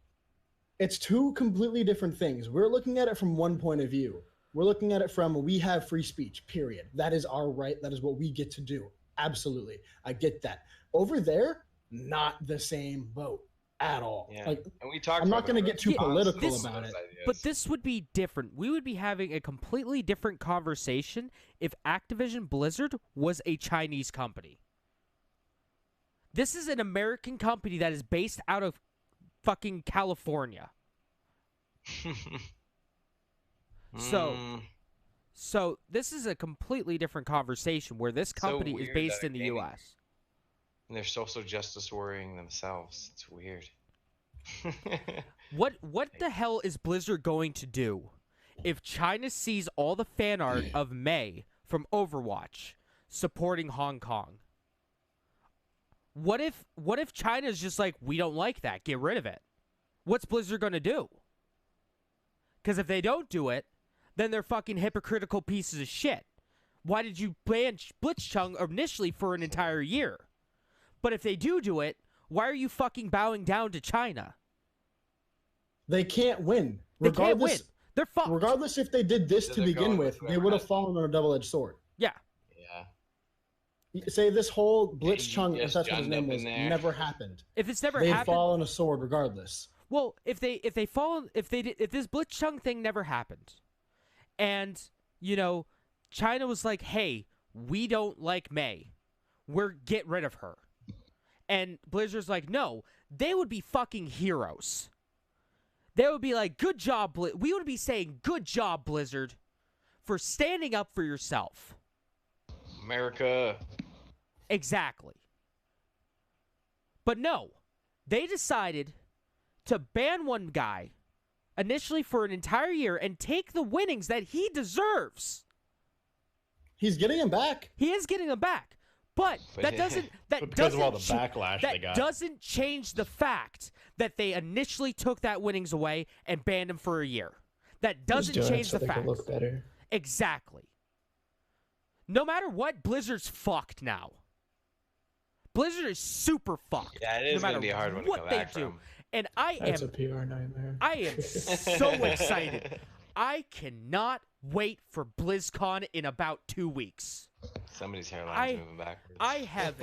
D: it's two completely different things. We're looking at it from one point of view. We're looking at it from we have free speech. Period. That is our right. That is what we get to do. Absolutely, I get that. Over there, not the same boat at all.
A: Yeah.
D: Like,
A: And we talked
D: I'm not
A: about
D: going to
A: the
D: get too
A: pros and
D: political
A: cons of
D: about
A: those
D: it.
A: ideas.
C: But this would be different. We would be having a completely different conversation if Activision Blizzard was a Chinese company. This is an American company that is based out of fucking California. So,
A: Mm,
C: so this is a completely different conversation where this
A: So
C: company is
A: weird
C: based
A: that
C: in the
A: gaming-
C: U.S.
A: and they're social justice worrying themselves. It's weird.
C: What the hell is Blizzard going to do if China sees all the fan art of Mei from Overwatch supporting Hong Kong? What if China's just like, we don't like that, get rid of it? What's Blizzard going to do? Because if they don't do it, then they're fucking hypocritical pieces of shit. Why did you ban Blitzchung initially for an entire year? But if they do it, why are you fucking bowing down to China?
D: They can't win.
C: They can't win. They're fucked.
D: Regardless if they did this
A: So
D: to
A: they're
D: begin
A: going
D: with,
A: with
D: they would have fallen on a double-edged sword.
C: Yeah.
A: Yeah.
D: Say this whole
A: you
D: Blitzchung, if
A: just
D: that's what his
A: jumped
D: name
A: up
D: was,
A: in there.
D: never happened.
C: If it's never
D: They'd
C: happened,
D: fall on a sword regardless.
C: well, if this Blitzchung thing never happened, and China was like, hey, we don't like Mei, get rid of her, and Blizzard's like, no, they would be fucking heroes. They would be like, good job, we would be saying, good job, Blizzard, for standing up for yourself.
A: America.
C: Exactly. But no, they decided to ban one guy initially for an entire year and take the winnings that he deserves.
D: He's getting him back.
C: He is getting them back. But that doesn't
B: But because of all the backlash
C: that
B: they got.
C: doesn't change the fact that they initially took that winnings away and banned him for a year. That doesn't
E: Just doing it
C: change
E: so
C: the
E: they
C: fact.
E: could look better.
C: Exactly. No matter what, Blizzard's fucked now. Blizzard is super fucked.
A: Yeah, it is
C: no matter
A: gonna be a hard one to
C: what
A: come
C: they
A: back
C: do.
A: from.
C: And I
E: That's
C: am
E: a PR nightmare.
C: I am so excited. I cannot wait for BlizzCon in about 2 weeks.
A: Somebody's hairline's moving backwards.
C: I have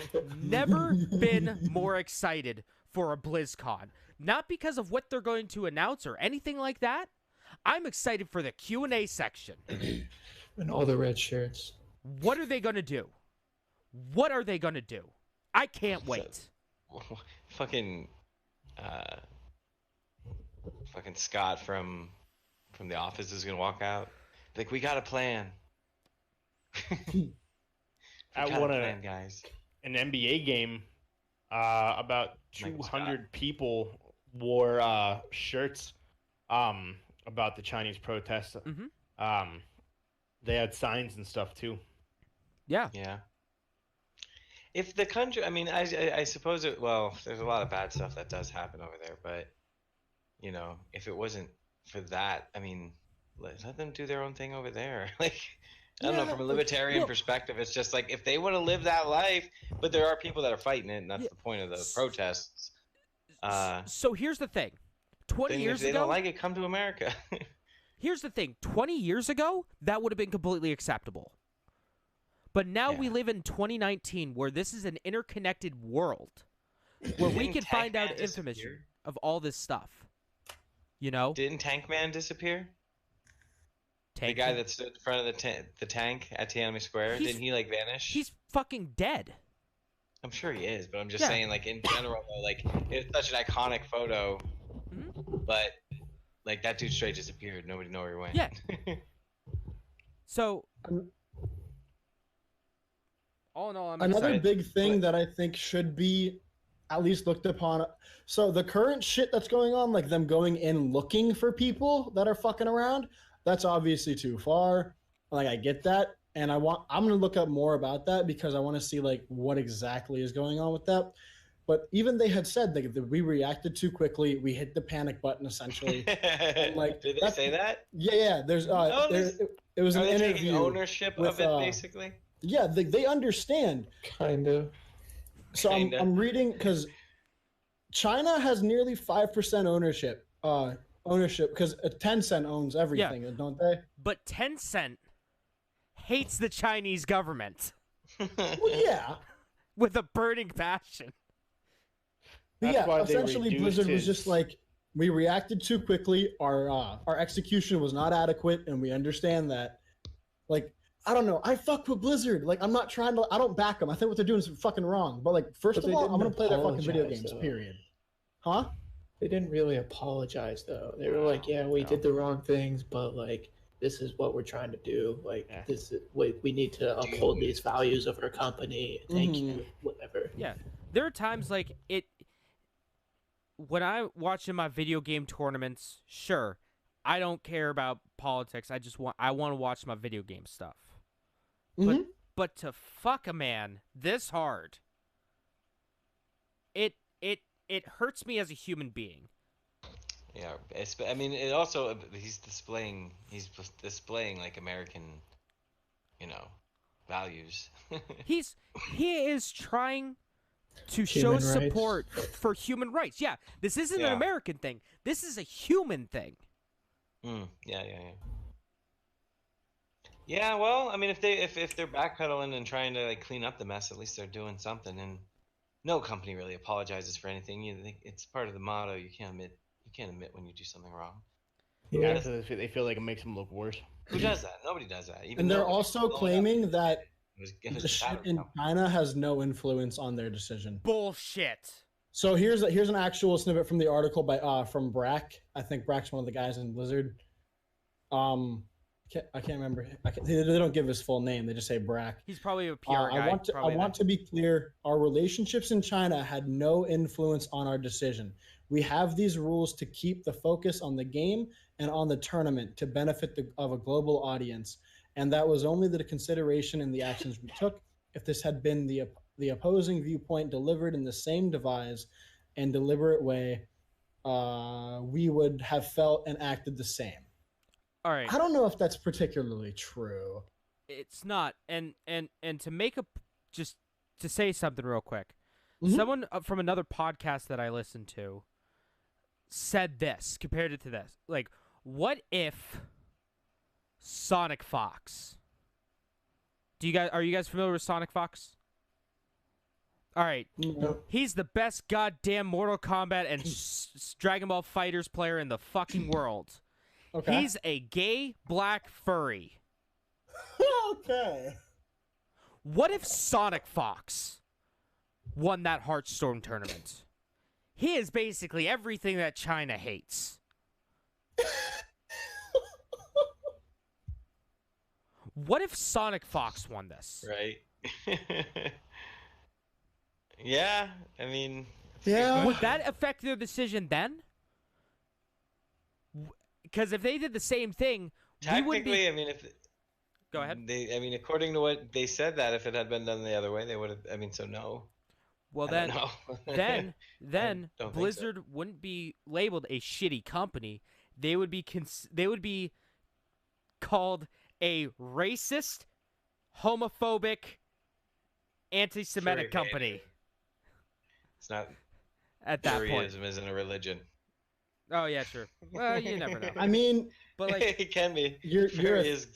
C: never been more excited for a BlizzCon. Not because of what they're going to announce or anything like that. I'm excited for the Q&A section.
E: And all the red shirts.
C: What are they going to do? What are they going to do? I can't wait.
A: fucking Scott from The Office is gonna walk out. Like, we got a plan.
B: I
A: got a
B: want
A: plan, guys.
B: an NBA game. About
A: Michael
B: 200 people wore shirts about the Chinese protests.
C: Mhm.
B: They had signs and stuff too.
C: Yeah.
A: Yeah. If the country, I mean, I suppose it. Well, there's a lot of bad stuff that does happen over there, but if it wasn't for that, I mean, let them do their own thing over there. Like, I don't know,
D: Yeah,
A: from a
D: but-
A: libertarian
C: well-
A: perspective, it's just like if they want to live that life, but there are people that are fighting it, and that's
C: Yeah.
A: the point of the protests.
C: So here's the thing. 20
A: Then
C: years
A: if they
C: ago,
A: don't like it, come to America.
C: here's the thing. 20 years ago, that would have been completely acceptable. But now we
A: Yeah.
C: live in 2019 where this is an interconnected world where we
A: Didn't
C: can find
A: Tank
C: out
A: Man
C: information
A: disappear?
C: of all this stuff. You know?
A: Didn't Tank Man disappear? The
C: Tank
A: guy
C: Man?
A: that stood in front of the tank at Tiananmen Square,
C: He's-
A: didn't he like vanish?
C: He's fucking dead.
A: I'm sure he is, but I'm just
C: Yeah.
A: saying, like, in general, though, like, it's such an iconic photo,
C: Mhm.
A: but like that dude straight disappeared. Nobody know where he went.
C: Yeah. So,
D: Um,
C: all in all, I'm
D: Another
C: excited.
D: big thing that I think should be at least looked upon. So the current shit that's going on, like them going in looking for people that are fucking around, that's obviously too far. Like I get that, and I'm gonna look up more about that because I want to see like what exactly is going on with that. But even they had said that we reacted too quickly. We hit the panic button essentially. Like,
A: did they say that?
D: Yeah. There's it was
A: Are
D: an
A: they
D: interview.
A: taking ownership
D: with,
A: of it, basically?
D: Yeah, they understand.
E: Kind of.
D: So
A: Kinda.
D: I'm reading because China has nearly 5% ownership. Ownership because Tencent owns everything, don't they?
C: But Tencent hates the Chinese government
D: Well, yeah.
C: with a burning passion.
D: But
B: That's why
D: yeah,
B: they
D: essentially
B: reduced
D: Blizzard was
B: his-
D: just like, we reacted too quickly. Our execution was not adequate, and we understand that. Like, I don't know. I fuck with Blizzard. Like, I'm not trying to. I don't back them. I think what they're doing is fucking wrong. But like, first
E: But
D: of
E: they
D: all, I'm gonna
E: didn't
D: play their fucking video
E: apologize,
D: games.
E: though.
D: Period. Huh?
E: They didn't really apologize though. They were like, "Yeah, we did the wrong things, but like, this is what we're trying to do. Like,
B: Yeah.
E: this is we need to uphold these values of our company. Thank you, whatever."
C: Yeah, there are times like it. When I watch in my video game tournaments, sure, I don't care about politics. I want to watch my video game stuff.
D: Mhm.
C: But to fuck a man this hard, it hurts me as a human being.
A: Yeah, I mean, it also he's displaying like American, values.
C: He is trying to show
E: Human rights.
C: support for human rights. Yeah, this isn't an
A: Yeah.
C: American thing. This is a human thing.
A: Yeah. Yeah, well, I mean, if they're backpedaling and trying to like clean up the mess, at least they're doing something. And no company really apologizes for anything. It's part of the motto. You can't admit when you do something wrong.
E: Yeah.
B: After they feel like it makes them look worse.
A: Who does that? Nobody does that. Even
D: And they're
A: though
D: also
A: blowing up,
D: claiming that
A: it was
D: the shit
A: bad
D: in
A: company.
D: China has no influence on their decision.
C: Bullshit.
D: So here's an actual snippet from the article by from Brack. I think Brack's one of the guys in Blizzard. I can't remember. They don't give his full name. They just say Brack.
C: He's probably a PR guy.
D: I want to be clear. Our relationships in China had no influence on our decision. We have these rules to keep the focus on the game and on the tournament to benefit of a global audience, and that was only the consideration in the actions we took. If this had been the opposing viewpoint delivered in the same devise and deliberate way, we would have felt and acted the same.
C: All right.
D: I don't know if that's particularly true.
C: It's not. And to make just to say something real quick.
D: Mhm.
C: Someone from another podcast that I listened to said this, compared it to this. Like, what if Sonic Fox? Are you guys familiar with Sonic Fox? All right.
D: No.
C: He's the best goddamn Mortal Kombat and Dragon Ball Fighters player in the fucking world.
D: Okay.
C: He's a gay black furry.
D: Okay.
C: What if Sonic Fox won that Hearthstone tournament? He is basically everything that China hates. What if Sonic Fox won this?
A: Right. Yeah, I mean.
E: Yeah.
C: Would that affect their decision then? Because if they did the same thing, we wouldn't
A: Technically,
C: be...
A: I mean,
C: Go ahead.
A: I mean, according to what they said, that if it had been done the other way, they would have. I mean, so no.
C: Well,
A: I
C: then,
A: don't know.
C: then
A: don't think so.
C: Blizzard wouldn't be labeled a shitty company. They would be called a racist, homophobic, anti-Semitic
A: Furry
C: company
A: It's not.
C: at that point.
A: Furryism isn't a religion.
C: Oh yeah, sure. Well, you never know.
D: I mean,
C: But like,
A: It can be.
D: you're
A: Furry
D: it's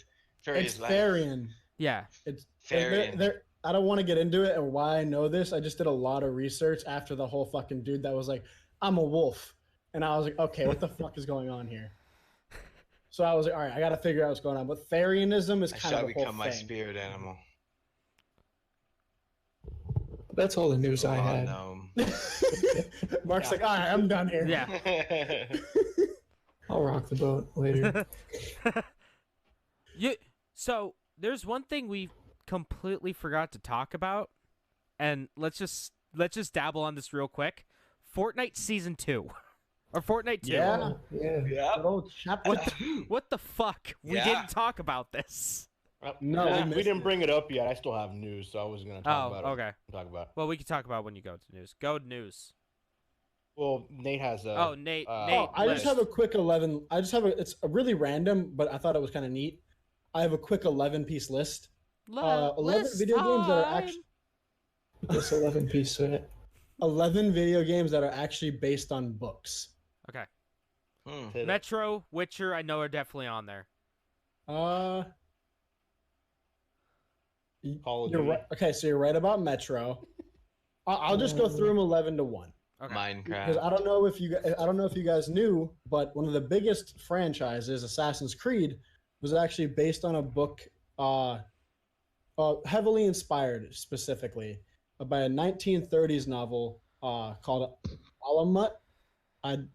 A: is life.
D: Farian.
C: yeah,
D: It's
A: Farian.
D: I don't want to get into it and why I know this. I just did a lot of research after the whole fucking dude that was like, "I'm a wolf," and I was like, "Okay, what the fuck is going on here?" So I was like, "All right, I got to figure out what's going on." But Farianism is
A: I
D: kind
A: shall
D: of the whole
A: become my
D: thing.
A: spirit animal.
E: That's all the news I
A: Oh,
E: had.
A: no.
D: Mark's like, "All right, I'm done here."
C: yeah.
E: I'll rock the boat later.
C: So there's one thing we completely forgot to talk about, and let's just let's just dabble on this real quick. Fortnite Season 2. Or Fortnite 2.
D: Yeah.
E: Yeah.
A: Yeah.
D: Good old chapter
C: What,
D: 2.
C: what the fuck? We
A: Yeah.
C: didn't talk about this.
D: No, we
B: we
D: missed
B: didn't
D: it.
B: bring it up yet. I still have news, so I wasn't gonna talk
C: Oh,
B: about it.
C: okay.
B: Talk about it.
C: Well, we can talk about it when you go to news. Go to news.
B: Well, Nate has a.
C: Oh, Nate.
B: uh,
C: Nate,
D: Oh, I just
C: list.
D: have a quick 11. I just have a. It's a really random, but I thought it was kind of neat. I have a quick 11-piece list. 11
C: List
D: video games that are
C: time.
D: actually
E: This 11-piece set.
D: 11 video games that are actually based on books.
C: Okay.
A: Hmm.
B: hit it.
C: Metro, Witcher, I know are definitely on there.
B: Call of
D: You're
B: Duty.
D: right. Okay, so you're right about Metro. I'll just go through them 11 to 1
C: Okay.
D: because
A: Minecraft.
D: I don't know if you guys knew, but one of the biggest franchises, Assassin's Creed, was actually based on a book, heavily inspired specifically by a 1930s novel called Alamut. I'm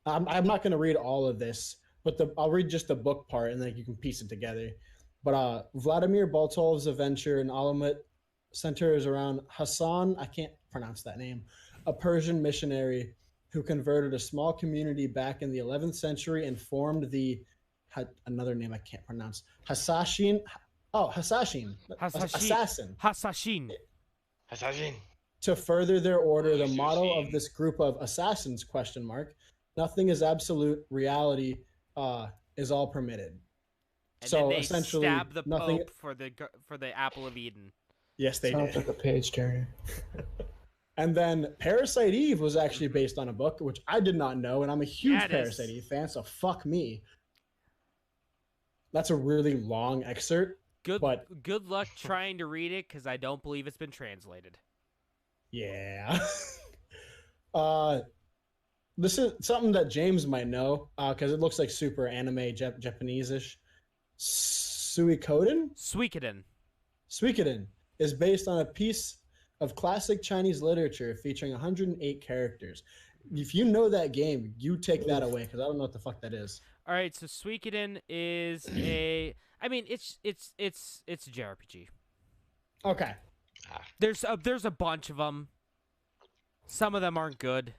D: not going to read all of this, but I'll read just the book part, and then you can piece it together. But Vladimir Baltov's adventure in Alamut centers around Hassan, I can't pronounce that name, a Persian missionary who converted a small community back in the 11th century and formed another name I can't pronounce, Hasashin.
C: Hasashin.
D: Assassin.
C: Hasashin.
A: Assassin.
D: To further their order, the
A: Assassin.
D: motto of this group of assassins, ? Nothing is absolute. Reality is all permitted.
C: And
D: So
C: then they
D: essentially,
C: stab the
D: nothing-
C: Pope for the Apple of Eden.
D: Yes, they
E: Sounds
D: did.
E: like a page turner.
D: And then Parasite Eve was actually based on a book, which I did not know, and I'm a huge
C: Yeah, it is.
D: Parasite Eve fan, so fuck me. That's a really long excerpt.
C: Good
D: But-
C: good luck trying to read it because I don't believe it's been translated.
D: Yeah. This is something that James might know, because it looks like super anime Japanese-ish. Suikoden? Suikoden is based on a piece of classic Chinese literature featuring 108 characters. If you know that game, you take that away because I don't know what the fuck that is.
C: All right, so Suikoden is a. I mean, it's a JRPG.
D: Okay.
C: There's a bunch of them. Some of them aren't good.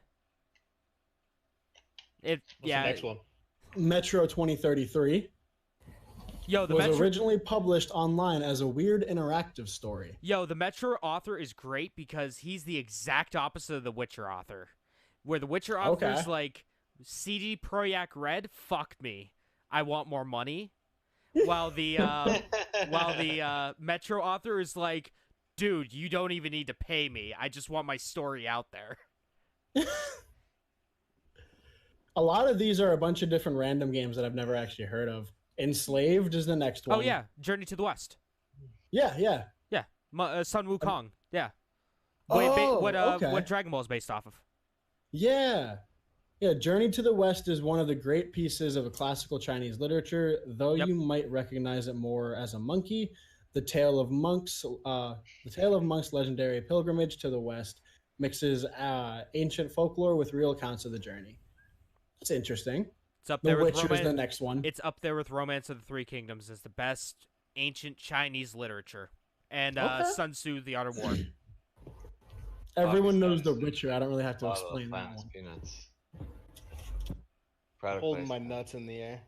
B: What's the next one?
D: Metro 2033
C: Yo, the
D: was
C: Metro,
D: originally published online as a weird interactive story.
C: the Metro author is great because he's the exact opposite of the Witcher author. Where the Witcher author is
D: Okay.
C: like, CD Projekt Red, fuck me, I want more money. While the Metro author is like, dude, you don't even need to pay me. I just want my story out there.
D: A lot of these are a bunch of different random games that I've never actually heard of. Enslaved is the next one.
C: Oh yeah, Journey to the West.
D: Yeah, yeah.
C: Yeah, Sun Wukong. Yeah.
D: Oh,
C: What
D: okay.
C: Dragon Ball is based off of?
D: Yeah. Yeah, Journey to the West is one of the great pieces of classical Chinese literature, though
C: Yep.
D: you might recognize it more as a monkey. The Tale of Monks' legendary pilgrimage to the West mixes ancient folklore with real accounts of the journey. It's interesting.
C: It's up
D: The
C: there with
D: Witcher is the next one.
C: It's up there with Romance of the Three Kingdoms as the best ancient Chinese literature, and
D: Okay.
C: Sun Tzu: The Art of War.
D: Everyone knows The
A: Fox,
D: Witcher. I don't really have to
A: Bottle of
D: explain that
A: Plants,
D: one.
A: peanuts. Product
B: Holding my
A: placement.
B: nuts in the air.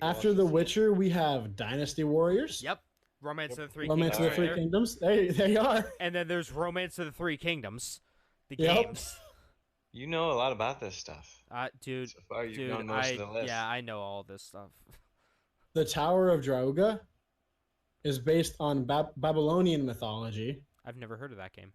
D: After The Witcher, we have Dynasty Warriors.
C: Yep, Romance of the Three
D: Romance of the
C: Kingdoms.
D: Three
C: there.
D: Kingdoms. There you are.
C: And then there's Romance of the Three Kingdoms, the
D: Yep.
C: games.
A: You know a lot about this stuff.
C: Dude,
A: So far, you've known most of the list.
C: I know all this stuff.
D: The Tower of Draugr is based on Babylonian mythology.
C: I've never heard of that game.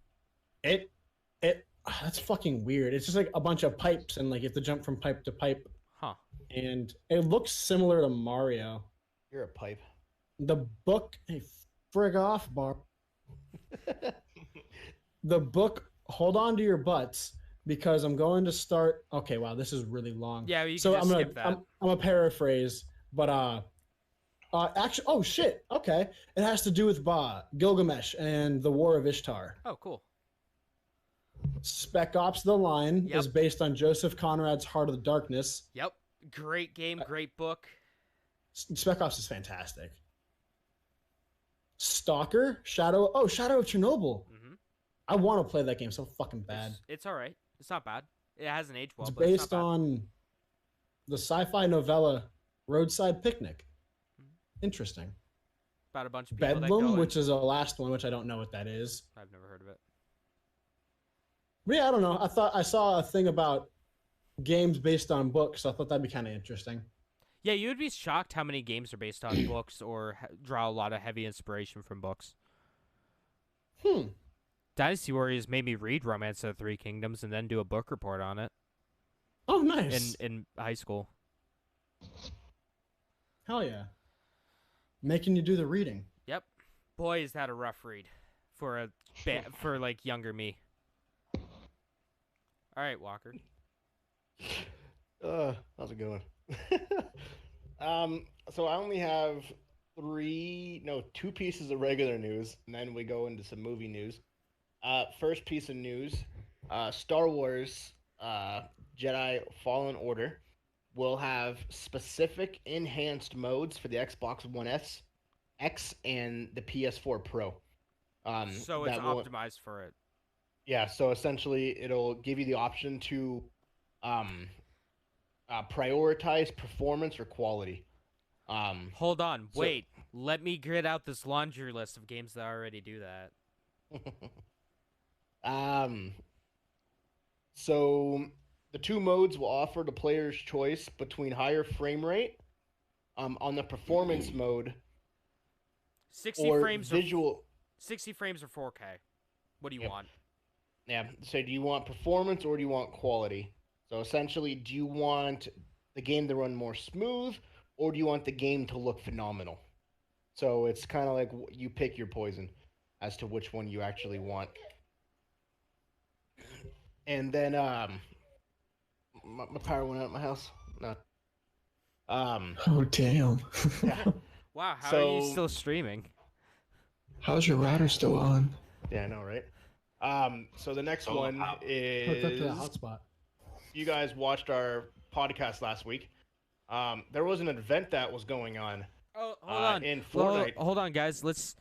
D: That's fucking weird. It's just like a bunch of pipes and like you have to jump from pipe to pipe,
C: Huh.
D: and it looks similar to Mario.
B: You're a pipe.
D: The book, hey, frig off, Bar. The book, hold on to your butts because I'm going to start. Okay, wow, this is really long.
C: Yeah, you can
D: So
C: just
D: I'm gonna
C: skip that.
D: I'm gonna paraphrase, but actually, oh shit, okay, it has to do with Gilgamesh and the War of Ishtar.
C: Oh, cool.
D: Spec Ops: The Line
C: Yep.
D: is based on Joseph Conrad's Heart of the Darkness.
C: Yep. Great game, great book.
D: Spec Ops is fantastic. Stalker, Shadow of Chernobyl.
C: hmm
D: I want to play that game so fucking bad.
C: It's all right. It's not bad. It hasn't aged well,
D: It's
C: but it's
D: based
C: not bad.
D: on the sci-fi novella Roadside Picnic.
C: Mm-hmm.
D: Interesting.
C: About a bunch of people that go
D: Bedlam,
C: in-
D: which is the last one, which I don't know what that is.
C: I've never heard of it.
D: But yeah, I don't know. I saw a thing about games based on books. So I thought that'd be kind of interesting.
C: Yeah, you would be shocked how many games are based on books or draw a lot of heavy inspiration from books. Dynasty Warriors made me read Romance of the Three Kingdoms and then do a book report on it
D: Oh, nice.
C: in high school.
D: Hell yeah. Making you do the reading.
C: Yep. Boy, is that a rough read for for like younger me. All right, Walker.
B: How's it going? So I only have two pieces of regular news, and then we go into some movie news. First piece of news, Star Wars Jedi Fallen Order will have specific enhanced modes for the Xbox One X and the PS4 Pro.
C: So it's
B: that will-
C: optimized for it.
B: Yeah, so essentially it'll give you the option to prioritize performance or quality.
C: Hold on,
B: so-
C: wait. Let me grid out this laundry list of games that already do that.
B: So the two modes will offer the player's choice between higher frame rate on the performance mode
C: 60
B: or
C: frames
B: visual.
C: 60 frames or 4K. What do you
B: Yep.
C: want?
B: Yeah. So do you want performance or do you want quality? So essentially, do you want the game to run more smooth or do you want the game to look phenomenal? So it's kind of like you pick your poison as to which one you actually want. And then my power went out at my house. No.
E: Oh damn.
B: Yeah.
C: Wow, how are you
B: So-
C: still streaming?
E: How's your router still on?
B: Yeah, I know, right? So the next
A: Solar
B: one
A: power.
D: Hooked up to the
B: is
D: hotspot.
B: you guys watched our podcast last week. There was an event that was going on
C: Oh, hold on.
B: in
C: Well,
B: Fortnite.
C: hold on, guys. Let's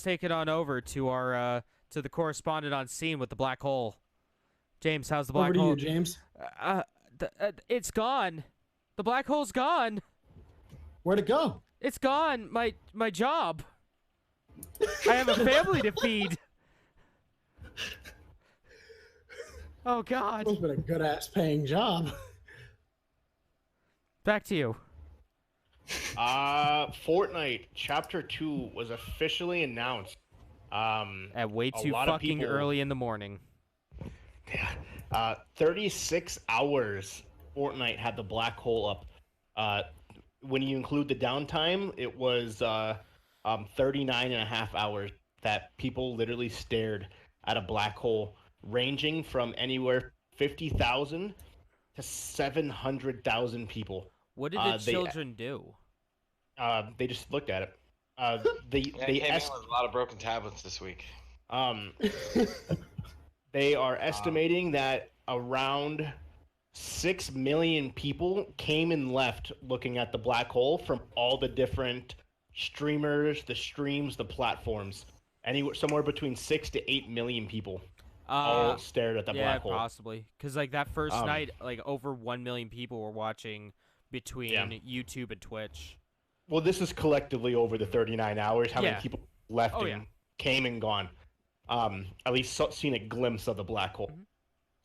C: take it on over to our to the correspondent on scene with the black hole. James, how's the black
D: Over to
C: hole?
D: you, James.
C: It's gone. The black hole's gone.
D: Where'd it go?
C: It's gone. My job. I have a family to feed. Oh God.
D: It's been a good ass paying job.
C: Back to you.
B: Fortnite Chapter 2 was officially announced.
C: At way
B: A
C: too
B: lot of
C: fucking
B: people-
C: early in the morning.
B: 36 hours Fortnite had the black hole up. When you include the downtime, it was 39 and a half hours that people literally stared at a black hole, ranging from anywhere 50,000 to 700,000 people.
C: What did the
B: they-
C: children do?
B: They just looked at it. They
A: Yeah,
B: they
A: came in
B: est-
A: with a lot of broken tablets this week.
B: They are estimating that around 6 million people came and left looking at the black hole from all the different streamers, the streams, the platforms. Somewhere between 6 to 8 million people all stared at the
C: Yeah,
B: black hole.
C: possibly. Because like that first
B: Um,
C: night, like over 1 million people were watching between
B: Yeah.
C: YouTube and Twitch.
B: Well, this is collectively over the 39 hours. How many
C: Yeah.
B: people left
C: Oh,
B: and
C: yeah.
B: came and gone? At least seen a glimpse of the black hole.
C: Mhm.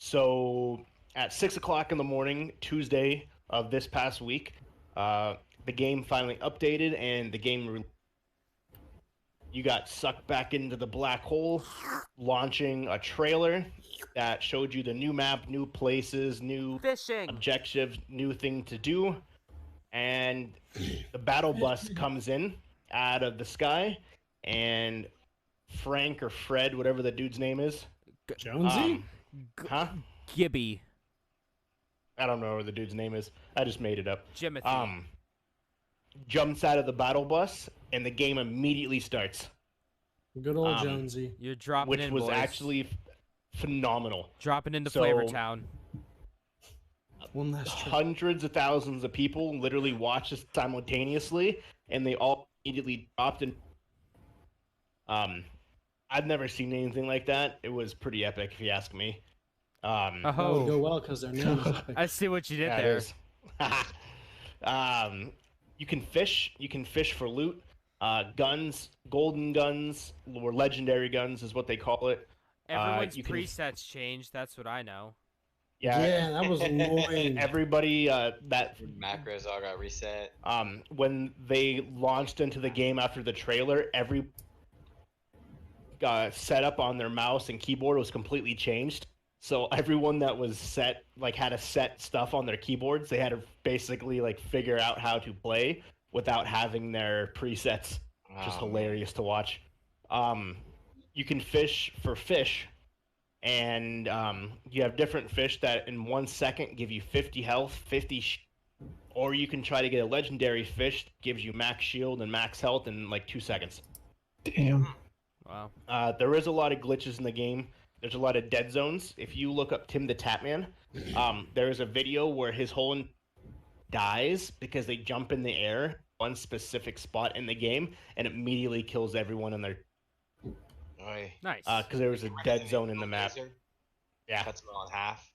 B: So at 6 o'clock in the morning, Tuesday of this past week, the game finally updated and the game you got sucked back into the black hole, launching a trailer that showed you the new map, new places, new
C: Fishing.
B: objectives, new thing to do, and the battle bus comes in out of the sky, and Frank or Fred, whatever the dude's name is,
D: Jonesy?
B: huh?
C: Gibby.
B: I don't know what the dude's name is. I just made it up.
C: Jimothy.
B: Jumps out of the battle bus, and the game immediately starts,
D: Good old
B: um,
D: Jonesy.
C: You're dropping
B: which
C: in,
B: was
C: boys.
B: actually phenomenal.
C: dropping into
B: so-
C: Flavortown.
D: One last trip.
B: Hundreds of thousands of people literally watched this simultaneously, and they all immediately dropped in. I've never seen anything like that. It was pretty epic, if you ask me.
D: That would go
C: Oh,
D: well because their name is
C: I see what you did
B: Yeah, it
C: there.
B: is. You can fish. You can fish for loot. Guns, golden guns, or legendary guns is what they call it.
C: Everyone's
B: you can-
C: presets changed. That's what I know.
B: Yeah,
D: that was annoying.
B: everybody that
A: Macros all got reset.
B: when they launched into the game after the trailer, every setup on their mouse and keyboard was completely changed. So everyone that was set, like, had to set stuff on their keyboards, they had to basically like figure out how to play without having their presets. Just
A: Oh, man.
B: hilarious to watch. You can fish for fish, and you have different fish that in 1 second give you 50 health, 50, or you can try to get a legendary fish that gives you max shield and max health in like 2 seconds.
E: Damn.
C: Wow.
B: There is a lot of glitches in the game. There's a lot of dead zones. If you look up Tim the Tatman, there is a video where his whole dies because they jump in the air one specific spot in the game and immediately kills everyone in their
A: Oy.
C: Nice.
B: because there was a dead zone in the map.
A: Laser
B: Yeah.
A: cuts them all in half.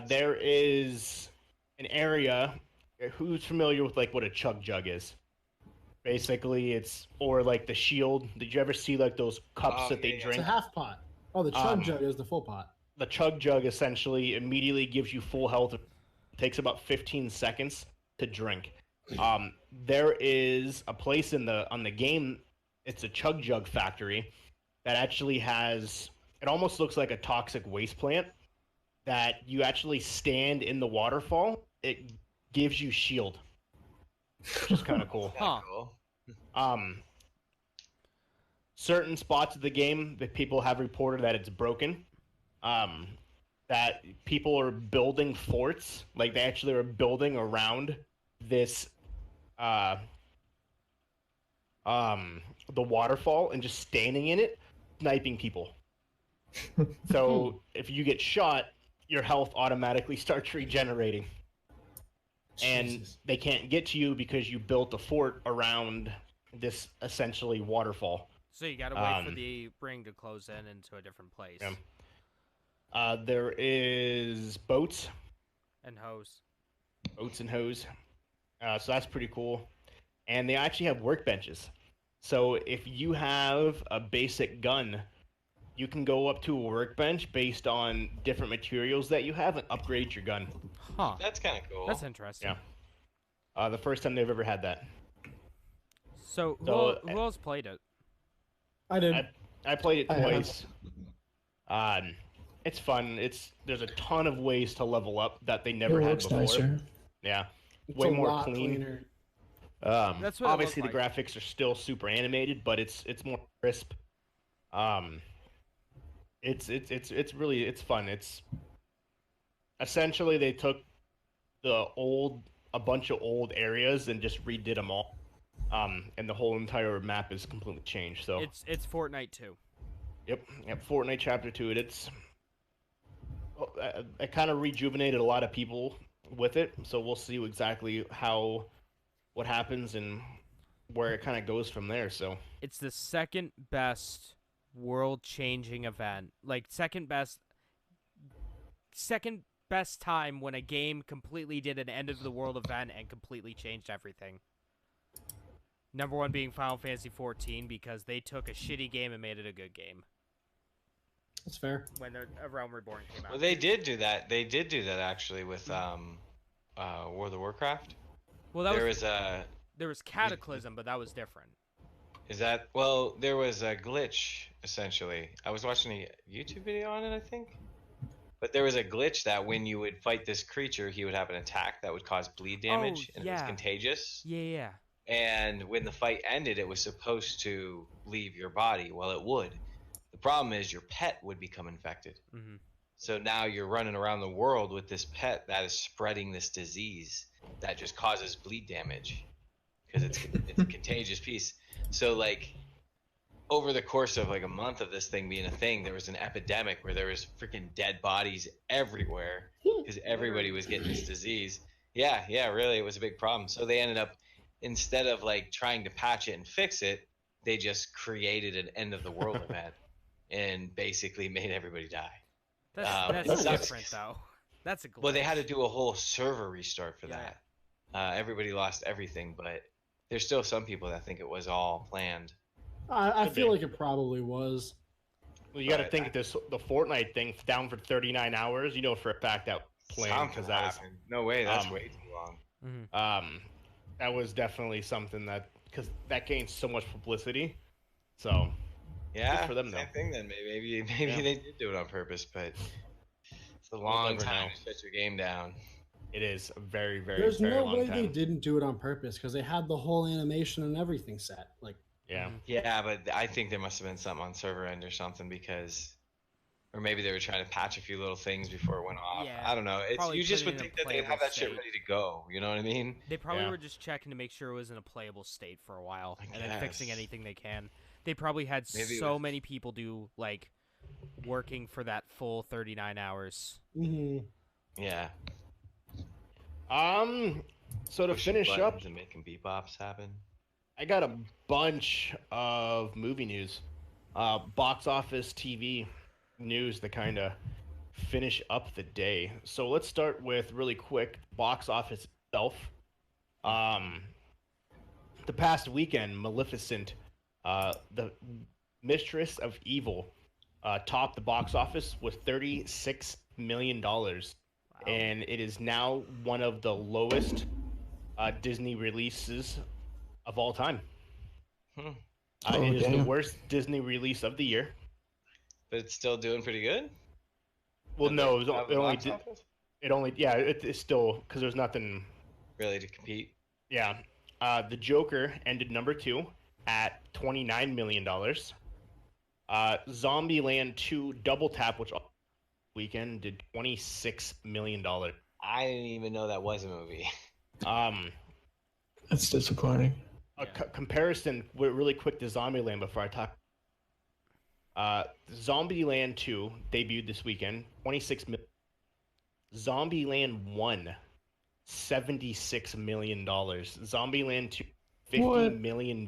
B: There is an area. Who's familiar with like what a chug jug is? Basically, it's or like the shield. Did you ever see like those cups
A: Oh,
B: that they
A: yeah, yeah.
D: It's
B: drink?
D: a half pot. Oh, the chug
B: Um,
D: jug is the full pot.
B: The chug jug essentially immediately gives you full health. It takes about 15 seconds to drink. There is a place on the game. It's a chug jug factory that actually has. It almost looks like a toxic waste plant. That you actually stand in the waterfall. It gives you shield, which is kind of cool.
C: Huh.
A: Cool.
B: Certain spots of the game that people have reported that it's broken. That people are building forts, like they actually are building around this, the waterfall and just standing in it, sniping people. So if you get shot, your health automatically starts regenerating. And
D: Jesus.
B: they can't get to you because you built a fort around this essentially waterfall.
C: So you gotta wait for
B: um,
C: the ring to close in into a different place.
B: Yeah. There is boats
C: And hose.
B: and hose. So that's pretty cool. And they actually have workbenches. So if you have a basic gun, you can go up to a workbench based on different materials that you have and upgrade your gun.
C: Huh.
A: That's kind of cool.
C: That's interesting.
B: Yeah. The first time they've ever had that.
C: So,
B: So,
C: who else played it?
D: I did.
B: I played it
E: I have.
B: twice. It's fun. There's a ton of ways to level up that they never
E: It
B: had
E: looks
B: before.
E: nicer.
B: Yeah.
D: It's
B: Way
D: a
B: more
D: lot
B: clean.
D: cleaner.
C: That's what it
B: Obviously,
C: looked
B: the graphics are still super animated, but it's more crisp. It's really fun. It's essentially they took a bunch of old areas and just redid them all. And the whole entire map is completely changed. So
C: It's Fortnite too.
B: yep, Fortnite Chapter 2. It kind of rejuvenated a lot of people with it. So we'll see exactly what happens and where it kind of goes from there. So
C: It's the second best world-changing event. Like second best time when a game completely did an end of the world event and completely changed everything. Number one being Final Fantasy XIV because they took a shitty game and made it a good game
D: That's fair.
C: when A Realm Reborn came out.
A: Well, they did do that. They did do that actually with World of Warcraft.
C: Well, that
A: There
C: was
A: was
C: there was Cataclysm, but that was different.
A: there was a glitch essentially. I was watching a YouTube video on it, I think. But there was a glitch that when you would fight this creature, he would have an attack that would cause bleed damage, and it was
C: yeah.
A: contagious.
C: Yeah.
A: And when the fight ended, it was supposed to leave your body. Well, it would. The problem is your pet would become infected.
C: Mm-hmm.
A: So now you're running around the world with this pet that is spreading this disease that just causes bleed damage because it's a contagious piece. So like over the course of like a month of this thing being a thing, there was an epidemic where there was freaking dead bodies everywhere because everybody was getting this disease. Yeah, really, it was a big problem. So they ended up, instead of like trying to patch it and fix it, they just created an end of the world event and basically made everybody die.
C: That's
A: it sucks.
C: different though. That's a glitch.
A: Well, they had to do a whole server restart for
C: Yeah.
A: that. Everybody lost everything, but there's still some people that think it was all planned.
D: I
B: Could
D: feel
B: be.
D: like it probably was.
B: Well, you got to
A: But
B: think the Fortnite thing down for 39 hours. You know for a fact that planned
A: Something
B: because that was
A: happened. No way, that's
B: um,
A: way too long.
B: that was definitely something that because that gained so much publicity. So
A: Yeah,
B: for them,
A: same
B: though.
A: thing then. Maybe
B: Yeah.
A: they did do it on purpose, but it's a
B: We'll
A: long
B: never
A: time
B: know.
A: to shut your game down.
B: it is a very, very,
D: There's
B: very
D: no
B: long
D: way
B: time.
D: they didn't do it on purpose because they had the whole animation and everything set. Like,
B: Yeah.
A: Yeah, but I think there must have been something on server end or something because, or maybe they were trying to patch a few little things before it went off.
C: Yeah,
A: I don't know. It's
C: probably
A: you just
C: put it
A: would
C: in a
A: think that they'd have
C: playable
A: that shit
C: state.
A: ready to go. You know what I mean?
C: They probably
B: Yeah.
C: were just checking to make sure it was in a playable state for a while,
A: I
C: and then fixing
A: guess.
C: anything they can. They probably had
A: Maybe it
C: so
A: was-
C: many people do like working for that full 39 hours.
A: Yeah.
B: So to
A: Pushing
B: finish up,
A: buttons and making bebops happen.
B: I got a bunch of movie news, box office TV news to kind of finish up the day. So let's start with really quick box office itself. The past weekend, Maleficent, the Mistress of Evil, topped the box office with $36 million, and it is now one of the lowest Disney releases of all time.
A: Hmm.
E: Oh,
B: It is the
E: damn.
B: worst Disney release of the year.
A: But it's still doing pretty good.
B: Well,
A: At
B: no,
A: the-
B: it,
A: at the
B: only
A: box
B: did,
A: office?
B: it only yeah, it's still because there's nothing.
A: Really to compete.
B: Yeah, the Joker ended number 2 at $29 million. Zombieland 2 Double Tap, which weekend did $26 million.
A: I didn't even know that was a movie.
E: That's disappointing.
B: A comparison really quick to Zombieland before I talk. Zombieland 2 debuted this weekend, 26 million. Zombieland 1, $76 million. Zombieland 2, $50
E: What?
B: million.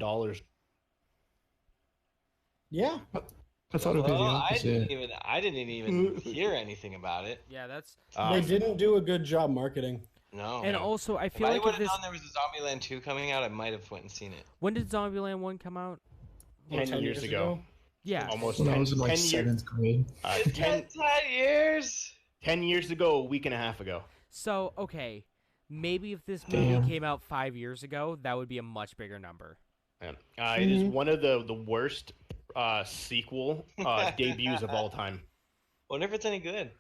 D: yeah.
E: I thought it'd be the
A: Well, I
E: opposite.
A: didn't even hear anything about it.
C: Yeah, that's
D: They didn't do a good job marketing.
A: No.
C: and also I
A: if
C: feel
A: I
C: like
A: would
C: if
A: have
C: this
A: known there was a Zombieland 2 coming out, I might have went and seen it.
C: when did Zombieland 1 come out?
B: 10 years ago.
C: Yeah,
B: Almost
E: When I
B: 10,
E: was in like
B: 10 years,
E: seventh grade.
B: 10
A: 10 years.
B: 10 years ago, a week and a half ago.
C: So okay, maybe if this movie
E: Damn.
C: came out 5 years ago, that would be a much bigger number.
B: Yeah. It is one of the worst sequel debuts of all time.
A: Wonder if it's any good.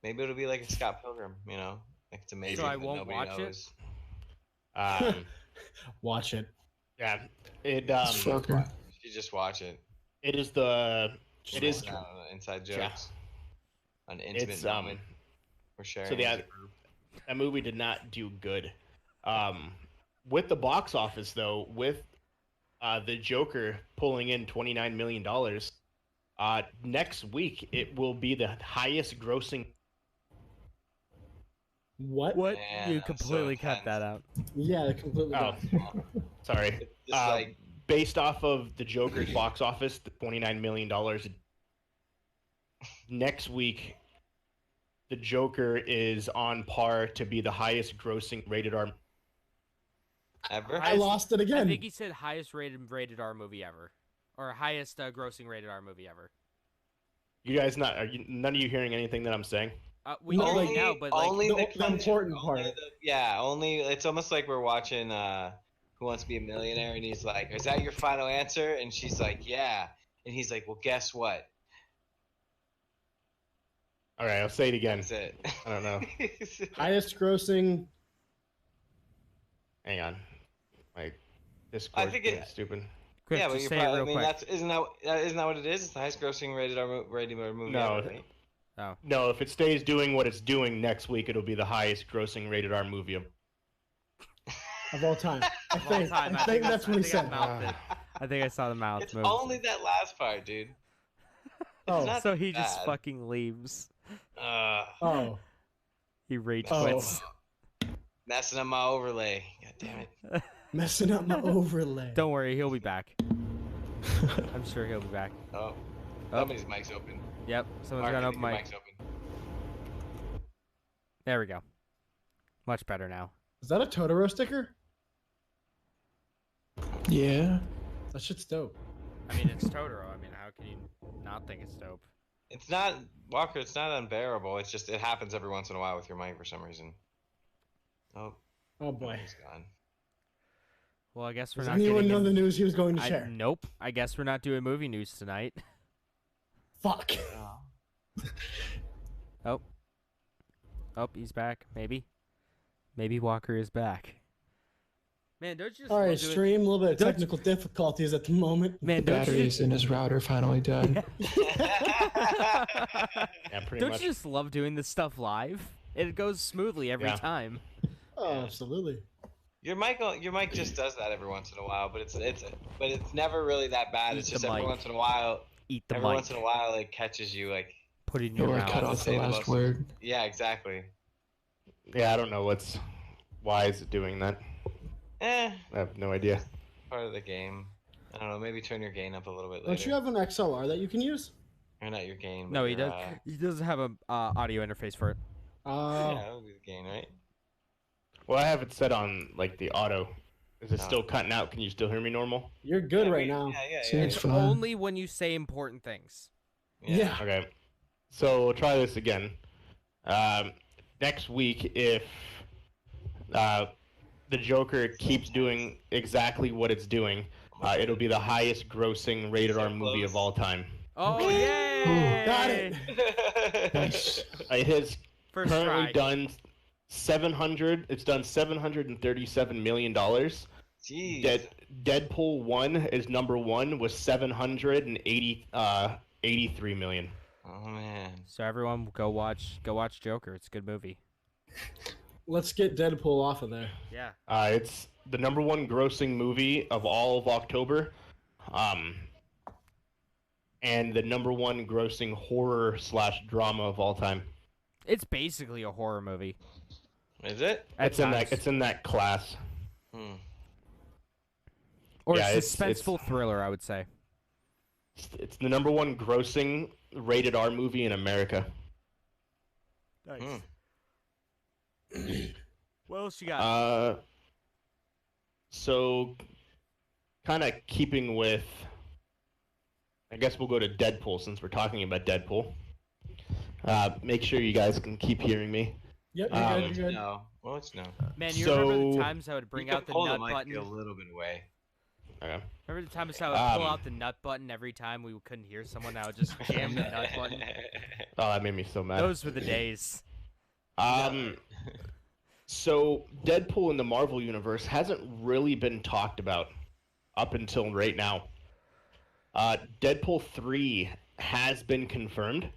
A: Maybe it'll be like a Scott Pilgrim, you know? Like it's amazing.
C: So I
A: but
C: won't
A: nobody
C: watch it?
A: knows.
D: Watch it.
B: Yeah, it
E: Fucker.
A: You just watch it.
B: it is the it is
A: inside
B: Yeah.
A: jokes. An intimate
B: it's
A: moment we're sharing.
B: so the
A: as a group.
B: that movie did not do good. With the box office though, with the Joker pulling in $29 million, next week it will be the highest grossing.
D: What?
C: What?
A: Man,
C: You
A: that was so
C: completely cut
A: intense.
C: that out.
D: Yeah, they completely.
B: Oh, sorry.
A: It's just like
B: Based off of the Joker's box office, the $29 million. Next week, the Joker is on par to be the highest grossing rated R.
A: ever.
D: I lost it
C: I
D: again.
C: think he said highest rated R movie ever, or highest grossing rated R movie ever.
B: You guys none of you hearing anything that I'm saying?
C: We
D: No,
C: hear
D: like,
C: you now, but like
A: only
D: the important
A: only
D: part.
A: yeah, only it's almost like we're watching Who Wants to Be a Millionaire, and he's like, "Is that your final answer?" And she's like, "Yeah," and he's like, "Well, guess what?"
B: All right, I'll say it again.
A: That's it.
B: I don't know.
D: Highest grossing.
B: Hang on. My Discord
A: think
B: being
A: it-
B: stupid.
C: Chris,
A: yeah, but
C: just
A: you're
C: say
A: probably,
C: it
A: I
C: real
A: mean,
C: quick.
A: that's isn't that what it is? It's the highest grossing rated R movie
B: No.
A: ever, right?
B: No, if it stays doing what it's doing next week, it'll be the highest grossing rated R movie of.
D: Of all time. I
C: Of all
D: think,
C: time,
D: I think that's what he said.
C: I think I saw the mouth
A: It's
C: move.
A: only that last part, dude.
D: Oh,
A: not
C: So he just
A: bad.
C: fucking leaves.
D: oh,
C: He rage
D: Oh.
C: quits.
A: Messing up my overlay. God damn it.
D: messing up my overlay.
C: Don't worry, he'll be back. I'm sure he'll be back.
A: Oh,
C: Oh.
A: somebody's mic's open.
C: Yep, someone's
A: Mark,
C: got an
A: I
C: open
A: think your
C: mic.
A: mic's open.
C: There we go. Much better now.
D: Is that a Totoro sticker?
E: Yeah.
D: That shit's dope.
C: I mean, it's Totoro. I mean, how can you not think it's dope?
A: It's not Walker. It's not unbearable. It's just it happens every once in a while with your mic for some reason. Oh,
D: Oh boy.
A: he's gone.
C: Well, I guess we're
D: Does
C: not
D: anyone
C: getting
D: know
C: in-
D: the news he was going to share?
C: Nope. I guess we're not doing movie news tonight.
D: Fuck.
C: Oh, he's back. Maybe Walker is back. Man, don't you just
D: All
C: love
D: right,
C: doing-
D: stream. A little bit of
C: Don't-
D: technical difficulties at the moment.
C: Man, don't you
E: Batteries in his router finally died.
B: Yeah, pretty
C: don't
B: much.
C: you just love doing this stuff live? It goes smoothly every
B: Yeah.
C: time.
D: Oh, absolutely.
A: Your mic just does that every once in a while, but it's never really that bad.
C: Eat
A: It's
C: the
A: just every
C: mic.
A: once in a while.
C: Eat the
A: Every
C: mic.
A: once in a while, it catches you like.
C: Put it in your
E: Or
C: mouth.
E: cut off the
A: Say the
E: last
A: most-
E: word.
A: Yeah, exactly.
B: Yeah, I don't know why is it doing that?
A: Eh,
B: I have no idea.
A: part of the game. I don't know. Maybe turn your gain up a little bit later.
D: Don't you have an XLR that you can use?
A: Or not your gain.
C: No,
A: but
C: he
A: your,
C: does. He doesn't have a audio interface for it.
D: Oh.
A: Yeah, that would be the gain, right?
B: Well, I have it set on like the auto. Is it
A: Oh.
B: still cutting out? Can you still hear me normal?
D: You're good
A: Yeah,
D: right
A: we-
D: now.
A: Yeah.
E: Seems
C: It's
E: fine.
C: only when you say important things.
D: Yeah.
B: Okay. So we'll try this again. Next week, if the Joker keeps doing exactly what it's doing, it'll be the highest grossing rated R movie of all time.
C: Oh yay!
D: Got it.
E: Nice.
B: It has
C: First
B: currently
C: try.
B: done It's done $737 million.
A: Jeez.
B: Deadpool 1 is number 1 with 783 million.
A: Oh man.
C: So everyone, go watch Joker. It's a good movie.
D: Let's get Deadpool off of there.
C: Yeah.
B: It's the number 1 grossing movie of all of October, and the number 1 grossing horror / drama of all time.
C: It's basically a horror movie.
A: Is it?
C: At
B: It's in that.
C: times.
B: It's in that class.
A: Hmm.
C: Or
B: Yeah,
C: a
B: it's-
C: suspenseful thriller, I would say.
B: It's the number 1 grossing rated R movie in America.
C: Nice. What else you got?
B: So, kind of keeping with, I guess we'll go to Deadpool since we're talking about Deadpool. Make sure you guys can keep hearing me.
D: Yep, you're
B: Um,
D: good. You're good.
A: No. Well, it's no.
C: Man, you remember the
B: so-
C: times I would bring
A: You
C: out
A: can
C: the
A: pull
C: nut
A: mic
C: button?
A: a little bit away.
B: Okay.
C: Remember the times I would pull
B: Um,
C: out the nut button every time we couldn't hear someone? I would just jam the nut button.
B: Oh, that made me so mad.
C: Those were the days.
B: So Deadpool in the Marvel Universe hasn't really been talked about up until right now. Deadpool 3 has been confirmed,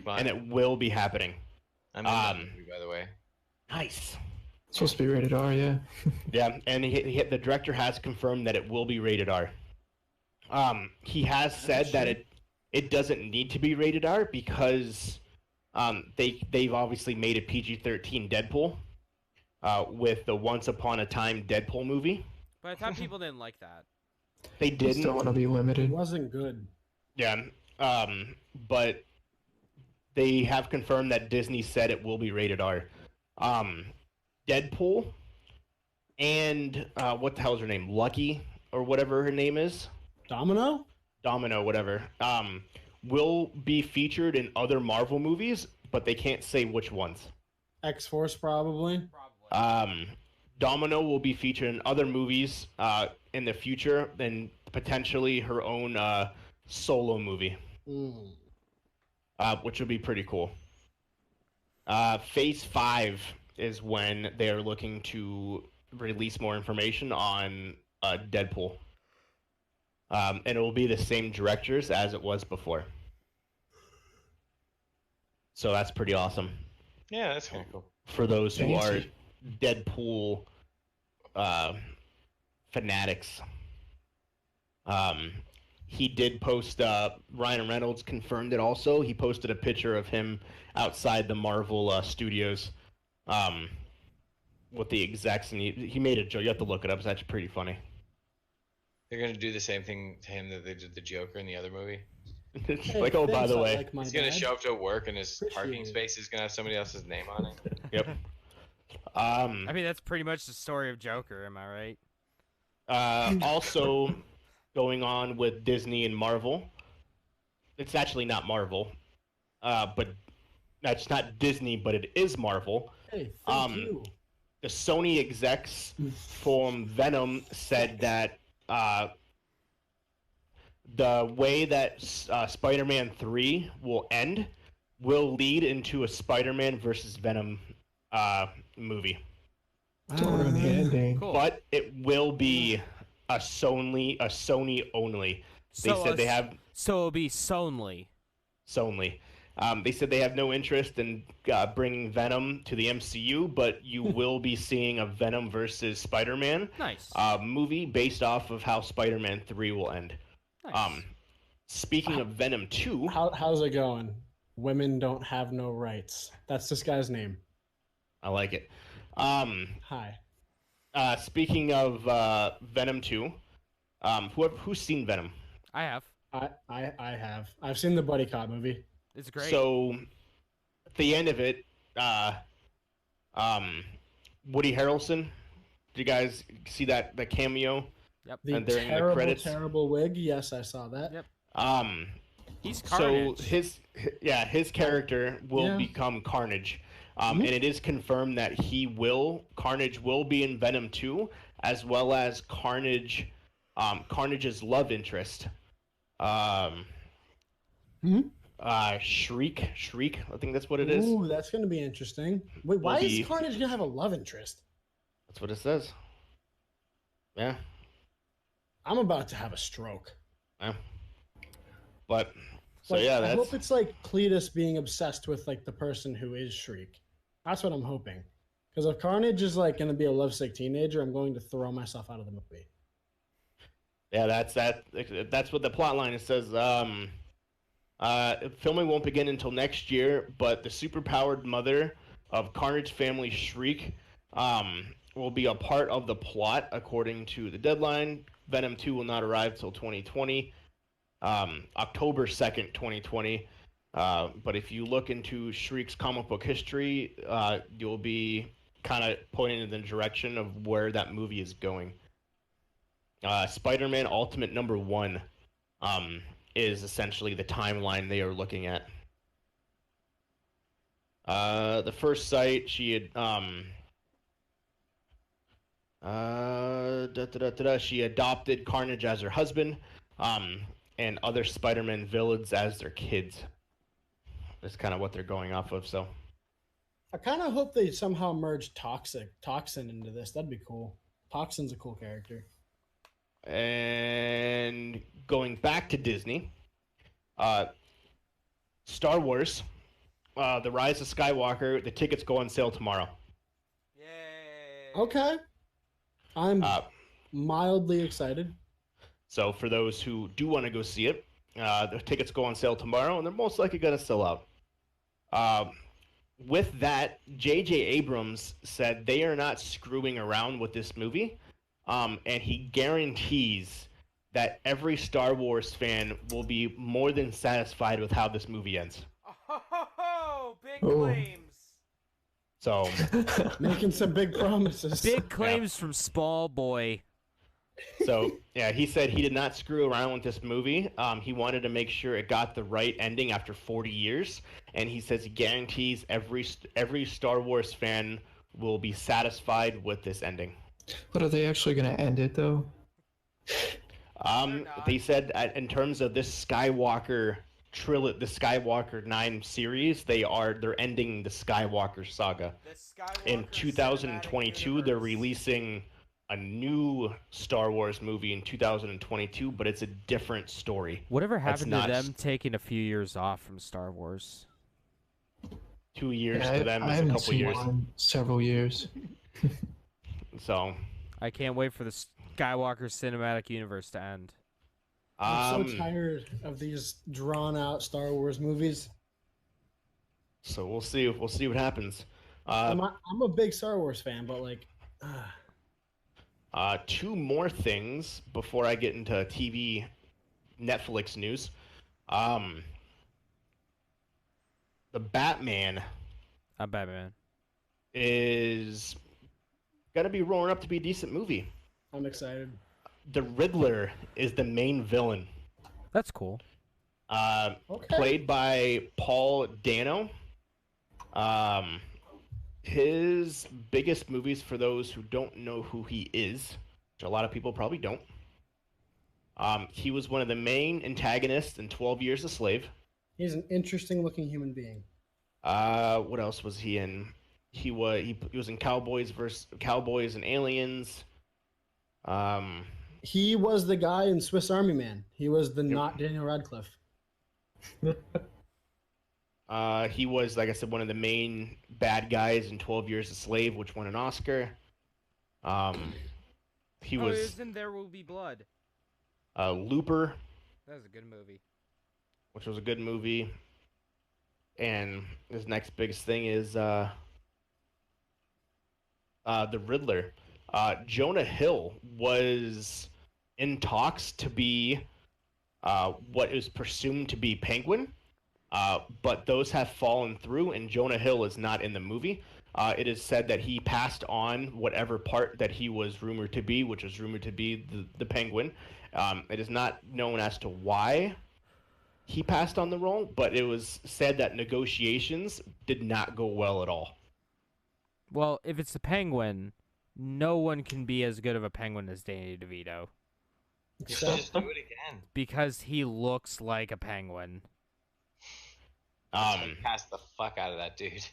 A: Fine.
B: and it will be happening.
A: I'm in that movie, by the way.
B: Nice.
E: It's supposed to be rated R, yeah.
B: Yeah, and the director has confirmed that it will be rated R. He has said that it doesn't need to be rated R because they've obviously made a PG-13 Deadpool with the Once Upon a Time Deadpool movie.
C: But I thought people didn't like that.
B: They
E: You
B: didn't.
E: still want to be
D: It
E: limited.
D: wasn't good.
B: Yeah, but they have confirmed that Disney said it will be rated R. Deadpool and what the hell is her name? Lucky or whatever her name is.
D: Domino?
B: Domino, whatever, will be featured in other Marvel movies, but they can't say which ones.
D: X-Force, probably.
B: Domino will be featured in other movies in the future, and potentially her own solo movie,
D: Mm.
B: which would be pretty cool. Phase 5 is when they are looking to release more information on Deadpool. And it will be the same directors as it was before. So that's pretty awesome
A: Yeah, that's kind of cool.
B: for those who are
E: Fancy.
B: Deadpool fanatics. He did post, Ryan Reynolds confirmed it also. He posted a picture of him outside the Marvel studios with the execs, and he made a joke. You have to look it up. It's actually pretty funny.
A: They're gonna do the same thing to him that they did the Joker in the other movie.
B: It's
D: Hey,
B: like, oh, by
D: thanks,
B: the
D: I
B: way,
D: like my
A: He's gonna
D: dad.
A: show up to work and his parking
D: Appreciate it.
A: space is gonna have somebody else's name on it.
B: yep.
C: I mean, that's pretty much the story of Joker. Am I right?
B: Also going on with Disney and Marvel. It's actually not Marvel, but that's not Disney, but it is Marvel.
D: Hey, thank
B: Um,
D: you.
B: The Sony execs from Venom said that the way that Spider-Man 3 will end will lead into a Spider-Man versus Venom movie.
E: Don't ruin the ending.
C: Cool.
B: But it will be a Sony only. They
C: So
B: said they have
C: So it'll be Sonly.
B: Sony. They said they have no interest in bringing Venom to the MCU, but you will be seeing a Venom versus Spider-Man
C: Nice.
B: movie based off of how Spider-Man 3 will end.
C: Nice.
B: Speaking of Venom 2,
D: How's it going? Women don't have no rights. That's this guy's name.
B: I like it.
D: Hi.
B: Speaking of Venom 2, who's seen Venom?
C: I have.
D: I have. I've seen the buddy cop movie.
C: It's great.
B: So, at the end of it, Woody Harrelson. Did you guys see that the cameo?
C: Yep.
D: The
B: And they're in the
D: terrible,
B: credits.
D: terrible wig. Yes, I saw that.
C: Yep. He's
B: So
C: Carnage.
B: his character will
D: Yeah.
B: become Carnage,
D: Mhm.
B: and it is confirmed that Carnage will be in Venom 2, as well as Carnage's love interest, Shriek, I think that's what it is.
D: Ooh, that's gonna be interesting. Wait, why
B: be-
D: is Carnage gonna have a love interest?
B: That's what it says. Yeah,
D: I'm about to have a stroke.
B: yeah. But so
D: Like,
B: yeah,
D: I
B: that's
D: hope it's like Cletus being obsessed with like the person who is Shriek. That's what I'm hoping. Because if Carnage is like gonna be a lovesick teenager, I'm going to throw myself out of the movie.
B: yeah, that's what the plot line it says. Filming won't begin until next year, but the superpowered mother of Carnage family Shriek will be a part of the plot, according to the deadline. Venom 2 will not arrive till 2020, October 2nd, 2020. But if you look into Shriek's comic book history, you'll be kind of pointing in the direction of where that movie is going. Spider-Man Ultimate #1 is essentially the timeline they are looking at. The first site, she had she adopted Carnage as her husband, and other Spider-Man villains as their kids. That's kind of what they're going off of. So
D: I kind of hope they somehow merge Toxin into this. That'd be cool. Toxin's a cool character.
B: And going back to Disney, Star Wars, The Rise of Skywalker, the tickets go on sale tomorrow.
A: Yay.
D: Okay. I'm
B: Uh,
D: mildly excited.
B: So for those who do want to go see it, the tickets go on sale tomorrow, and they're most likely going to sell out. With that, J.J. Abrams said they are not screwing around with this movie, and he guarantees that every Star Wars fan will be more than satisfied with how this movie ends.
C: Oh, big
E: Oh.
C: claims.
B: So,
D: Making some big promises.
C: Big claims from Small Boy.
B: yeah, he said he did not screw around with this movie. He wanted to make sure it got the right ending after 40 years, and he says he guarantees every Star Wars fan will be satisfied with this ending.
E: But are they actually going to end it though?
C: not.
B: They said in terms of this Skywalker the Skywalker 9 series, they're ending the Skywalker saga. In 2022, they're releasing a new Star Wars movie in 2022, but it's a different story.
C: Whatever
B: That's
C: happened
B: not-
C: to them taking a few years off from Star Wars?
B: 2 years
E: Yeah,
B: to them
E: I
B: is a
E: haven't
B: couple
E: seen
B: years.
E: one in several years.
B: So,
C: I can't wait for the Skywalker cinematic universe to end.
D: I'm so tired of these drawn-out Star Wars movies.
B: so we'll see. We'll see what happens.
D: I'm a big Star Wars fan, but like,
B: Two more things before I get into TV Netflix news. The Batman
C: Batman.
B: is gonna be rolling up to be a decent movie.
D: I'm excited.
B: The Riddler is the main villain.
C: That's cool.
D: Okay.
B: Played by Paul Dano. His biggest movies, for those who don't know who he is, which a lot of people probably don't. He was one of the main antagonists in 12 Years a Slave.
D: He's an interesting looking human being.
B: What else was he in? He was in Cowboys and Aliens.
D: He was the guy in Swiss Army Man. He was the not Daniel Radcliffe.
B: He was, like I said, one of the main bad guys in 12 Years a Slave, which won an Oscar. He was
C: in There Will Be Blood.
B: Looper,
C: That was a good movie.
B: which was a good movie. And his next biggest thing is The Riddler. Jonah Hill was in talks to be what is presumed to be Penguin, but those have fallen through, and Jonah Hill is not in the movie. It is said that he passed on whatever part that he was rumored to be, which was rumored to be the Penguin. It is not known as to why he passed on the role, but it was said that negotiations did not go well at all.
C: Well, if it's the Penguin, no one can be as good of a Penguin as Danny DeVito
A: Just do it again.
C: because he looks like a penguin.
A: Pass the fuck out of that dude.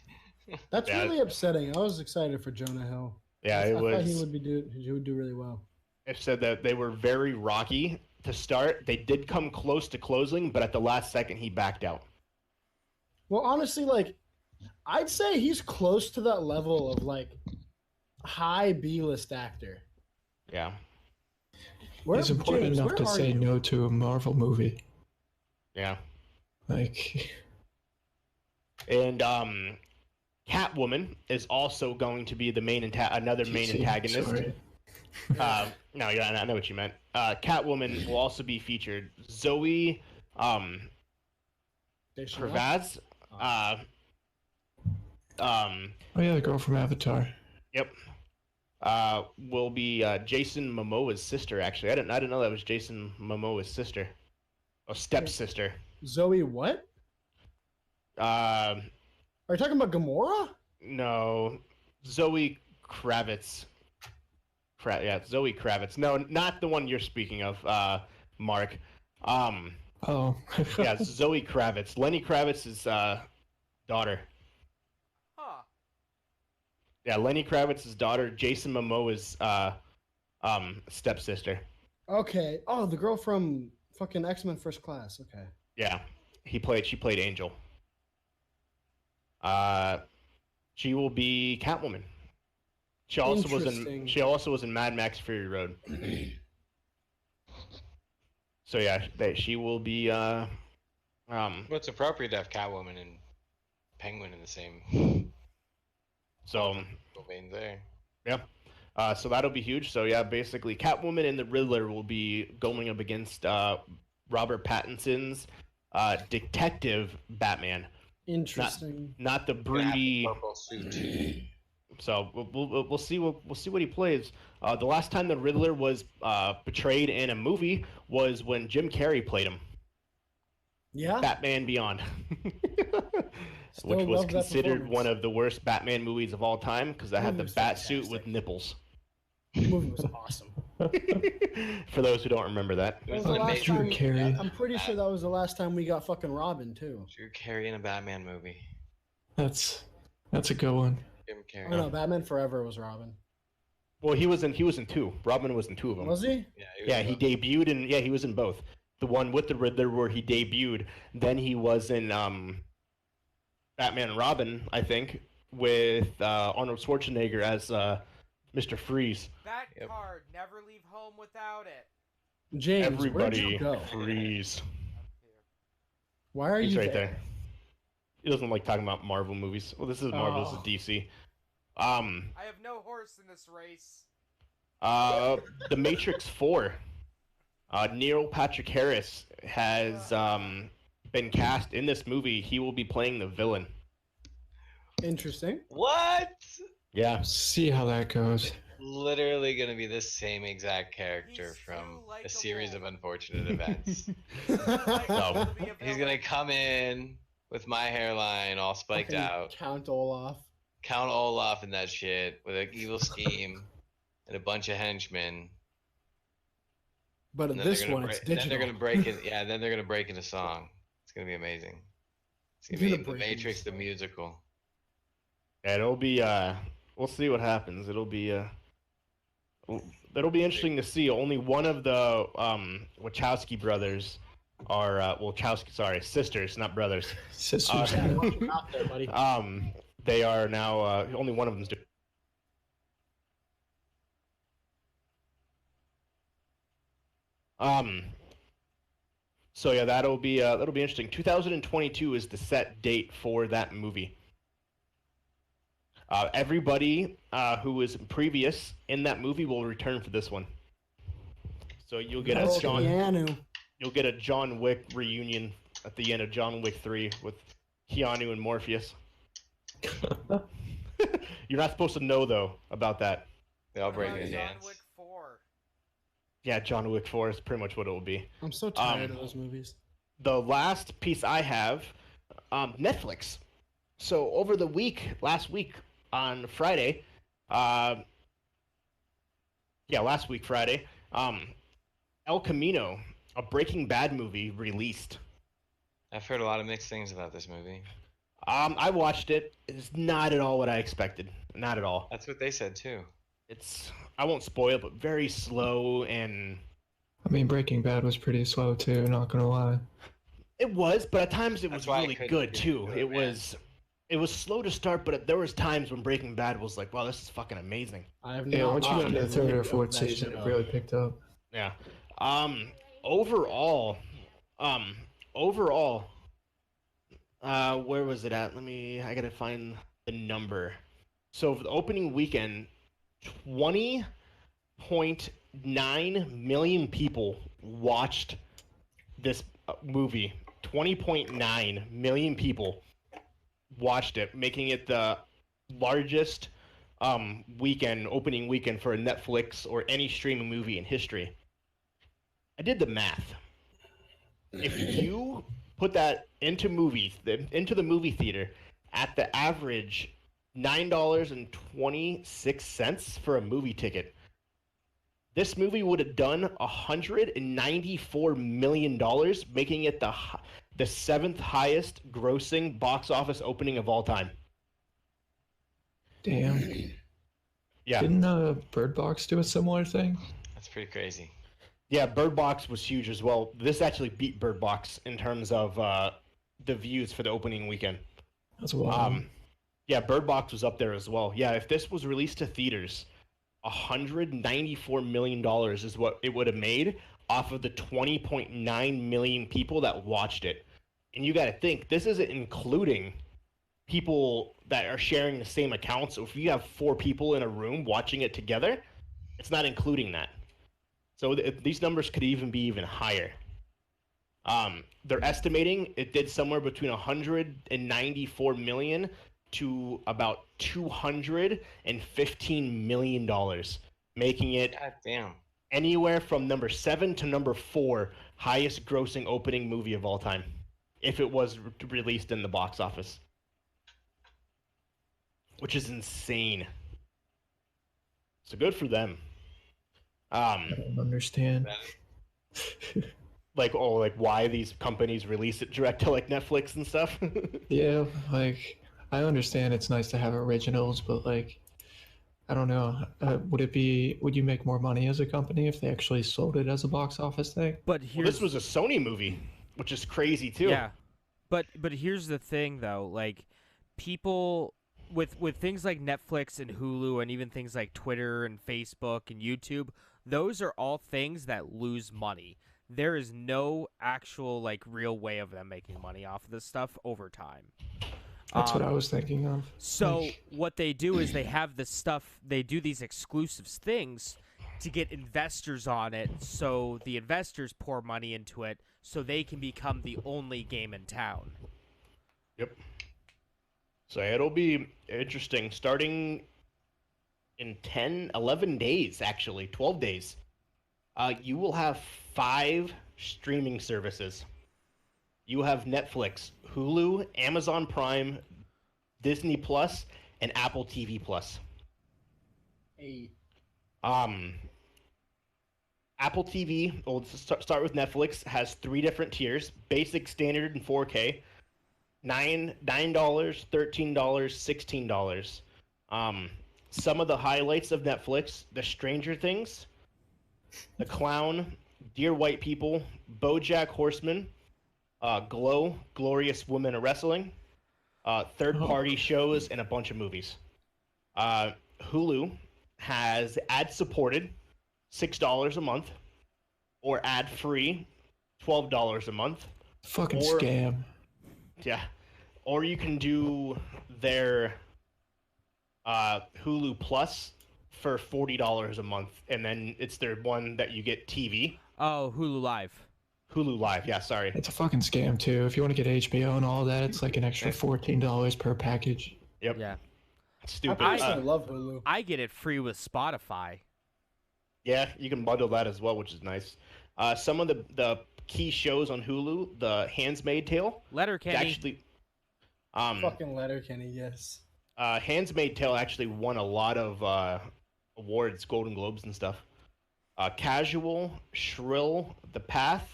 D: That's
B: Yeah.
D: really upsetting. I was excited for Jonah Hill.
B: Yeah,
D: I
B: it
D: thought
B: was.
D: he would do really well.
B: It said that they were very rocky to start. They did come close to closing, but at the last second, he backed out.
D: Well, honestly, like, I'd say he's close to that level of like high B-list actor.
B: Yeah.
E: He's important
D: James,
E: enough
D: where
E: to
D: are
E: say
D: you?
E: no to a Marvel movie.
B: Yeah.
E: Like,
B: And Catwoman is also going to be the main another main
E: DC,
B: antagonist.
E: sorry.
B: No, yeah, I know what you meant. Catwoman will also be featured. Zoe
D: Deschanel?
B: Kravitz.
E: Oh yeah, the girl from Avatar.
B: Yep. Will be Jason Momoa's sister. Actually, I didn't know that was Jason Momoa's sister, or stepsister.
D: Zoe what? Are you talking about Gamora?
B: No, Zoe Kravitz. Yeah, Zoe Kravitz. No, not the one you're speaking of, Mark.
E: Oh.
B: Yeah, it's Zoe Kravitz. Lenny Kravitz's daughter.
C: Huh.
B: Yeah, Lenny Kravitz's daughter. Jason Momoa's stepsister.
D: Okay. Oh, the girl from fucking X-Men First Class. Okay.
B: Yeah, she played Angel. She will be Catwoman. She also
D: Interesting.
B: was in Mad Max Fury Road. So yeah, she will be
A: What's appropriate to have Catwoman and Penguin in the same
B: so
A: veins there.
B: yeah. So that'll be huge. So yeah, basically Catwoman and the Riddler will be going up against Robert Pattinson's detective Batman.
D: Interesting.
B: Not the
A: Gonna have the
B: broody.
A: purple suit.
B: So we'll see what he plays. The last time the Riddler was portrayed in a movie was when Jim Carrey played him.
D: Yeah.
B: Batman Beyond,
D: Still
B: which was
D: love that
B: considered
D: performance.
B: one of the worst Batman movies of all time because I had
D: Movie
B: the
D: was
B: bat suit
D: fantastic.
B: with nipples.
D: The movie was awesome.
B: For those who don't remember that.
A: It was
D: That was
A: an
D: the last
E: Drew
A: amazing.
E: Carey.
D: I'm pretty sure that was the last time we got fucking Robin too.
A: Drew Carey in a Batman movie.
E: That's a good one.
A: Jim Carrey.
D: Oh no, Batman Forever was Robin.
B: Well, he was in two. Robin was in two of them.
D: Was he?
B: Yeah, he debuted in. Yeah, he was in both. The one with the Riddler where he debuted. Then he was in Batman and Robin, I think, with Arnold Schwarzenegger as Mr. Freeze.
C: That
A: Yep.
C: card, never leave home without it.
D: James, where'd
B: Everybody
D: you go?
B: freeze.
D: Why are
B: He's
D: you
B: right there. He doesn't like talking about Marvel movies. Well, this is Marvel. This
D: Oh.
B: is DC.
C: I have no horse in this race.
B: The Matrix 4. Neil Patrick Harris has been cast in this movie. He will be playing the villain.
D: Interesting.
A: What?
B: Yeah.
E: See how that goes.
A: Literally gonna be the same exact character
C: He's
A: from
C: too
A: a series of
C: likable.
A: unfortunate events.
B: So,
A: He's gonna come in with my hairline all spiked
D: Fucking
A: out,
D: Count Olaf.
A: Count Olaf and that shit with an evil scheme and a bunch of henchmen.
D: But in
A: And then
D: this
A: they're gonna
D: one, it's
A: break, then
D: digital.
A: they're gonna break it. Yeah, then they're gonna break into song. It's gonna be amazing. It's gonna
D: You're
A: be
D: gonna
A: The
D: break into
A: Matrix the
D: song.
A: musical.
B: yeah, it'll be. We'll see what happens. It'll be. It'll be interesting to see. Only one of the Wachowski brothers are Wachowski. Sorry, sisters, not brothers.
E: Sisters.
D: Yeah, watch your mouth there, buddy.
B: They are now. Only one of them's doing. So yeah, that'll be interesting. 2022 is the set date for that movie. Everybody who was previous in that movie will return for this one. So you'll get
E: That's
B: a John.
D: Keanu.
B: You'll get a John Wick reunion at the end of John Wick 3 with Keanu and Morpheus. You're not supposed to know though about that.
A: They all break into
C: John
A: dance.
C: Wick 4.
B: Yeah, John Wick 4 is pretty much what it will be.
D: I'm so tired of those movies.
B: The last piece I have, Netflix. So over the week, last week on Friday, last week Friday, El Camino, a Breaking Bad movie, released.
A: I've heard a lot of mixed things about this movie.
B: I watched it. It's not at all what I expected. Not at all.
A: That's what they said too.
B: It's, I won't spoil it, but very slow, and
E: I mean, Breaking Bad was pretty slow too. Not gonna lie.
B: it was, but at times it was
A: That's why I
B: really
A: couldn't
B: good
A: get
B: too.
A: into it,
B: It
A: man.
B: was slow to start, but there was times when Breaking Bad was like, wow, this is fucking amazing.
D: I have
E: Yeah,
D: not
E: once you got
D: watched
E: into the
D: a
E: third or
D: minute of
E: fourth
D: that
E: season,
D: show.
E: it really picked up.
B: Yeah. Overall, where was it at? I gotta find the number. So for the opening weekend, 20.9 million people watched this movie. 20.9 million people watched it, making it the largest opening weekend for a Netflix or any streaming movie in history. I did the math. If you put that into the movie theater at the average $9.26 for a movie ticket, this movie would have done $194 million, making it the seventh highest grossing box office opening of all time.
E: Damn.
B: Yeah.
E: Didn't Bird Box do a similar thing?
A: That's pretty crazy.
B: Yeah, Bird Box was huge as well. This actually beat Bird Box in terms of the views for the opening weekend.
E: That's wild.
B: Yeah, Bird Box was up there as well. Yeah, if this was released to theaters, $194 million is what it would have made off of the 20.9 million people that watched it. And you got to think, this isn't including people that are sharing the same account. So if you have 4 people in a room watching it together, it's not including that. So these numbers could even be even higher. They're estimating it did somewhere between 194 million to about 215 million dollars, making it
A: God damn.
B: anywhere from number 7 to number 4 highest grossing opening movie of all time, if it was released in the box office, which is insane. So good for them.
E: I don't understand.
B: Like why these companies release it direct to like Netflix and stuff.
E: Yeah, like I understand it's nice to have originals, but like I don't know. Would you make more money as a company if they actually sold it as a box office thing?
C: But
B: Well,
C: here's
B: this was a Sony movie, which is crazy too.
C: yeah, but here's the thing though, like people with things like Netflix and Hulu and even things like Twitter and Facebook and YouTube, those are all things that lose money. There is no actual like real way of them making money off of this stuff over time.
E: That's what I was thinking of.
C: So
E: Like,
C: what they do is they have this stuff, they do these exclusive things, to get investors on it, so the investors pour money into it, so they can become the only game in town.
B: Yep. So it'll be interesting. Starting in 10, 11 days, actually, 12 days, you will have 5 streaming services. You have Netflix, Hulu, Amazon Prime, Disney Plus, and Apple TV Plus.
D: Hey.
B: Apple TV, well, let's start with Netflix, has 3 different tiers: basic, standard, and 4K. $9, $13, $16. Some of the highlights of Netflix: The Stranger Things, The Clown, Dear White People, BoJack Horseman, Glow, Glorious Women of Wrestling, third-party shows, and a bunch of movies. Hulu has ad-supported, $6 a month, or ad-free, $12 a month.
E: Fucking
B: Or-
E: scam.
B: Yeah. Or you can do their Hulu Plus for $40 a month, and then it's their one that you get TV.
C: Oh, Hulu Live.
B: Hulu Live, yeah, sorry.
E: It's a fucking scam too. If you want to get HBO and all that, it's like an extra $14 per package.
B: Yep.
C: Yeah.
B: Stupid.
D: I personally love Hulu.
C: I get it free with Spotify.
B: Yeah, you can bundle that as well, which is nice. Some of the key shows on Hulu, The Handmaid's Tale,
C: Letterkenny.
B: actually,
D: Fucking Letterkenny, yes.
B: Handmaid's Tale actually won a lot of awards, Golden Globes and stuff. Casual, Shrill, The Path,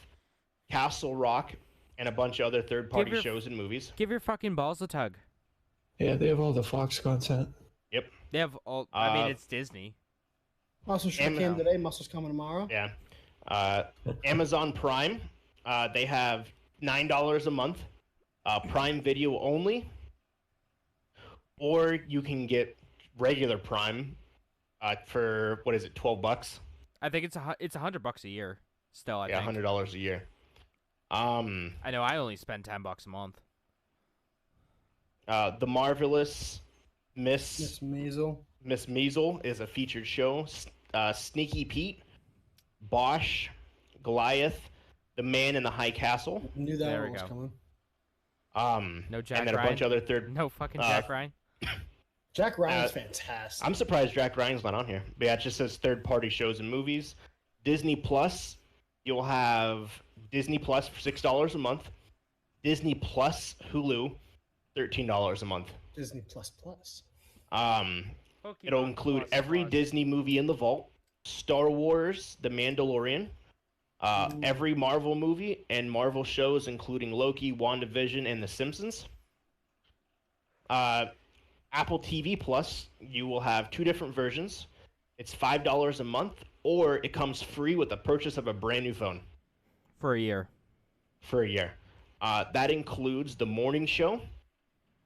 B: Castle Rock, and a bunch of other third-party
C: Give your-
B: shows and movies.
C: Give your fucking balls a tug.
E: Yeah, they have all the Fox content.
C: They have all. I mean,
B: Uh,
C: it's Disney.
D: Muscle Should came today, Muscle's coming tomorrow.
B: Yeah. Amazon Prime, they have $9 a month, Prime Video only, or you can get regular Prime for what is it, $12?
C: I think it's $100 a year. Still, I
B: Yeah,
C: think.
B: $100 a year.
C: I know. I only spend $10 a month.
B: The Marvelous
D: Miss Maisel.
B: Miss Maisel is a featured show. Sneaky Pete, Bosch, Goliath, The Man in the High Castle.
D: Knew that
C: There
D: one
C: we
D: was
C: go.
D: coming.
C: No Jack
B: and then a
C: Ryan.
B: bunch of other third.
C: No fucking Jack Ryan.
D: Jack Ryan's fantastic.
B: I'm surprised Jack Ryan's not on here. But yeah, it just says third-party shows and movies. Disney Plus, you'll have Disney Plus for $6 a month. Disney Plus Hulu, $13 a month.
D: Disney Plus Plus.
B: It'll include every Disney movie in the vault, Star Wars, The Mandalorian, every Marvel movie, and Marvel shows including Loki, WandaVision, and The Simpsons. Apple TV Plus, you will have 2 different versions. It's $5 a month, or it comes free with the purchase of a brand new phone
C: For a year.
B: for a year. That includes the morning show,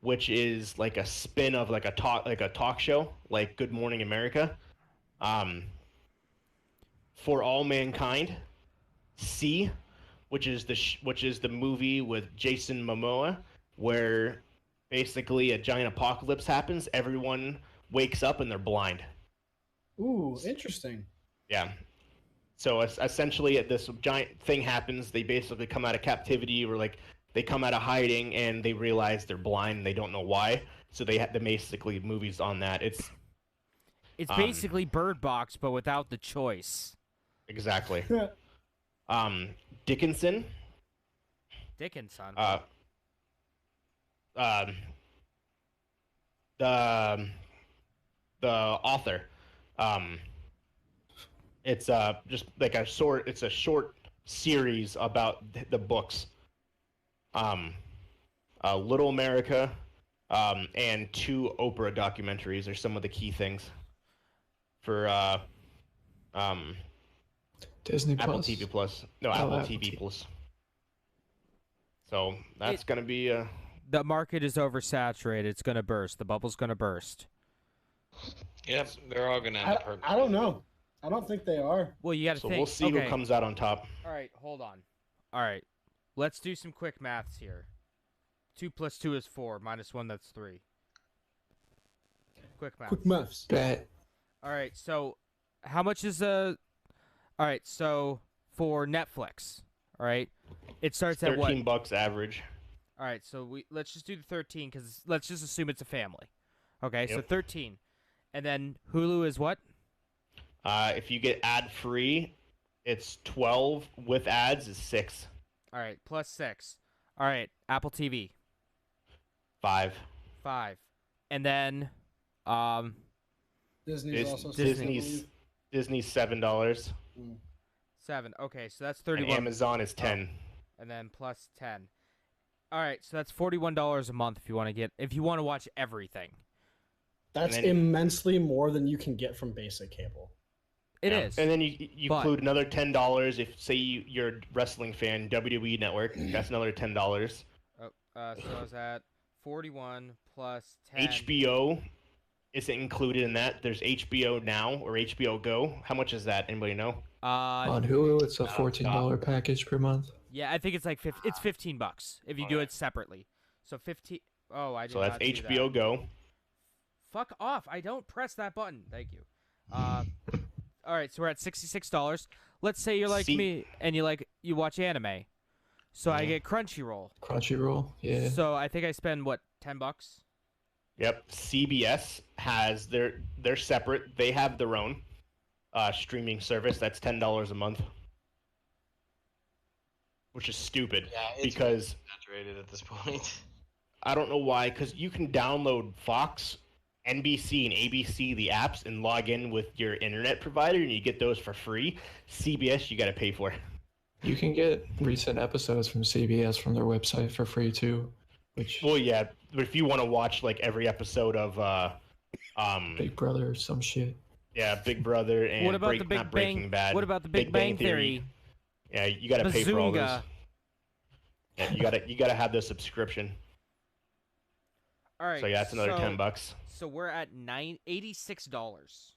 B: which is like a spin of like a talk show, like Good Morning America. For All Mankind, C, which is the movie with Jason Momoa, where basically a giant apocalypse happens. Everyone wakes up and they're blind.
D: Ooh, interesting.
B: Yeah. So essentially, this giant thing happens. They basically come out of captivity, or like they come out of hiding, and they realize they're blind. And they don't know why. So they have basically movies on that. It's
C: basically Bird Box, but without the choice.
B: exactly. Dickinson.
C: Dickinson.
B: The author. It's just like a short series about the books. Little America, and 2 Oprah documentaries are some of the key things for
E: Disney
B: Apple
E: Plus.
B: TV Plus. No,
E: Oh,
B: Apple
E: Apple
B: TV
E: TV.
B: Plus. So that's gonna be
C: The market is oversaturated. It's gonna burst. The bubble's gonna burst.
A: Yep, they're all gonna end up hurting.
D: I don't know. I don't think they are.
C: Well, you got to
B: so
C: think.
B: we'll see
C: okay.
B: who comes out on top.
C: All right, hold on. All right, let's do some quick maths here. 2 + 2 is 4. -1, that's 3. Quick math.
D: Quick maths.
E: Bet.
C: All right, so How much is a? All right, so for Netflix, all right, it starts at what?
B: $13 average.
C: All right, so let's just do the 13 because let's just assume it's a family. Okay, so
B: Yep.
C: 13, and then Hulu is what?
B: If you get ad free, it's 12. With ads is 6.
C: All right, plus 6. All right, Apple TV
B: 5.
C: 5, and then
D: Disney's also
B: Disney's $7.
C: 7. Okay, so that's
B: And
C: 31.
B: Amazon is 10.
C: And then plus 10. All right, so that's $41 a month if you want to watch everything.
D: That's
B: And then-
D: immensely more than you can get from basic cable.
C: It
B: Yeah.
C: is.
B: And then you
C: But-
B: include another $10 if say you're a wrestling fan, WWE Network. That's another $10.
C: So is that 41 plus 10?
B: HBO isn't included in that. There's HBO Now or HBO Go. How much is that? Anybody know?
E: On Hulu, it's a $14 package per month.
C: Yeah, I think it's like it's $15 if you do it separately. So 15. Oh, I did
B: So that's
C: not do
B: HBO
C: that.
B: Go.
C: Fuck off! I don't press that button. Thank you. All right, so we're at $66. Let's say you're like
B: See-
C: me and you watch anime. So I
B: Yeah.
C: get Crunchyroll.
E: Crunchyroll, yeah.
C: So I think I spend what, $10?
B: Yep. CBS has they're separate. They have their own streaming service. That's $10 a month, which is stupid
A: Yeah, it's
B: because
A: saturated at this point.
B: I don't know why. Because you can download Fox, NBC, and ABC the apps and log in with your internet provider, and you get those for free. CBS you got to pay for.
E: You can get recent episodes from CBS from their website for free too, which
B: Well, yeah, but if you want to watch like every episode of
E: Big Brother or some shit.
B: yeah, Big Brother and
C: What about the Big
B: not Breaking
C: Bang?
B: Bad.
C: What about the Big Bang Theory?
B: Yeah, you got to pay for all those.
C: Bazoonga.
B: Yeah, you gotta have the subscription.
C: All right.
B: So yeah, that's another $10.
C: So we're at $86.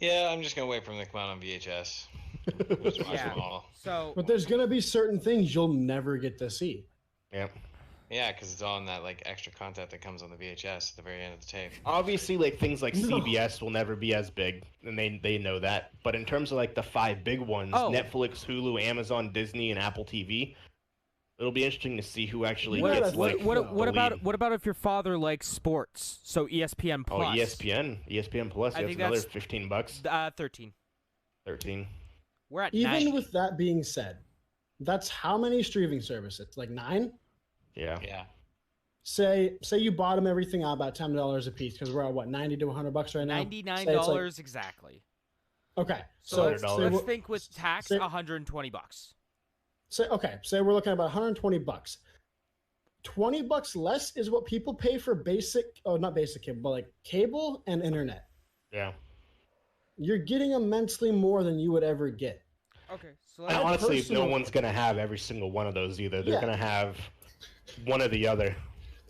A: Yeah, I'm just gonna wait for them to come out on VHS. Just watch
C: Yeah.
A: them all.
C: So
D: But there's gonna be certain things you'll never get to see.
B: Yeah.
A: Yeah, because it's all in that like extra content that comes on the VHS at the very end of the tape.
B: Obviously, like things like
D: No.
B: CBS will never be as big, and they know that. But in terms of like the 5 big ones,
C: Oh.
B: Netflix, Hulu, Amazon, Disney, and Apple TV, it'll be interesting to see who actually
D: What-
B: gets
D: what-
B: like
C: what
B: the lead.
C: about if your father likes sports? So ESPN
B: Oh,
C: Plus.
B: ESPN Plus.
C: I
B: Yeah,
C: think
B: it's another
C: that's-
B: $15,
C: 13.
B: 13.
C: We're at
D: Even
C: 9.
D: with that being said, that's how many streaming services? Like 9?
B: Yeah.
A: Yeah.
D: Say you bought them everything out about $10 a piece because we're at what, 90 to $100 right now.
C: $99 exactly.
D: Okay,
C: So
D: so
C: let's,
B: $100.
D: say
C: let's
D: we're-
C: think with tax,
D: say-
C: $120.
D: say we're looking at about $120. $20 less is what people pay for not basic cable, but like cable and internet.
B: Yeah.
D: You're getting immensely more than you would ever get.
C: Okay, so
B: And
C: let's,
B: honestly, no
D: personally-
B: one's gonna have every single one of those either. They're
D: Yeah.
B: gonna have one or the other.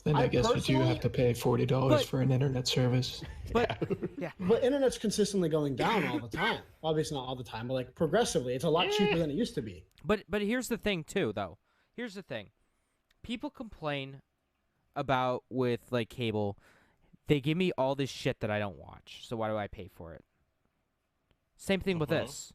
E: Then I
D: I
E: guess you do
D: personally-
E: have to pay $40
C: But-
E: for an internet service.
C: but
D: But internet's consistently going down all the time. Obviously not all the time, but like progressively, it's a lot cheaper than it used to be.
C: But here's the thing too, though. Here's the thing. People complain about with like cable, they give me all this shit that I don't watch. So why do I pay for it? Same thing with
A: Mhm.
C: this.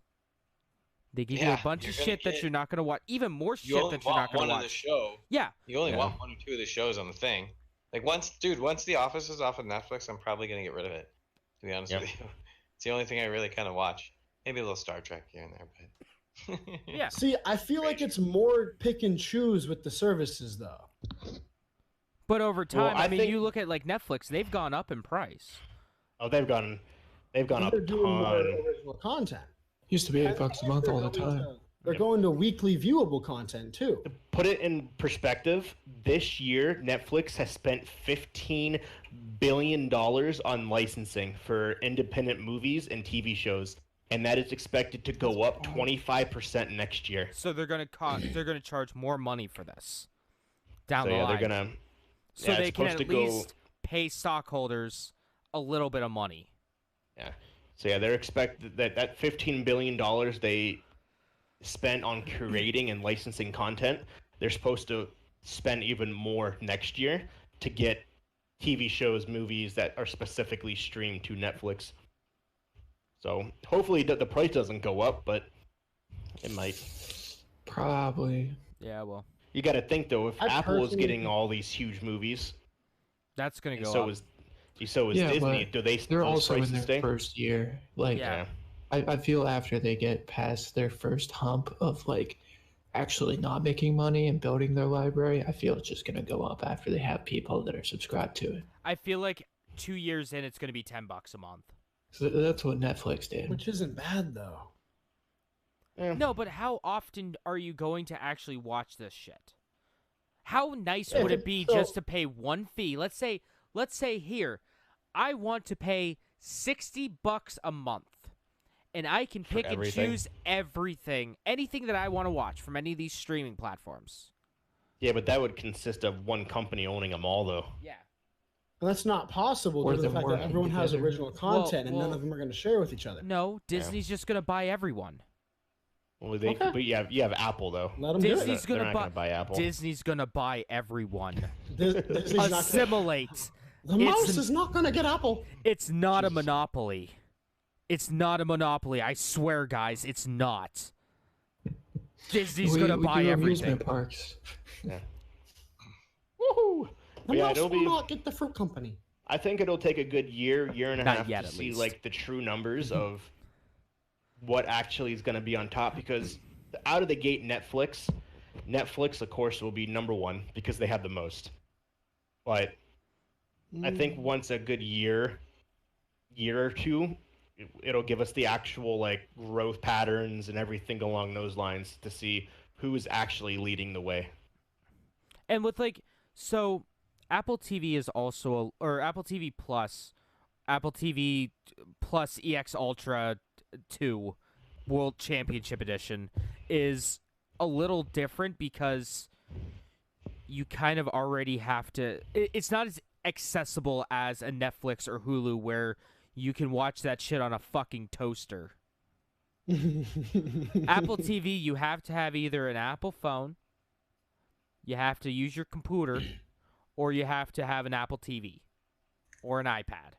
C: They give you
A: Yeah,
C: a bunch
A: you're
C: of
A: gonna
C: shit that
A: get-
C: you're not gonna watch. Even more shit
A: You only
C: that you're not
A: want
C: gonna
A: one of the
C: watch.
A: show.
C: Yeah.
A: You only
B: Yeah.
A: want 1 or 2 of the shows on the thing. Like once The Office is off of Netflix, I'm probably gonna get rid of it. To be honest
B: Yep.
A: with you, it's the only thing I really kind of watch. Maybe a little Star Trek here and there, but
C: Yeah.
D: See, I feel like it's more pick and choose with the services though.
C: But over time,
B: I
C: I mean,
B: think-
C: you look at like Netflix, they've gone up in price.
B: Oh, they've gone
D: And
B: up
D: they're
B: a
D: doing more
B: ton.
D: original content.
E: Used to be $8 a month
D: They're
E: all the
D: going
E: time.
D: to- They're going to weekly viewable content too.
B: To put it in perspective, this year Netflix has spent $15 billion on licensing for independent movies and TV shows, and that is expected to go up 25% next year.
C: So they're gonna they're gonna charge more money for this down
B: So
C: the
B: yeah,
C: line.
B: they're gonna.
C: so
B: yeah,
C: they
B: it's
C: can
B: supposed
C: at
B: to go-
C: least pay stockholders a little bit of money.
B: Yeah. So yeah, they're expected that $15 billion they spent on curating and licensing content, they're supposed to spend even more next year to get TV shows, movies that are specifically streamed to Netflix. So hopefully the price doesn't go up, but it might.
E: Probably.
C: Yeah, well,
B: You got to think though, if
D: I
B: Apple is
D: personally
B: getting
D: think-
B: all these huge movies,
C: that's gonna
B: and
C: go
B: so
C: up.
B: is
E: Yeah,
B: Disney.
E: but
B: Do they
E: They're
B: those
E: also in
B: prices
E: their
B: stay?
E: first year. Like,
C: Yeah.
E: I feel after they get past their first hump of like actually not making money and building their library, I feel it's just gonna go up after they have people that are subscribed to it.
C: I feel like 2 years in, it's gonna be $10 a month.
E: So that's what Netflix did.
D: Which isn't bad though.
B: Yeah.
C: No, but how often are you going to actually watch this shit? How nice
D: Yeah,
C: would it be
D: so-
C: just to pay one fee? Let's say here, I want to pay $60 a month, and I can pick and
B: everything?
C: choose anything that I want to watch from any of these streaming platforms.
B: Yeah, but that would consist of one company owning them all, though.
C: Yeah.
D: And that's not possible
E: Or
D: due to the
E: them
D: fact that
E: working
D: everyone has
E: together.
D: original content and
C: well-
D: none of them are going to share with each other.
C: No, Disney's just gonna buy everyone.
B: Well, they,
D: Okay.
B: but you have Apple though.
D: Let them do it.
C: Disney's
B: They're
C: gonna
B: not
C: buy.
B: gonna buy Apple.
C: Disney's gonna buy everyone.
D: Disney's not gonna,
C: Assimilate.
D: the
C: It's-
D: mouse is not going to get Apple.
C: It's not a monopoly. It's not a monopoly. I swear, guys, it's not. Disney's gonna buy
E: do
C: everything.
E: amusement parks.
B: Woohoo!
D: The
B: Yeah,
D: mouse
B: it'll
D: will
B: be.
D: not get the fruit company.
B: I think it'll take a good year and a
C: Not
B: half
C: yet,
B: to
C: at
B: see
C: least.
B: like the true numbers of what actually is going to be on top. Because out of the gate, Netflix, of course, will be number one because they have the most. But I think once a good year or two, it'll give us the actual like growth patterns and everything along those lines to see who is actually leading the way.
C: And with so Apple TV is also or Apple TV Plus EX Ultra 2 World Championship Edition is a little different because you kind of already have to it's not as accessible as a Netflix or Hulu where you can watch that shit on a fucking toaster. Apple TV, you have to have either an Apple phone, you have to use your computer, or you have to have an Apple TV or an iPad.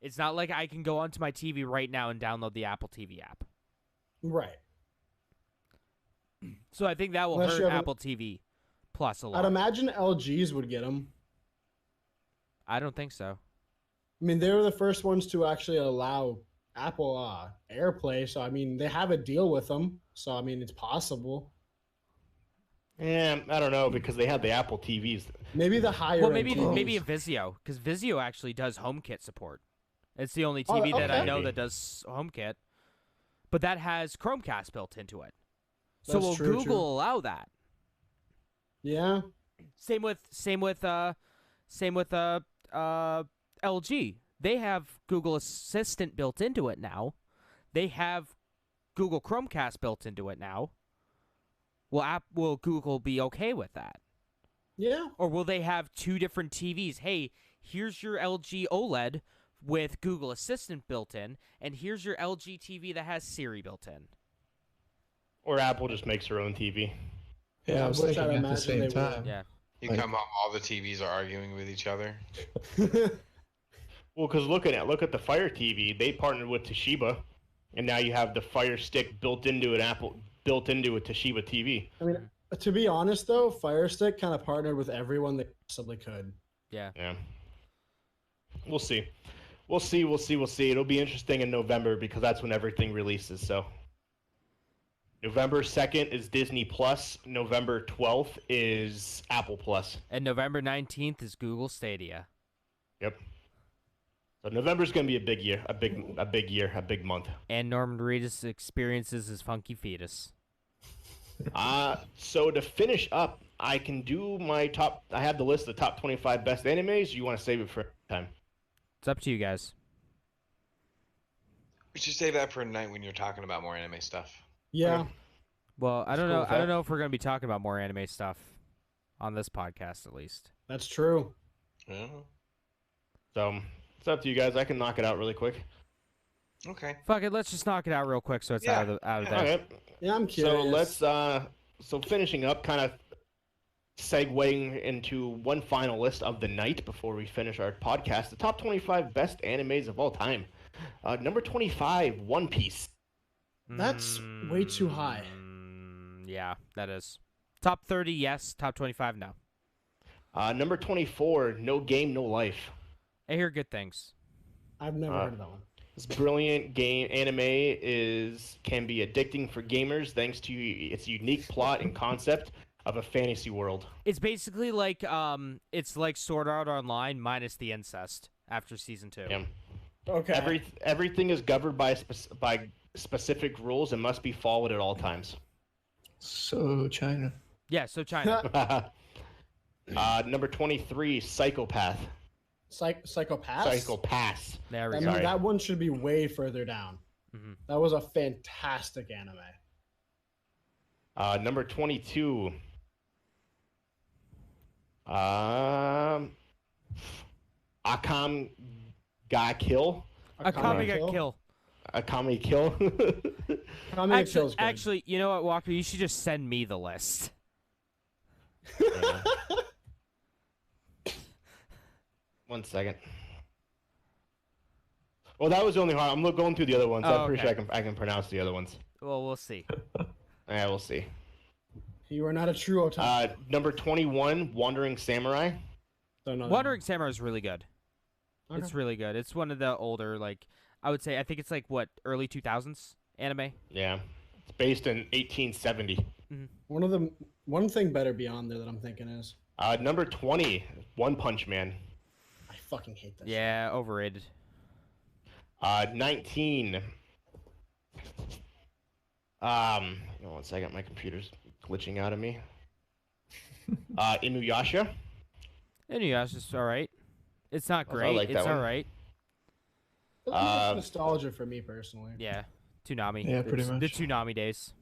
C: It's not like I can go onto my TV right now and download the Apple TV app.
D: Right.
C: So I think that will
D: Unless you
C: hurt
D: have an-
C: Apple TV Plus a lot.
D: I'd imagine LGs would get them.
C: I don't think so.
D: I mean, they were the first ones to actually allow Apple AirPlay, so I mean, they have a deal with them. So I mean, it's possible.
B: Yeah, I don't know because they have the Apple TVs.
D: Maybe the higher.
C: Well,
D: end
C: maybe
D: phones.
C: a Vizio, because Vizio actually does HomeKit support. It's the only
D: Oh,
C: TV that I
B: okay.
C: know that does HomeKit, but that has Chromecast built into it. So
D: That's
C: will
D: true,
C: Google
D: true.
C: allow that?
D: Yeah.
C: Same with LG. They have Google Assistant built into it now. They have Google Chromecast built into it now. Will Google be okay with that?
D: Yeah.
C: Or will they have two different TVs? Hey, here's your LG OLED with Google Assistant built in, and here's your LG TV that has Siri built in.
B: Or Apple just makes their own TV.
E: Yeah, I was
D: Which
E: thinking
D: I'd
E: at the
D: imagine
E: same
D: they would.
E: time.
C: Yeah.
A: You
E: Like-
A: come home, all the TVs are arguing with each other.
B: Well, because look at the Fire TV, they partnered with Toshiba, and now you have the Fire Stick built into a Toshiba TV.
D: I mean, to be honest though, Fire Stick kind of partnered with everyone they possibly could.
C: Yeah.
B: Yeah. We'll see. We'll see. It'll be interesting in November because that's when everything releases. So November 2nd is Disney Plus. November 12th is Apple Plus.
C: And November 19th is Google Stadia.
B: Yep. So November's gonna be a big year, a big month.
C: And Norman Reedus experiences his funky fetus.
B: So to finish up, I can do my top. I have the list of the top 25 best animes. You want to save it for time?
C: It's up to you guys.
A: We should save that for a night when you're talking about more anime stuff.
D: Yeah.
B: Okay.
C: Well, I
B: Let's
C: don't
B: go
C: know.
B: with
C: I don't
B: that.
C: know if we're going to be talking about more anime stuff on this podcast, at least.
D: That's true.
A: Yeah.
B: So it's up to you guys. I can knock it out really quick.
A: Okay.
C: Fuck it. Let's just knock it out real quick so it's
A: Yeah.
C: out of there.
B: Okay.
D: Yeah, I'm curious.
B: So let's so finishing up, kind of segueing into one final list of the night before we finish our podcast, the top 25 best animes of all time. Number 25, One Piece.
D: That's way too high.
C: Yeah, that is. Top 30, yes. Top 25, no.
B: Number 24, No Game, No Life.
C: I hear good things.
D: I've never heard of that one.
B: This brilliant anime can be addicting for gamers thanks to its unique plot and concept of a fantasy world.
C: It's basically like it's like Sword Art Online minus the incest after season 2.
B: Yeah.
D: Okay.
B: Everything is governed by specific rules and must be followed at all times.
E: So China.
C: Yeah, so China.
B: Number 23, Psychopath.
D: Psychopaths?
B: Psychopaths.
C: There we
D: I
C: go.
D: mean,
B: Sorry.
D: that one should be way further down.
C: Mhm.
D: That was a fantastic anime.
B: Number 22. Akam Ga Kill.
C: Akame got killed.
B: Akame Kill.
D: Akame Kill's good.
C: Actually, you know what, Walker? You should just send me the list.
B: Yeah. One second. Well, that was the only hard. I'm going through the other ones.
C: Oh,
B: I'm pretty
C: okay.
B: sure I can pronounce the other ones.
C: Well, we'll see.
B: Yeah, we'll see.
D: You are not a true otaku.
B: Number 21, Wandering Samurai.
D: Don't know that
C: Wandering Samurai is really good.
D: one.
C: It's
D: Okay.
C: really good. It's one of the older, like, I would say, I think it's like, what, early 2000s anime?
B: Yeah. It's based in 1870.
D: One thing better be on there that I'm thinking is
B: Number 20, One Punch Man.
D: I fucking hate that.
C: Yeah, overrated.
B: 19. One second, my computer's glitching out of me. Inuyasha.
C: Inuyasha's alright. It's not
B: I
C: great.
B: like that
C: It's
B: one.
C: alright.
D: It's nostalgia for me personally.
C: Yeah. Toonami.
E: Yeah, pretty
C: The
E: much.
C: Toonami days.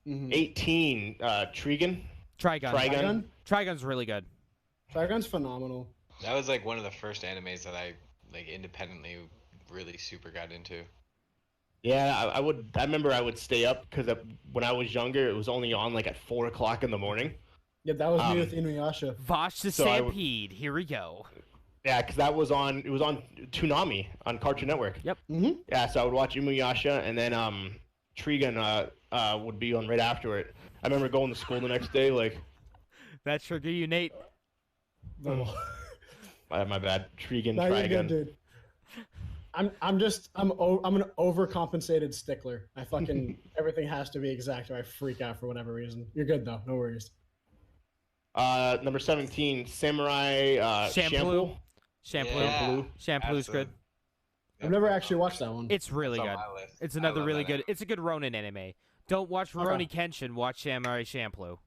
D: Mm-hmm.
B: 18, Trigun.
C: Trigun.
B: Trigun.
C: Trigun's really good.
D: Trigun's phenomenal.
A: That was like one of the first animes that I like independently really super got into.
B: Yeah, I remember I would stay up because when I was younger, it was only on like at 4 o'clock in the morning.
D: Yeah, that was me
B: Um,
D: with Inuyasha.
C: Vash the
B: So I would-
C: Stampede. Here we go.
B: Yeah, because it was on Toonami on Cartoon Network.
D: Mm-hmm.
B: Yeah, so I would watch Inuyasha, and then Trigun would be on right after it. I remember going to school the next day, like,
C: That trigger you, Nate.
B: my bad, Trigun,
D: No, you're good,
B: Trigun.
D: dude. I'm an overcompensated stickler. I fucking everything has to be exact or I freak out for whatever reason. You're good though, no worries.
B: Number 17, Samurai
C: Shampoo.
B: Champloo.
C: Shampoo.
A: Yeah.
C: Shampoo's good.
D: I've never actually watched that one.
C: It's really
A: It's on
C: good.
A: my list.
C: It's
A: I
C: another
A: love
C: really
A: that
C: good.
A: anime.
C: It's a good Ronin anime. Don't watch
D: Okay.
C: Rurouni Kenshin. Watch Samurai Champloo.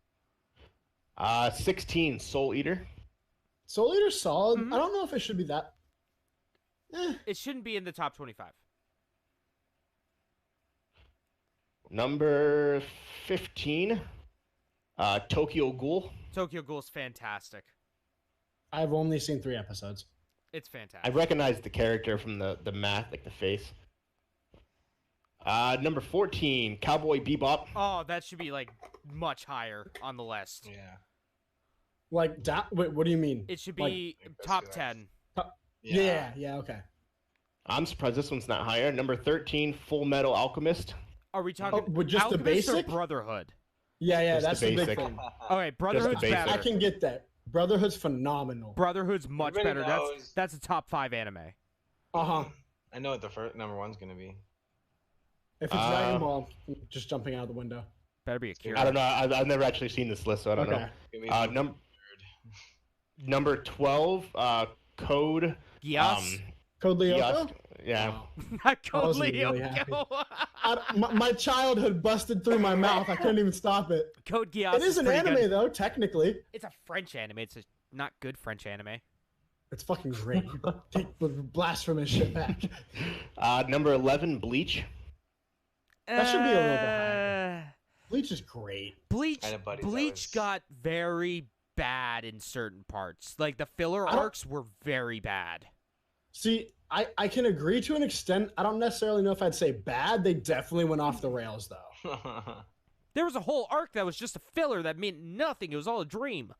B: 16, Soul Eater.
D: Soul Eater's solid.
C: Mhm.
D: I don't know if it should be that.
C: It shouldn't be in the top 25.
B: Number 15, Tokyo Ghoul.
C: Tokyo Ghoul's fantastic.
D: I've only seen 3 episodes.
C: It's
B: I
C: fantastic.
B: recognize the character from the math, like the face. Number 14, Cowboy Bebop.
C: Oh, that should be like much higher on the list.
A: Yeah.
D: Like that. Wait, what do you mean?
C: It should
D: Like-
C: be
A: Like
C: top
A: basically
C: 10.
D: Yeah. Okay.
B: I'm surprised this one's not higher. Number 13, Full Metal Alchemist.
C: Are we talking
D: Oh, with just the
C: Alchemist or
D: basic?
C: Brotherhood?
D: Yeah.
B: Just
D: That's
B: the
D: the big
B: basic.
D: thing.
C: Okay, Brotherhood's
B: basic.
C: better.
D: I can get that. Brotherhood's phenomenal.
C: Brotherhood's much
A: Everybody
C: better.
A: knows-
C: That's a top 5 anime.
D: Uh-huh.
A: I know what the first number one's gonna be.
D: If it's
B: Uh,
D: Dragon Ball, just jumping out the window.
C: Better be a Kira.
B: I don't know. I've never actually seen this list, so I don't
D: Okay.
B: know.
A: It's gonna be
B: Number 12, Code.
C: Yes.
D: Code Lyoko?
B: Yost- yeah.
D: Wow.
C: Not
D: I
C: Code
D: wasn't really
C: Lyoko.
D: My childhood busted through my mouth. I couldn't even stop it.
C: Code Geass
D: It is an
C: pretty
D: anime,
C: good.
D: though, technically.
C: It's a French anime. It's a not good French anime.
D: It's fucking great. Take the blasphemous shit back.
B: Number 11, Bleach.
D: That should be a little bit higher. Bleach is great.
C: Bleach.
A: Kinda buddies, I
C: Bleach
A: was-
C: got very bad in certain parts. Like the filler
D: I don't-
C: arcs were very bad.
D: See, I can agree to an extent. I don't necessarily know if I'd say bad. They definitely went off the rails, though.
C: There was a whole arc that was just a filler that meant nothing. It was all a dream.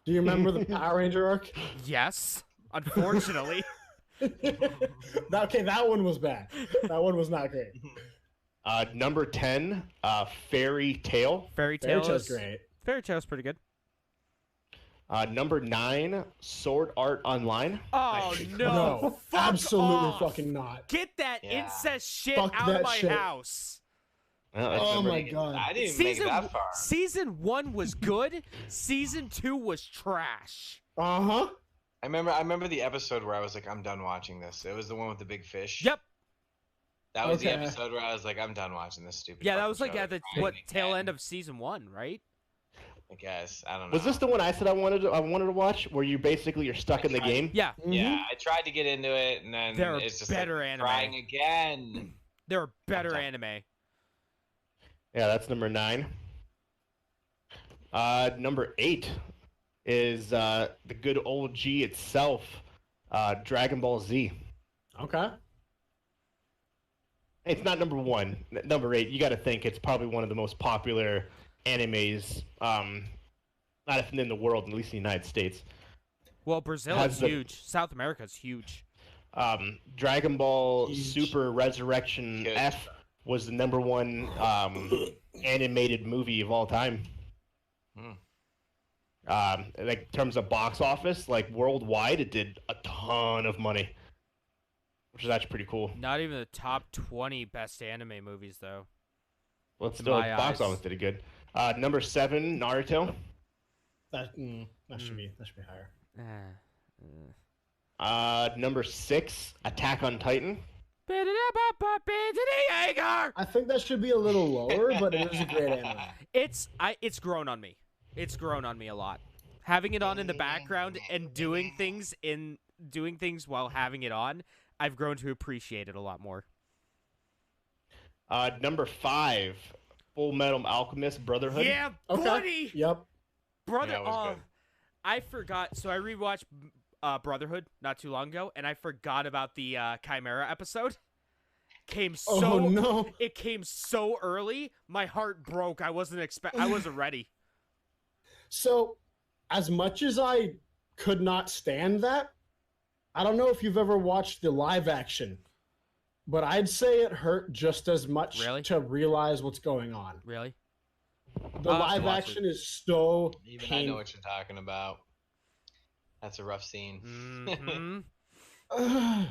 D: Do you remember the Power Ranger arc?
C: Yes, unfortunately.
D: Okay, that one was bad. That one was not great.
B: Number 10, Fairy Tale.
C: Fairy
D: Fairy
C: Tail
D: Tale's
C: is
D: great.
C: Fairy Tale's pretty good.
B: Number 9, Sword Art Online.
C: Oh no!
D: No,
C: Fuck
D: absolutely
C: off.
D: fucking not.
C: Get that
A: Yeah.
C: incest shit
D: Fuck
C: out of
D: that
C: my
D: shit.
C: house.
B: Well, that's
D: Oh
B: number
D: my
B: 8.
D: god.
A: I didn't even make it that far.
C: Season 1 was good. Season 2 was trash.
D: Uh-huh.
A: I remember the episode where I was like, I'm done watching this. It was the one with the big fish.
C: Yep.
A: That was the
D: Okay.
A: episode where I was like, I'm done watching this stupid.
C: Yeah, that
A: fucking
C: was like
A: show.
C: at the
A: Trying
C: tail
A: again,
C: end of season 1, right?
A: I guess I don't know.
B: Was this the one I said I wanted to watch, where you basically you're stuck in the game?
C: Yeah,
A: Yeah, I tried to get into it, and then
C: There are
A: it's just
C: better
A: like,
C: anime.
A: trying again.
C: there are better
A: done.
C: anime.
B: Yeah, that's number 9. Number 8 is the good old G itself, Dragon Ball Z.
D: Okay.
B: It's not number 1. Number 8, you got to think it's probably one of the most popular animes, not even in the world, at least in the United States.
C: Well, Brazil
B: Has
C: is
B: the-
C: huge. South America is huge.
B: Dragon Ball
D: Huge.
B: Super Resurrection
A: Huge.
B: F was the number 1 animated movie of all time.
A: Hmm.
B: Like in terms of box office, like worldwide, it did a ton of money, which is actually pretty cool.
C: Not even the top 20 best anime movies, though.
B: Well, it's
C: In
B: still
C: my
B: box
C: eyes.
B: office did it good. Number 7, Naruto.
D: That should be higher.
B: Number 6, Attack on Titan.
D: I think that should be a little lower, but it is a great anime.
C: It's grown on me. It's grown on me a lot. Having it on in the background and doing things while having it on, I've grown to appreciate it a lot more.
B: Number 5, Full Metal Alchemist Brotherhood.
C: Yeah,
D: Okay.
C: buddy.
D: Yep.
C: Brother,
A: Yeah, it was good.
C: I forgot. So I rewatched Brotherhood not too long ago, and I forgot about the Chimera episode. Came so
D: Oh no.
C: it came so early. My heart broke. I wasn't ready.
D: So, as much as I could not stand that, I don't know if you've ever watched the live action, but I'd say it hurt just as much
C: Really?
D: to realize what's going on.
C: Really?
D: The
C: I'll have to
D: live
C: watch
D: action is so
A: Even I know what you're talking about. That's a rough scene.
C: Mm-hmm.
D: Ugh.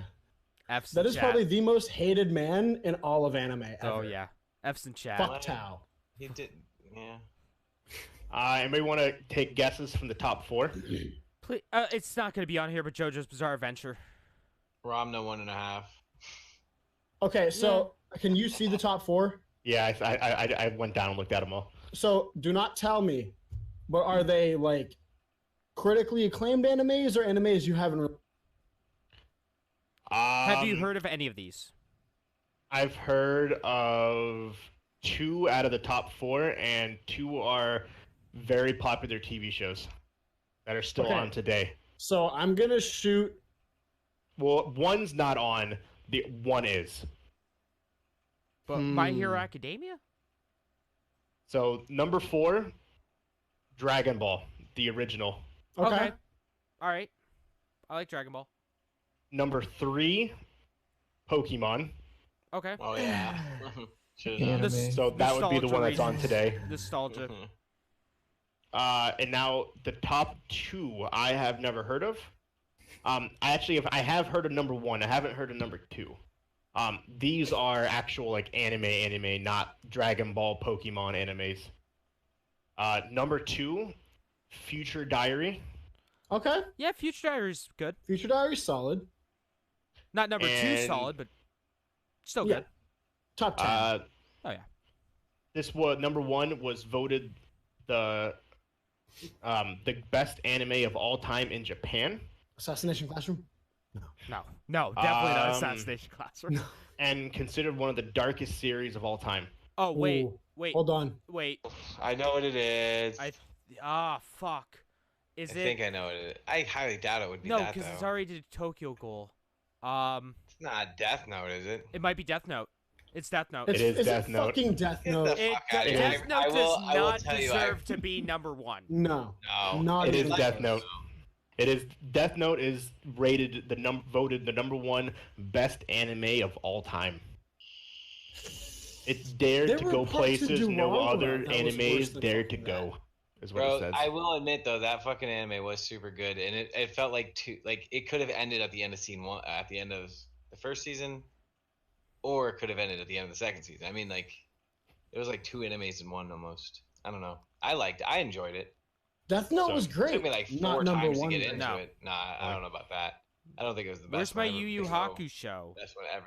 C: F's
D: That
C: in
D: is
C: chat.
D: probably the most hated man in all of anime.
C: Oh
D: ever.
C: yeah. F's in chat.
D: Fuck Tao.
A: He did. Yeah.
B: Anybody want to take guesses from the top 4?
C: Please, it's not gonna be on here, but JoJo's Bizarre Adventure.
A: Ramna 1.5.
D: Okay, so can you see the top 4?
B: Yeah, I went down and looked at them all.
D: So do not tell me, but are they like critically acclaimed animes or animes you haven't?
C: Have you heard of any of these?
B: I've heard of 2 out of the top 4, and 2 are very popular TV shows that are still
D: Okay.
B: on today.
D: So I'm gonna shoot.
B: Well, one's not on. The one is.
C: But My Hero Academia?
B: So number 4, Dragon Ball, the original.
D: Okay.
C: All right. I like Dragon Ball.
B: Number 3, Pokemon.
C: Okay.
A: Oh yeah. Should've
E: Anime.
A: done.
C: This-
B: So that would be the
C: Nostalgia
B: one that's on
C: reasons.
B: today.
C: Nostalgia.
B: And now the top 2 I have never heard of. I have heard of number 1. I haven't heard of number 2. These are actual like anime, not Dragon Ball, Pokemon animes. Number 2, Future Diary.
D: Okay.
C: Yeah, Future Diary's good.
D: Future Diary's solid.
C: Not number 2
B: And-
C: solid, but still
D: Yeah.
C: good.
D: Top 10.
C: Oh yeah.
B: This was number 1 was voted the best anime of all time in Japan,
D: Assassination Classroom.
C: No, definitely not
B: Um,
C: Assassination Classroom.
B: and considered one of the darkest series of all time.
C: Oh wait,
D: Ooh.
C: wait,
D: Hold on.
C: wait.
A: I know what it is.
C: Fuck. Is
A: I
C: it?
A: think I know what it is. I highly doubt it would be
C: No,
A: that
C: because
A: though.
C: it's already did Tokyo Ghoul.
A: It's not Death Note, is it?
C: It might be Death Note. It's Death Note.
B: It is Death Note.
D: Fucking Death
A: Get
D: Note.
A: the
C: It,
A: fuck outta here.
C: Death Note
A: I will
C: does not
A: tell you, I-
C: deserve to be number 1.
D: No.
A: No.
D: Not
B: It is
D: even
B: Death Note. It is. Death Note is rated voted the #1 best anime of all time. It dared
D: There
B: to
D: were
B: go
D: parts of
B: places no
D: Durarara
B: other
D: that was worse
B: animes
D: than
B: dared to
D: fucking
B: go. Is what
A: Bro,
B: it says.
A: I will admit though that fucking anime was super good, and it felt like it could have ended at the end of at the end of the first season, or it could have ended at the end of the second season. I mean, like it was like two animes in one almost. I don't know. I enjoyed it.
D: Death Note
B: So,
D: was
A: It
D: great.
A: took me like
D: Not
A: 4
D: number
A: times to
D: one.
A: get
D: though.
A: into
C: No.
A: it. Nah, I don't know about that. I don't think it was the best.
C: Where's my
A: one ever.
C: Yu Yu
A: Big O.
C: Hakusho?
A: Best one ever.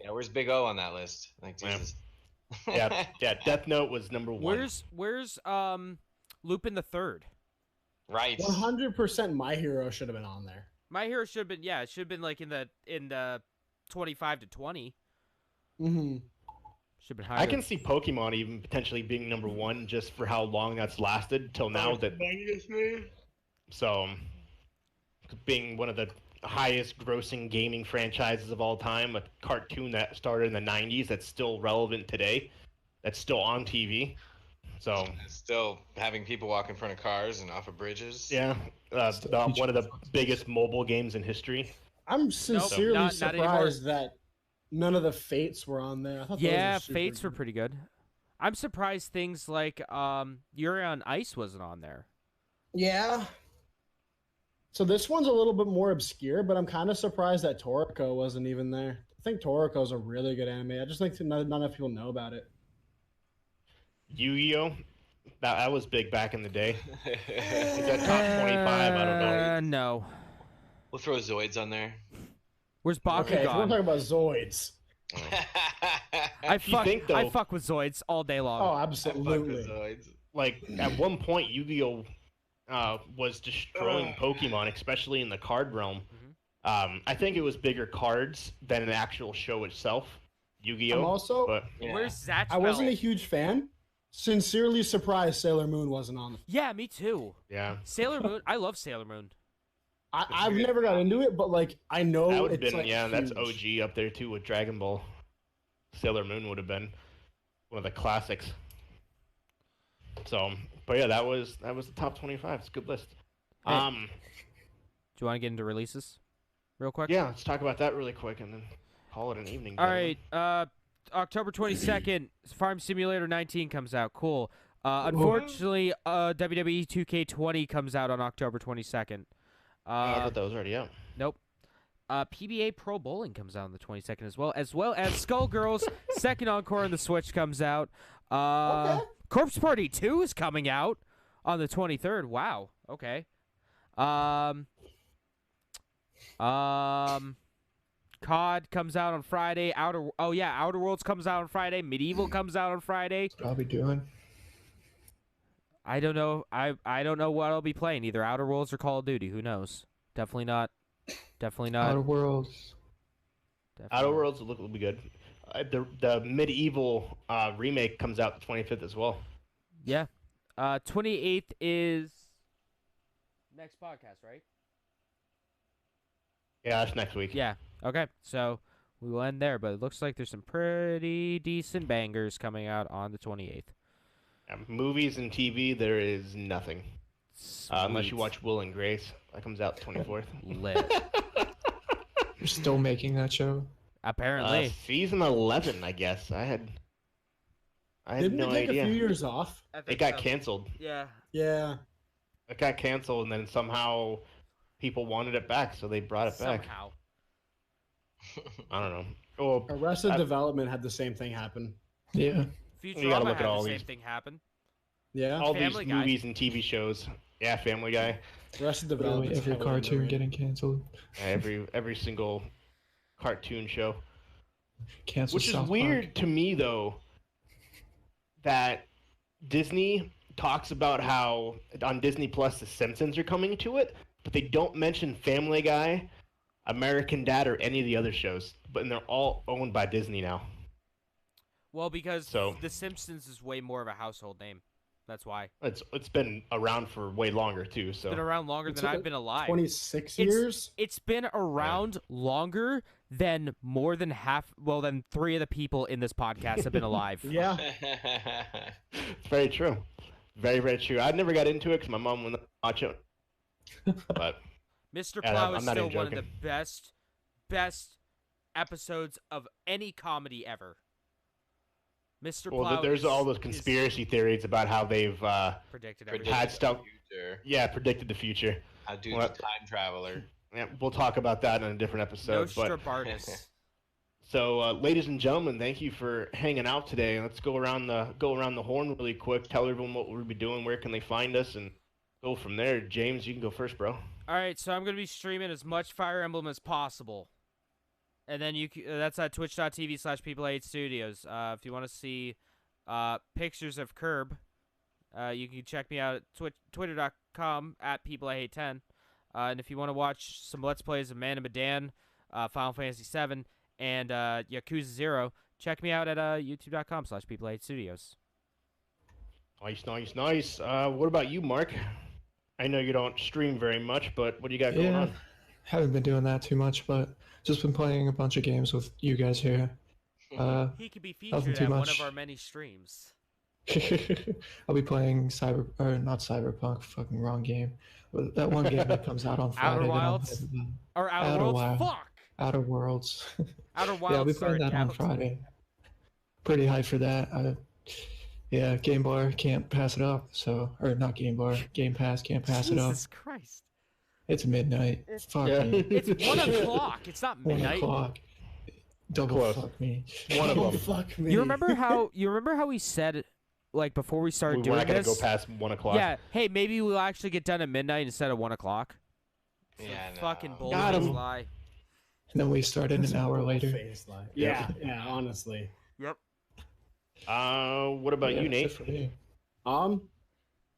A: Yeah, where's Big O on that list? Like
B: Yeah.
A: Jesus.
B: yeah, Death Note was #1.
C: Where's Lupin the Third?
A: Right.
D: 100% My Hero should have been on there.
C: My Hero should have been it should have been like in the 25 to 20.
D: Mm-hmm.
C: Should have been higher.
B: I can see Pokemon even potentially being #1 just for how long that's lasted till now. So, being one of the highest grossing gaming franchises of all time, a cartoon that started in the 90s that's still relevant today, that's still on TV. So,
A: Still having people walk in front of cars and off of bridges.
B: yeah,
E: Still
B: one of the biggest mobile games in history.
D: I'm sincerely
C: not
D: surprised that none of the Fates were on there. I thought those
C: Yeah,
D: were super
C: Fates were
D: good.
C: pretty good. I'm surprised things like Yuri on Ice wasn't on there.
D: Yeah. So this one's a little bit more obscure, but I'm kind of surprised that Toriko wasn't even there. I think Toriko's a really good anime. I just think not enough people know about it.
B: Yu-Gi-Oh! That was big back in the day. Is that top 25? I don't know.
C: No.
A: We'll throw Zoids on there.
C: Where's
D: Okay, if we're
C: Bakugan?
D: talking about Zoids.
C: I fuck,
B: think, though-
C: I fuck with Zoids all day long.
D: Oh,
A: I fuck
D: absolutely.
A: with Zoids.
B: Like, at one point, Yu-Gi-Oh! Was destroying Pokemon, especially in the card realm. I think it was bigger cards than an actual show itself, Yu-Gi-Oh!
D: I'm also,
B: But
A: Yeah.
C: Where's Zatch
D: I wasn't a
C: Bell?
D: huge fan. Sincerely surprised Sailor Moon wasn't on.
C: Yeah, me too.
B: yeah,
C: Sailor Moon. I love Sailor Moon.
D: I've never got into it, but like I know
B: that would have
D: it's
B: been
D: like
B: that's
D: huge.
B: OG up there too with Dragon Ball. Sailor Moon would have been one of the classics. So, but yeah, that was the top 25. It's a good list.
C: Hey. Do you want to get into releases, real quick?
B: Yeah, let's talk about that really quick and then call it an evening.
C: All
B: gentlemen.
C: right. October 22nd, Farm Simulator 19 comes out. Cool. Unfortunately, WWE 2K20 comes out on October 22nd.
B: I thought that was already out.
C: Nope. PBA Pro Bowling comes out on the 22nd as well as Skullgirls Second Encore on the Switch comes out.
D: Okay.
C: Corpse Party 2 is coming out on the 23rd. Wow. Okay. COD comes out on Friday. Outer Worlds comes out on Friday. Medieval comes out on Friday.
E: What I'll be doing.
C: I don't know. I don't know what I'll be playing. Either Outer Worlds or Call of Duty. Who knows? Definitely not.
E: Outer Worlds.
B: Outer Worlds will be good. The Medieval remake comes out the 25th as well.
C: Yeah. 28th is next podcast, right?
B: Yeah, that's next week.
C: Yeah. Okay. So we will end there, but it looks like there's some pretty decent bangers coming out on the 28th.
B: Movies and TV, there is nothing. Unless you
C: Sweet.
B: watch Will and Grace. That comes out the 24th.
C: Lit.
E: You're still making that show?
C: Apparently.
B: Season 11, I guess. I had
D: Didn't
B: no
D: it take
B: idea.
D: a few years off?
B: It got canceled.
C: Yeah.
D: Yeah.
B: It got canceled, and then somehow people wanted it back, so they brought it back.
C: Somehow.
B: I don't know. Well,
D: Arrested Development had the same thing happen.
E: Yeah.
B: You gotta
C: Futurama
B: look at
C: had
B: all
C: the same
B: these.
C: thing happen.
D: Yeah.
B: all
C: Family
B: these
C: Guy.
B: movies and TV shows. Yeah, Family Guy.
D: Arrested
E: Literally
D: Development.
E: every cartoon getting canceled.
B: Every single cartoon show.
E: Canceled
B: Which is
E: South
B: weird to me, though, that Disney talks about how on Disney Plus The Simpsons are coming to it, but they don't mention Family Guy, American Dad, or any of the other shows. But they're all owned by Disney now.
C: Well, because
B: So-
C: The Simpsons is way more of a household name. That's why.
B: It's been around for way longer too.
C: It's
B: So
C: been around longer
D: It's
C: than
D: like
C: I've been alive.
D: 26
C: It's-
D: years?
C: It's been around longer than more than than 3 of the people in this podcast have been alive.
D: Yeah.
B: it's very true. Very, very true. I never got into it because my mom wouldn't watch it. But
C: Mr.
B: Yeah,
C: Plow
B: I'm
C: is
B: not
C: still
B: even
C: one of the
B: joking.
C: best episodes of any comedy ever. Mr.
B: Well,
C: Plow
B: there's all those
C: is
B: conspiracy theories about how they've
C: predicted
A: Predicted
C: everything.
B: had
A: the
B: stuff.
A: future.
B: Yeah, predicted the future.
A: How dude's
B: Well,
A: a time traveler.
B: Yeah, we'll talk about that in a different episode. But
C: Nostradamus.
B: so, ladies and gentlemen, thank you for hanging out today. Let's go around the horn really quick. Tell everyone what we'll be doing. Where can they find us, and go from there. James, you can go first, bro.
C: All right, so I'm gonna be streaming as much Fire Emblem as possible, and then that's at twitch.tv/people8studios. If you want to see pictures of Curb, you can check me out at twitter.com at people810. And if you want to watch some Let's Plays of Man and Medan, Final Fantasy VII, and Yakuza 0, check me out at youtube.com/people8studios.
B: Nice. What about you, Mark? I know you don't stream very much, but what do you got going on?
E: Haven't been doing that too much, but just been playing a bunch of games with you guys here.
C: He could be
E: nothing
C: featured
E: too
C: at one
E: much.
C: of our many streams.
E: I'll be playing not Cyberpunk, fucking wrong game. But that one game that comes out on Friday.
C: Outer
E: that I'm
C: Wilds?
E: hyped about.
C: Or Outer
E: Outer
C: Worlds?
E: Wild.
C: Fuck!
E: Outer Worlds.
C: Outer Wilds.
E: Yeah, I'll be playing that on
C: out.
E: Friday. Pretty hyped for that. Yeah, Game Bar can't pass it up. So, or not Game Bar, Game Pass can't pass it up.
C: Jesus Christ.
E: It's midnight. Fuck
B: Yeah.
E: me.
C: It's 1 o'clock. It's not
E: 1
C: midnight.
E: o'clock. Double
B: Close.
E: fuck me.
B: One of
E: Double
B: them.
E: fuck me.
C: You remember how we said, like, before we started
B: We're
C: doing
B: not gonna
C: this?
B: go past 1 o'clock.
C: Yeah, hey, maybe we'll actually get done at midnight instead of 1 o'clock.
A: Yeah, no.
C: Fucking
E: Got
C: bullshit
E: 'em.
C: lie.
E: And then we started
D: That's
E: an hour
D: a
E: later.
D: face lie. Yeah, honestly.
C: Yep.
B: What about
E: Yeah,
B: you, Nate?
E: that's it for me.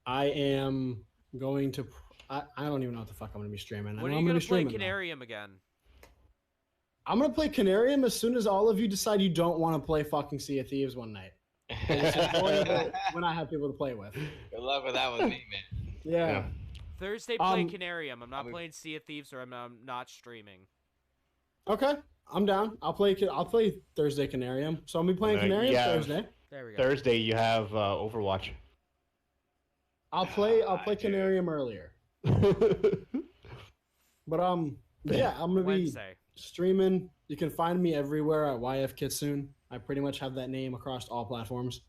D: I am going to. I don't even know what the fuck I'm gonna be streaming. I
C: When
D: know
C: are
D: I'm
C: you
D: gonna
C: gonna
D: be
C: play
D: streaming, though.
C: Canarium again?
D: I'm gonna play Canarium as soon as all of you decide you don't want to play fucking Sea of Thieves one night. It's just enjoyable when I have people to play with.
A: Good luck with that with me, man.
D: Yeah.
C: Thursday, play
D: Um,
C: Canarium. I'm not
A: I'm-
C: playing Sea of Thieves, or I'm not streaming.
D: Okay, I'm down. I'll play Thursday Canarium. So I'll be playing Canarium
B: yeah.
D: Thursday.
C: There we go.
B: Thursday, you have Overwatch.
D: I'll play
A: dude.
D: Canarium earlier. But yeah, I'm gonna be
C: Wednesday.
D: streaming. You can find me everywhere at YF Kitsune. I pretty much have that name across all platforms.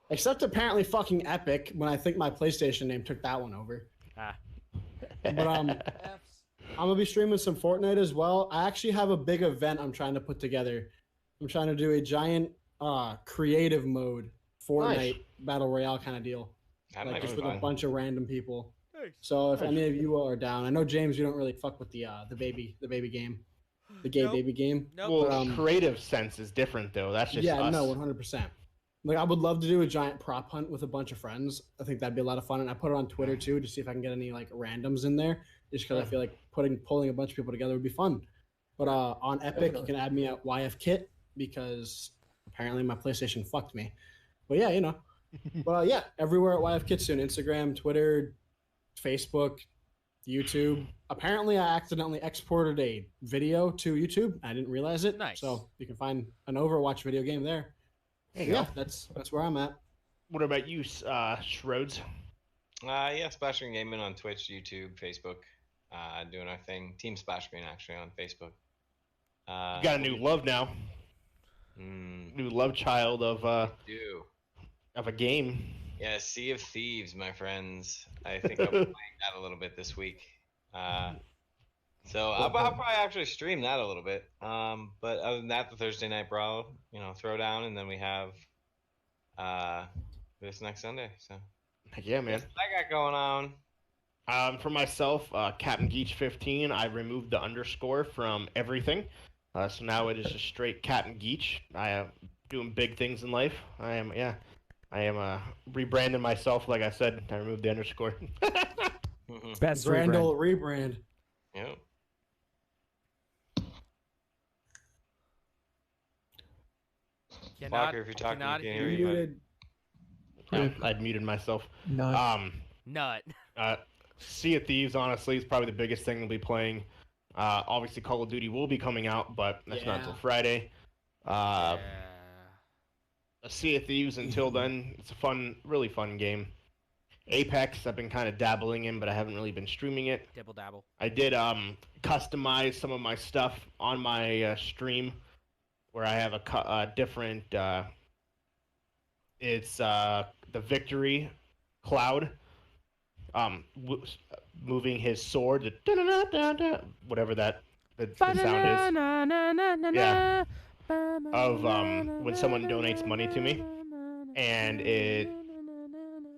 D: Except apparently fucking Epic, when I think my PlayStation name took that one over.
C: Ah.
D: But I'm gonna be streaming some Fortnite as well. I actually have a big event I'm trying to put together. I'm trying to do a giant creative mode Fortnite
B: Nice.
D: battle royale kind of deal,
A: That
D: like
A: might
D: just
A: be
D: with a
A: fun.
D: bunch of random people.
C: Nice.
D: So if any of you are down, I know James, you don't really fuck with the baby game, the gay
C: Nope.
D: baby game.
C: Nope.
B: Well, creative sense is different though. That's just
D: Yeah,
B: us.
D: no, 100%. Like I would love to do a giant prop hunt with a bunch of friends. I think that'd be a lot of fun, and I put it on Twitter too to see if I can get any like randoms in there, just because I feel like pulling a bunch of people together would be fun. But on Epic, you can add me at YFKit because apparently my PlayStation fucked me. But yeah, you know. But yeah, everywhere at YFKit soon. Instagram, Twitter, Facebook, YouTube. Apparently, I accidentally exported a video to YouTube. I didn't realize it.
C: Nice.
D: So you can find an Overwatch video game there.
B: There you
D: Yeah,
B: go.
D: that's where I'm at.
B: What about you, Shrodes?
A: Yeah, Splash Screen Gaming on Twitch, YouTube, Facebook. Doing our thing. Team Splash Screen actually on Facebook.
B: You got a new love now. New love child of
A: do.
B: a game.
A: Yeah, Sea of Thieves, my friends. I think I'll be playing that a little bit this week. So I'll probably actually stream that a little bit. But other than that, the Thursday night brawl, throwdown, and then we have this next Sunday. So
B: Heck yeah, man.
A: that's what I got going on.
B: For myself, Captain Geach 15, I removed the underscore from everything. So now it is just straight Captain Geach. I am doing big things in life. I am rebranding myself. Like I said, I removed the underscore.
C: Best
D: Randall rebrand.
A: Yep. Walker, if you're talking,
C: cannot
A: we can't
C: hear
A: hear
C: you.
A: you.
D: Muted.
B: Yeah, I'd muted myself.
E: No.
C: Nut.
B: Sea of Thieves, honestly, is probably the biggest thing we'll be playing. Obviously, Call of Duty will be coming out, but that's not until
D: Yeah.
B: Friday.
C: Yeah.
B: Sea of Thieves, until then, it's a fun, really fun game. Apex, I've been kind of dabbling in, but I haven't really been streaming it.
C: Dibble dabble.
B: I did customize some of my stuff on my stream, where I have a different. It's the Victory Cloud, moving his sword, whatever that the sound is. Yeah. Of when someone donates money to me, and it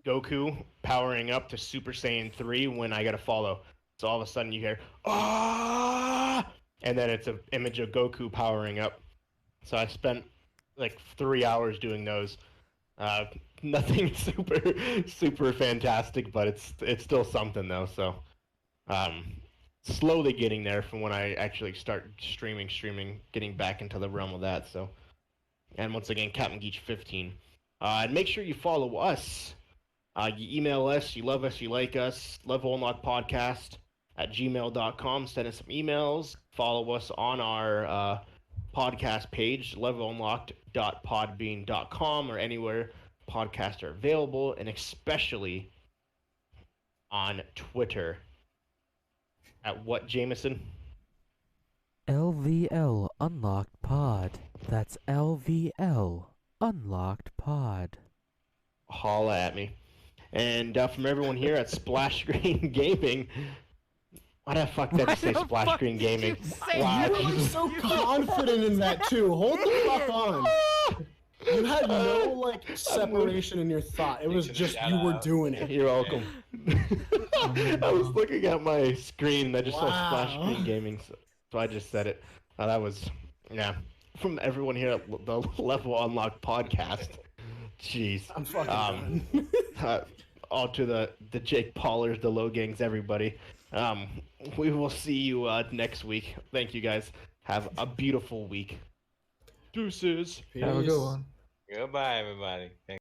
B: Goku powering up to Super Saiyan 3 when I get a follow. So all of a sudden you hear ah, and then it's an image of Goku powering up. So I spent like 3 hours doing those. Nothing super fantastic, but it's still something though. So slowly getting there from when I actually start streaming, getting back into the realm of that. So, and once again, Captain Geach 15. And make sure you follow us. You email us, you love us, you like us, levelunlockpodcast@gmail.com. Send us some emails. Follow us on our podcast page, levelunlocked.podbean.com, or anywhere podcasts are available, and especially on Twitter. At what, Jameson?
C: LVL Unlocked Pod. That's LVL Unlocked Pod.
B: Holla at me. And from everyone here at Splash Screen Gaming. Why the fuck did I say Splash Screen Gaming? Wow.
D: You were like so confident in that too. Hold the fuck on. You had no like separation in your thought. It was just you were doing it.
B: You're welcome. I was looking at my screen and I just saw Splash Screen Gaming, so I just said it. That was, yeah. From everyone here at the Level Unlocked podcast. Jeez.
D: I'm fucking done.
B: All to the Jake Paulers, the Logangs, everybody. We will see you next week. Thank you guys. Have a beautiful week. Deuces.
E: Have a good one.
A: Goodbye, everybody. Thanks.